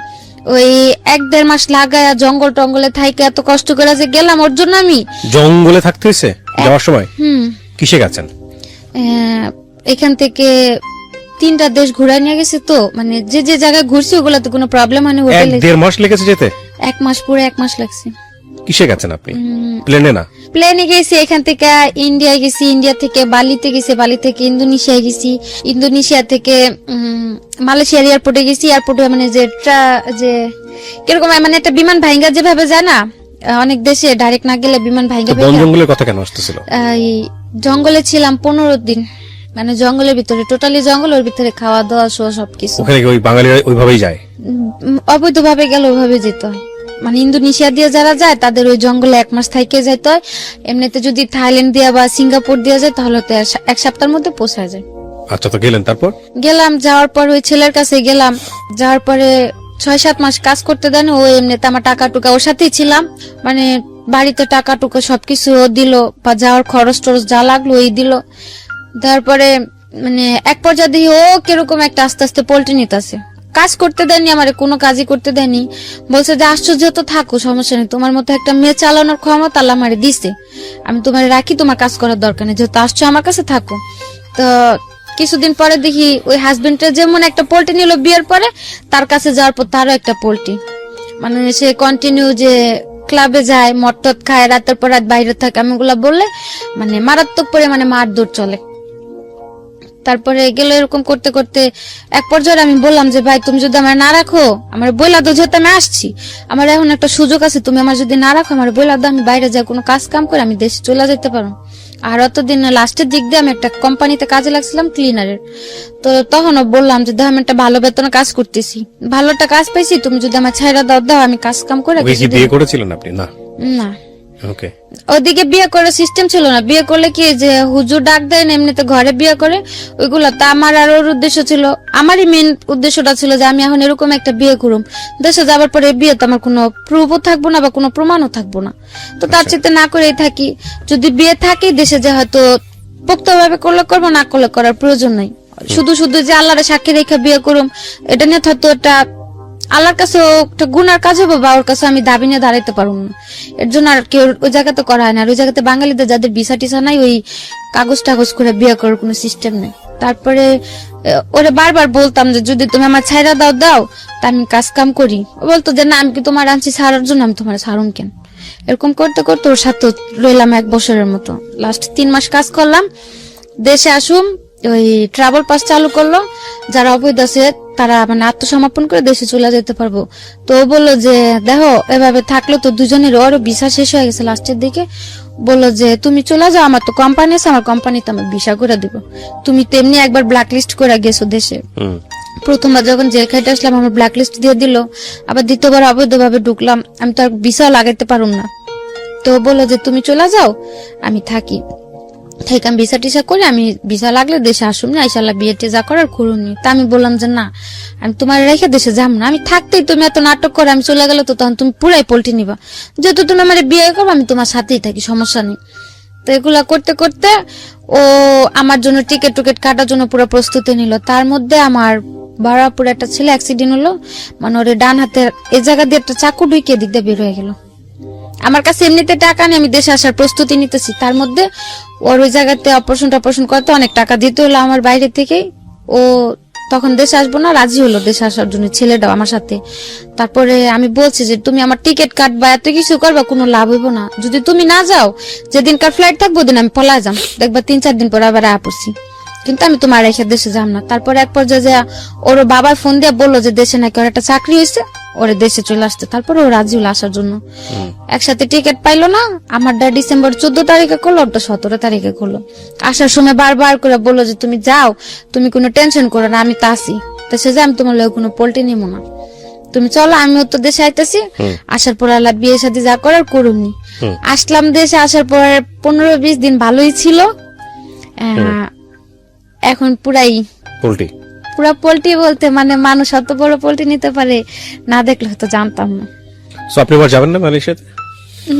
ওই 1-1.5 মাস লাগায়া জঙ্গল টঙ্গলে থাইকে এত কষ্ট করে যে গেলাম ওর জন্য। আমি জঙ্গলে থাকতে হয়েছে যাওয়ার সময়? কিসে গেছেন? এখান থেকে 3টা দেশ ঘুরাই নিয়ে গেছে, তো মানে যে যে জায়গায় ঘুরছি ওগুলাতে কোনো প্রবলেম হয়নি। হোটেলে 1.5 মাস লেগেছে যেতে? 1 মাস, পুরো 1 মাস লাগছে। কিসে গেছেন আপনি? প্লেনে না? প্লেনে গেছি, এখান থেকে ইন্ডিয়া গেছি, ইন্ডিয়া থেকে বালিতে গেছি, বালি থেকে ইন্দোনেশিয়া গেছি, ইন্দোনেশিয়া থেকে মালয়েশিয়ার এয়ারপোর্টে গেছি। এয়ারপোর্টে মানে যে কিরকম মানে একটা বিমান ভাঙ্গা যেভাবে যায় না, অনেক দেশে ডাইরেক্ট না গেলে বিমান ভাঙ্গা তো বন জঙ্গলের কথা কেন আসতেছিল? এই জঙ্গলে ছিলাম 15 দিন, মানে জঙ্গলের ভিতরে, টোটালি জঙ্গল, ওর ভিতরে খাওয়া দাওয়া সহ সবকিছু। ওখানে কি ওই বাঙালিরা ওইভাবেই যায়? অবৈধভাবে গেলে ওইভাবে যেতে হয়। মানে ইন্দোনেশিয়া দিয়ে যারা যায় তাদের ওই জঙ্গলে 1 মাস থেকে যেতে হয়। এমনিতে যদি থাইল্যান্ড দিয়ে বা সিঙ্গাপুর দিয়ে যায় তাহলে তো 1 সপ্তাহের মধ্যে পৌঁছা যায়। আচ্ছা, তো গেলেন, তারপর? গেলাম, যাওয়ার পর ওই ছেলের কাছে গেলাম, যাওয়ার পরে 6-7 মাস কাজ করতে দেন। ও এমনিতে আমার টাকা টুকা ওর সাথেই ছিলাম, মানে বাড়িতে টাকা টুকা সবকিছু ও দিল, বা যাওয়ার খরচ টরচ যা লাগলো ওই দিল। তারপরে মানে এক পর্যায়ে দিয়ে ও কিরকম একটা আস্তে আস্তে পোল্ট্রি নিতেছে। কাজ করতে দেয়নি, আমার কোনো কাজই করতে দেয়নি। বলছে যে আশ্চর্য, তো থাকো, সমস্যা নেই, তোমার মতো একটা মেয়ে চালানোর ক্ষমতা আল্লাহ আমারে দিছে, আমি তোমার রাখি, তোমার কাজ করার দরকার নেই, যেহেতু আসছো আমার কাছে থাকো। তো কিছুদিন পরে দেখি ওই হাজবেন্ডের যেমন একটা পোল্ট্রি নিল বিয়ের পরে, তার কাছে যাওয়ার পর তারও একটা পোল্ট্রি। মানে সে কন্টিনিউ যে ক্লাবে যায়, মদ টদ খায়, রাতের পর রাত বাইরে থাকে, আমি ওগুলা বললে মানে মারাত্মক পরিমাণে মারধর চলে। তারপরে গেল এরকম করতে করতে এক পর্যায়ে আমি বললাম যে ভাই, তুমি যদি আমার না রাখো, আমার বইলা দাও, যেহেতু আমি আসছি, আমার এখন একটা সুযোগ আছে, তুমি আমার যদি না রাখো, আমার বইলা দাও, আমি বাইরে যাই কোনো কাজ কাম করে আমি দেশে চলে যেতে পারো। আর অতদিন লাস্টের দিক দিয়ে আমি একটা কোম্পানিতে কাজে লাগছিলাম ক্লিনারের। তো তখনও বললাম যে দেখো, আমি একটা ভালো বেতনে কাজ করতেছি, ভালো একটা কাজ পাইছি, তুমি যদি আমার ছাইরা দাও, আমি কাজ কাম করে। বিয়ে করেছিলেন আপনি? না না, ওকে। ওদিকে বিয়ে করার সিস্টেম ছিল না। বিয়ে করলে কি যে হুজুর ডাক দেয় না, এমনিতে ঘরে বিয়ে করে, ওইগুলো তো আমার আর ওর উদ্দেশ্য ছিল, আমারই মেন উদ্দেশ্যটা ছিল যে আমি এখন এরকম একটা বিয়ে করুম, দেশে যাবার পরে বিয়ে তো আমার কোনো প্রুফও থাকবো না বা কোনো প্রমাণও থাকবো না, তো তার চেয়ে না করেই থাকি। যদি বিয়ে থাকে দেশে যে হয়তো পোক্তভাবে করলে করবো, না করলে করার প্রয়োজন নাই। শুধু শুধু যে আল্লাহরে সাক্ষী রেখে বিয়ে করুম, এটা নিয়ে হয়তো একটা আল্লাহর কাছে একটা গুনার কাজ হবে, বা ওর কাছে আমি দাবি নিয়ে দাঁড়াইতে পারবো না। এর জন্য আর কেউ ওই জায়গাতে করা হয় না। আর ওই জায়গাতে বাঙালিদের যাদের ভিসা টিসা নাই, ওই কাগজ টাগজ করে বিয়ে করার কোনো সিস্টেম নেই। তারপরে ওরে বারবার বলতাম যে যদি তুমি আমার ছাইরা দাও তা আমি কাজ কাম করি। ও বলতো যে না, আমি কি তোমার আনছি ছাড়ার জন্য, আমি তোমার ছাড়ুন কেন। এরকম করতে করতে ওর সাথে রইলাম 1 বছরের মতো। লাস্ট 3 মাস কাজ করলাম, দেশে আসুম, ওই ট্রাভেল পাস চালু করলো, যারা অবৈধ আছে তারা মানে আত্মসমর্পণ করে দেশে চলে যেতে পারবো। তো ও বললো যে দেখো, এভাবে থাকলো তো দুজনের, ওরও ভিসা শেষ হয়ে গেছে লাস্টের দিকে, বললো যে তুমি চলে যাও, আমার তো কোম্পানি আছে, আমার কোম্পানিতে আমার ভিসা করে দিব, তুমি তেমনি একবার ব্ল্যাক লিস্ট করে গেছো দেশে। প্রথমবার যখন জেল খাইতে আসলাম আমার ব্ল্যাক লিস্ট দিয়ে দিল, আবার দ্বিতীয়বার অবৈধভাবে ঢুকলাম, আমি তো আর ভিসা লাগাইতে পারুম না। তো বললো যে তুমি চলে যাও, আমি থাকি, ঠিক আমি ভিসা টিসা করে আমি ভিসা লাগলে দেশে আসুন না, ইনশাল্লাহ বিয়ে টিয়ে যা করার করুন। তা আমি বললাম যে না, আমি তোমার রেখে দেশে যাম না, আমি থাকতেই তুমি এত নাটক করে আমি চলে গেলে তো তখন তুমি পুরাই পল্টি নিবা, যেহেতু তুমি আমার বিয়ে করবো আমি তোমার সাথেই থাকি, সমস্যা নেই। তো এগুলা করতে করতে ও আমার জন্য টিকিট টুকেট কাটার জন্য পুরো প্রস্তুতি নিল। তার মধ্যে আমার বারাপুর একটা ছেলে অ্যাক্সিডেন্ট হলো, মানে ওর ডান হাতের এই জায়গা দিয়ে একটা চাকু ঢুকিয়ে দিক দিয়ে বের হয়ে গেল। আমার কাছে এমনিতে টাকা নেই, আমি দেশে আসার প্রস্তুতি নিতেছি, তার মধ্যে ওর ওই জায়গাতে অপারেশন করতে অনেক টাকা দিতে হলো আমার বাইরে থেকেই। ও তখন দেশে আসবো না, রাজি হলো দেশে আসার জন্য ছেলেটাও আমার সাথে। তারপরে আমি বলছি যে তুমি আমার টিকিট কাটবা, এত কিছু করবা, কোনো লাভ হইব না, যদি তুমি না যাও, যেদিনকার ফ্লাইট থাকবো ওদিন আমি পলা যাম, দেখবা 3-4 দিন পর আবার আয়া পড়ছি, কিন্তু আমি তোমার রেখে দেশে যাম না। তারপরে এক পর্যায়ে যে ওর বাবার ফোন দিয়ে বললো যে দেশে নাকি ওর একটা চাকরি হয়েছে, ওরে দেশে চলে আসতে। তারপরে ও রাজি হলো আসার জন্য। একসাথে টিকিট পাইলো না, আমারটা ডিসেম্বর 14 তারিখে করলো, ওটা 17 তারিখে করলো। আসার সময় বারবার করে বললো যে তুমি যাও, তুমি কোনো টেনশন করো না, আমি তা আসি, তো সে যে আমি তোমার লোক কোনো পোল্ট্রি নিবো না, তুমি চলো, আমিও তো দেশে আইতেছি। আসার পর আল্লাহ বিয়ে শাদী যা করার করুনি। আসলাম দেশে, আসার পর 15-20 দিন ভালোই ছিল, এখন পুরা পোল্ট্রি বলতে মানে মানুষ অত বড় পোল্ট্রি নিতে পারে না দেখলে হয়তো জানতাম না। আপনি আবার যাবেন না মালয়েশিয়াতে?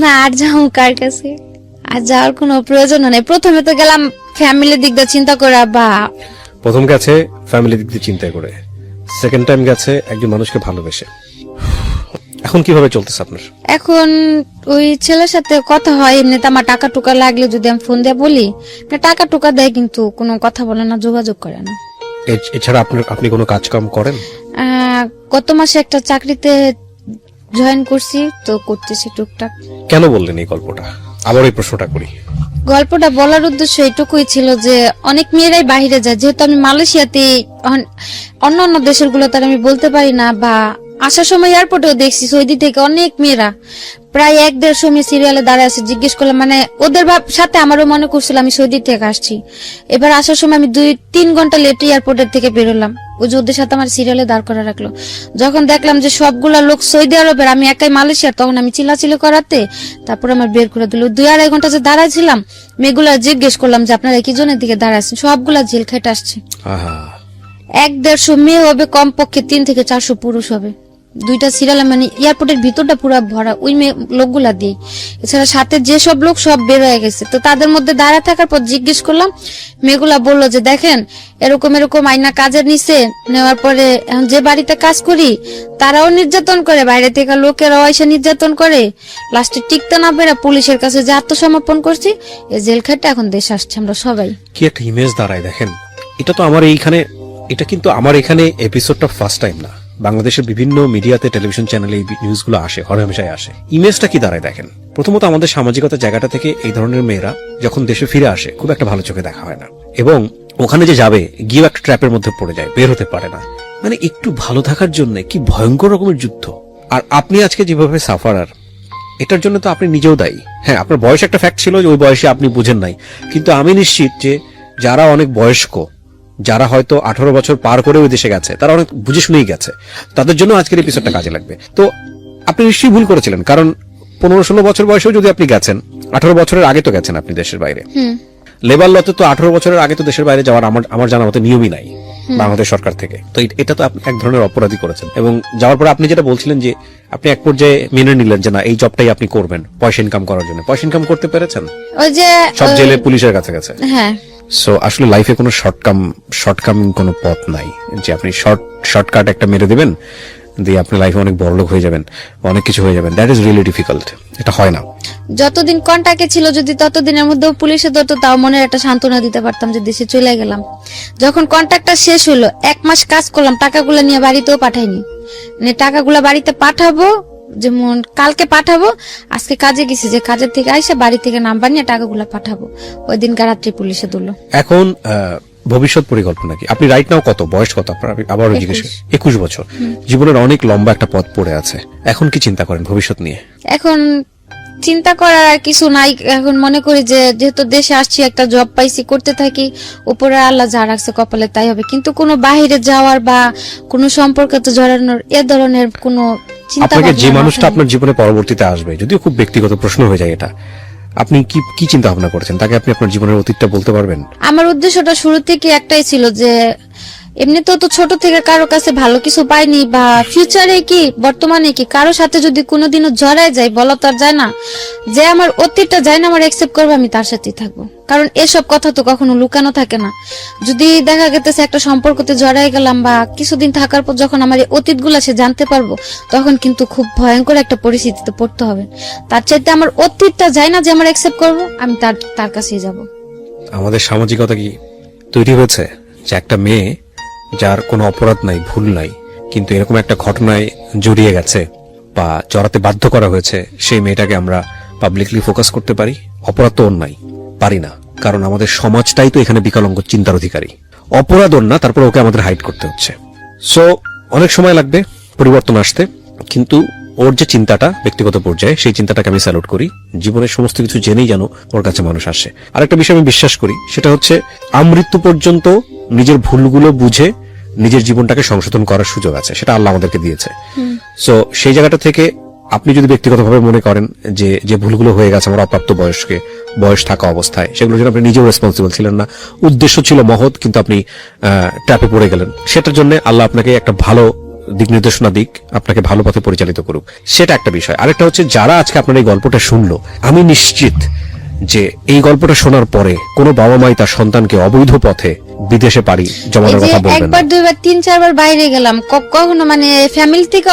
না, আর যাও কার কাছে, আর যাওয়ার কোনো প্রয়োজন নেই। প্রথমে তো গেলাম ফ্যামিলির দিক দিয়ে চিন্তা করে, বা প্রথম গেছে ফ্যামিলির দিক দিয়ে চিন্তা করে, সেকেন্ড টাইম গেছে একজন মানুষকে ভালোবেসে। এখন কিভাবে চলতেছে আপনার? এখন ওই ছেলের সাথে কথা হয়, এমনিতে আমার টাকা টুকা লাগলে যদি আমি ফোন দিয়ে বলি, টাকা টুকা দেয়, কিন্তু কোনো কথা বলে না, যোগাযোগ করে না। এছাড়া আপনি কোনো কাজ কাম করেন? গত মাসে একটা চাকরিতে জয়েন করছি, তো করতেছি টুকটাক। কেন বললেন এই গল্পটা? আবার এই প্রশ্নটা করি। গল্পটা বলার উদ্দেশ্য এটুকুই ছিল যে অনেক মেয়েরাই বাইরে যায়, যেহেতু আমি মালয়েশিয়াতে অন্য অন্য দেশের গুলো তার আমি বলতে পারি না, বা আসার সময় এয়ারপোর্টেও দেখছি সৌদি থেকে অনেক মেয়েরা প্রায় 1-1.5 মেয়ে সিরিয়ালে দাঁড়ায় আছে। জিজ্ঞেস করলাম, মানে ওদের সাথে আমারও মনে করছিল আমি সৌদি থেকে আসছি। এবার আসার সময় আমি 2-3 ঘন্টা লেটে এয়ারপোর্টের থেকে বেরোলাম, ওই যে ওদের সাথে আমার সিরিয়ালে দাঁড় করা রাখলো। যখন দেখলাম যে সবগুলা লোক সৌদি আরবের, আমি একাই মালয়েশিয়ার, তখন আমি চিল্লাচিল্লি করাতে তারপর আমার বের করে দিল। 2-2.5 ঘন্টা যে দাঁড়াইছিলাম, মেয়েগুলা জিজ্ঞেস করলাম যে আপনারা কি জনের দিকে দাঁড়াচ্ছেন, সবগুলা জেল খেটে আসছে। 1-1.5 মেয়ে হবে, কমপক্ষে 3 থেকে 400 পুরুষ হবে। 2টা সিরিয়ালে, মানে এয়ারপোর্টের ভিতরটা পুরো ভরা ওই লোকগুলা দিয়ে। এছাড়া সাথে যেসব লোক সব বের হয়ে গেছে। তো তাদের মধ্যে দাঁড়ায় থাকার পর জিজ্ঞেস করলাম, মেয়েগুলা বললো যে দেখেন এরকম এরকম আইনা কাজের নিচে নেওয়ার পরে এখন যে বাড়িতে কাজ করি তারাও নির্যাতন করে, বাইরে থেকে লোকেরাও এসে নির্যাতন করে, লাস্টে টিকতে না পেরে পুলিশের কাছে যে আত্মসমর্পণ করছি, এই জেল খাটটা এখন দেশ আসছে আমরা সবাই। কি একটা ইমেজ দাঁড়ায় দেখেন। এটা তো আমার এইখানে, এটা কিন্তু আমার এখানে এপিসোডটা ফার্স্ট টাইম না। বাংলাদেশের বিভিন্ন মিডিয়াতে, টেলিভিশন চ্যানেলে এই নিউজগুলো আসে, হরহামেশাই আসে। ইমেজটা কি দাঁড়ায় দেখেন। প্রথমত আমাদের সামাজিকতা জায়গাটা থেকে এই ধরনের মেয়েরা যখন দেশে ফিরে আসে খুব একটা ভালো চোখে দেখা হয় না, এবং ওখানে যে যাবে গিয়ে একটা ট্র্যাপের মধ্যে পড়ে যায়, বের হতে পারে না। মানে একটু ভালো থাকার জন্য কি ভয়ঙ্কর রকমের যুদ্ধ। আর আপনি আজকে যেভাবে সাফারার, এটার জন্য তো আপনি নিজেও দায়ী। হ্যাঁ, আপনার বয়স একটা ফ্যাক্ট ছিল যে ওই বয়সে আপনি বুঝেন নাই, কিন্তু আমি নিশ্চিত যে যারা অনেক বয়স্ক, যারা হয়তো 18 বছর পার করে ওই দেশে গেছে, তারা অনেক বুঝে শুনেই গেছে, তাদের জন্য আজকের এপিসোডটা কাজে লাগবে। তো আপনি নিশ্চয়ই ভুল করেছিলেন, কারণ 15-16 বছর বয়সেও যদি আপনি গেছেন, 18 বছরের আগে তো গেছেন আপনি দেশের বাইরে। লেবার লতে তো 18 বছরের আগে তো দেশের বাইরে যাওয়ার আমার জানা মতে নিয়মই নাই বাংলাদেশ সরকার থেকে। তো এটা তো আপনি এক ধরনের অপরাধী করেছেন। এবং যাওয়ার পরে আপনি যেটা বলছিলেন যে আপনি এক পর্যায়ে মেনে নিলেন যে না, এই জবটাই আপনি করবেন পয়সা ইনকাম করার জন্য। পয়সা ইনকাম করতে পেরেছেন? ওই যে সব জেলে পুলিশের কাছে গেছে। হ্যাঁ। সো আসলে লাইফে কোনো শর্টকাম কোনো পথ নাই যে আপনি শর্টকাট একটা মেরে দিবেন দিয়ে আপনি লাইফে অনেক বড়লোক হয়ে যাবেন, অনেক কিছু হয়ে যাবেন। That is really difficult. এটা হয় না। যতদিন কন্টাক্টে ছিল, যদি ততদিনের মধ্যে পুলিশে ধরতো তাও মনের একটা সান্ত্বনা দিতে পারতাম যে দেশে চলে গেলাম। যখন কন্ট্রাক্টটা শেষ হলো, 1 মাস কাজ করলাম, টাকাগুলো নিয়ে বাড়িতেও পাঠাইনি। মানে টাকাগুলো বাড়িতে পাঠাবো, যেমন কালকে পাঠাবো, আজকে কাজে গেছি, যে কাজের থেকে আইসা বাড়ি থেকে নাম্বার নিয়ে টাকাগুলো পাঠাবো, ওই দিন রাত্রি পুলিশে ধরলো। এখন ভবিষ্যৎ পরিকল্পনা কি? আপনি রাইট নাও কত বয়স, কত আপনার? আবারও জিজ্ঞেস। 21 বছর। জীবনের অনেক লম্বা একটা পথ পড়ে আছে। এখন কি চিন্তা করেন ভবিষ্যৎ নিয়ে? এখন চিন্তা করার আর কিছু নাই। এখন মনে করি যে যেহেতু দেশে আসছি, একটা জব পাইছি, করতে থাকি, উপরে আল্লাহ যা রাখছে কপালে তাই হবে। কিন্তু কোনো বাহিরে যাওয়ার বা কোনো সম্পর্কে জড়ানোর এ ধরনের কোনো চিন্তা আপনাকে যে মানুষটা আপনার জীবনে পরবর্তীতে আসবে, যদিও খুব ব্যক্তিগত প্রশ্ন হয়ে যায় এটা, আপনি কি চিন্তা ভাবনা করেছেন? তাকে আপনি আপনার জীবনের অতীতটা বলতে পারবেন? আমার উদ্দেশ্যটা শুরু থেকে একটাই ছিল যে এমনিতেও তো ছোট থেকে কারো কাছে ভালো কিছু পাইনি, বা ফিউচারে কি বর্তমানে কি কারো সাথে যদি কোনোদিনও জড়ায় যাই, বলা তো আর যায় না। যে আমার অতীতটা যায় না আমার অ্যাকসেপ্ট করবে, আমি তার সাথেই থাকবো। কারণ এসব কথা তো কখনো লুকানো থাকে না। যদি দেখা গেছে একটা সম্পর্কতে জড়াই গেলাম, বা কিছুদিন থাকার পর যখন আমার এই অতীতগুলো সে জানতে পারবো, তখন কিন্তু খুব ভয়ঙ্কর একটা পরিস্থিতিতে পড়তে হবে। তার চাইতে আমার অতীতটা যায় না যে আমার অ্যাকসেপ্ট করবো, আমি তার কাছেই যাব। আমাদের সামাজিকতা কি তৈরি হয়েছে যে একটা মেয়ে যার কোনো অপরাধ নাই, ভুল নাই, কিন্তু এরকম একটা ঘটনায় জড়িয়ে গেছে বা জড়াতে বাধ্য করা হয়েছে, সেই মেয়েটাকে আমরা পাবলিকলি ফোকাস করতে পারি? অপরাধ তো ওর নাই, পারি না, কারণ আমাদের সমাজটাই তো এখানে বিকলাঙ্গ চিন্তার অধিকারী। অপরাধ ওর না, তারপর ওকে আমাদের হাইড করতে হচ্ছে। সো অনেক সময় লাগবে পরিবর্তন আসতে, কিন্তু ওর যে চিন্তাটা ব্যক্তিগত পর্যায়ে, সেই চিন্তাটাকে আমি স্যালুট করি। জীবনের সমস্ত কিছু জেনেই যেন ওর কাছে মানুষ আসে। আরেকটা বিষয় আমি বিশ্বাস করি, সেটা হচ্ছে আমৃত্যু পর্যন্ত নিজের ভুলগুলো বুঝে নিজের জীবনটাকে সংশোধন করার সুযোগ আছে, সেটা আল্লাহ আমাদেরকে দিয়েছে। সো সেই জায়গাটা থেকে আপনি যদি ব্যক্তিগতভাবে মনে করেন যে ভুলগুলো হয়ে গেছে আমার অপ্রাপ্ত বয়স থাকা অবস্থায়, সেগুলোর জন্য আপনি নিজেও রেসপন্সিবল ছিলেন না, উদ্দেশ্য ছিল মহৎ, কিন্তু আপনি ট্র্যাপে পড়ে গেলেন, সেটার জন্য আল্লাহ আপনাকে একটা ভালো দিক নির্দেশনা দিক, আপনাকে ভালো পথে পরিচালিত করুক, সেটা একটা বিষয়। আরেকটা হচ্ছে, যারা আজকে আপনার এই গল্পটা শুনলো, আমি নিশ্চিত যে এই গল্পটা শোনার পরে কোনো বাবা মাই তার সন্তানকে অবৈধ পথে বিদেশে পাড়ি জমানোর কথা বলবেন না। একবার 2বার 3-4 বার বাইরে গেলাম, কখনো মানে ফ্যামিলি থেকে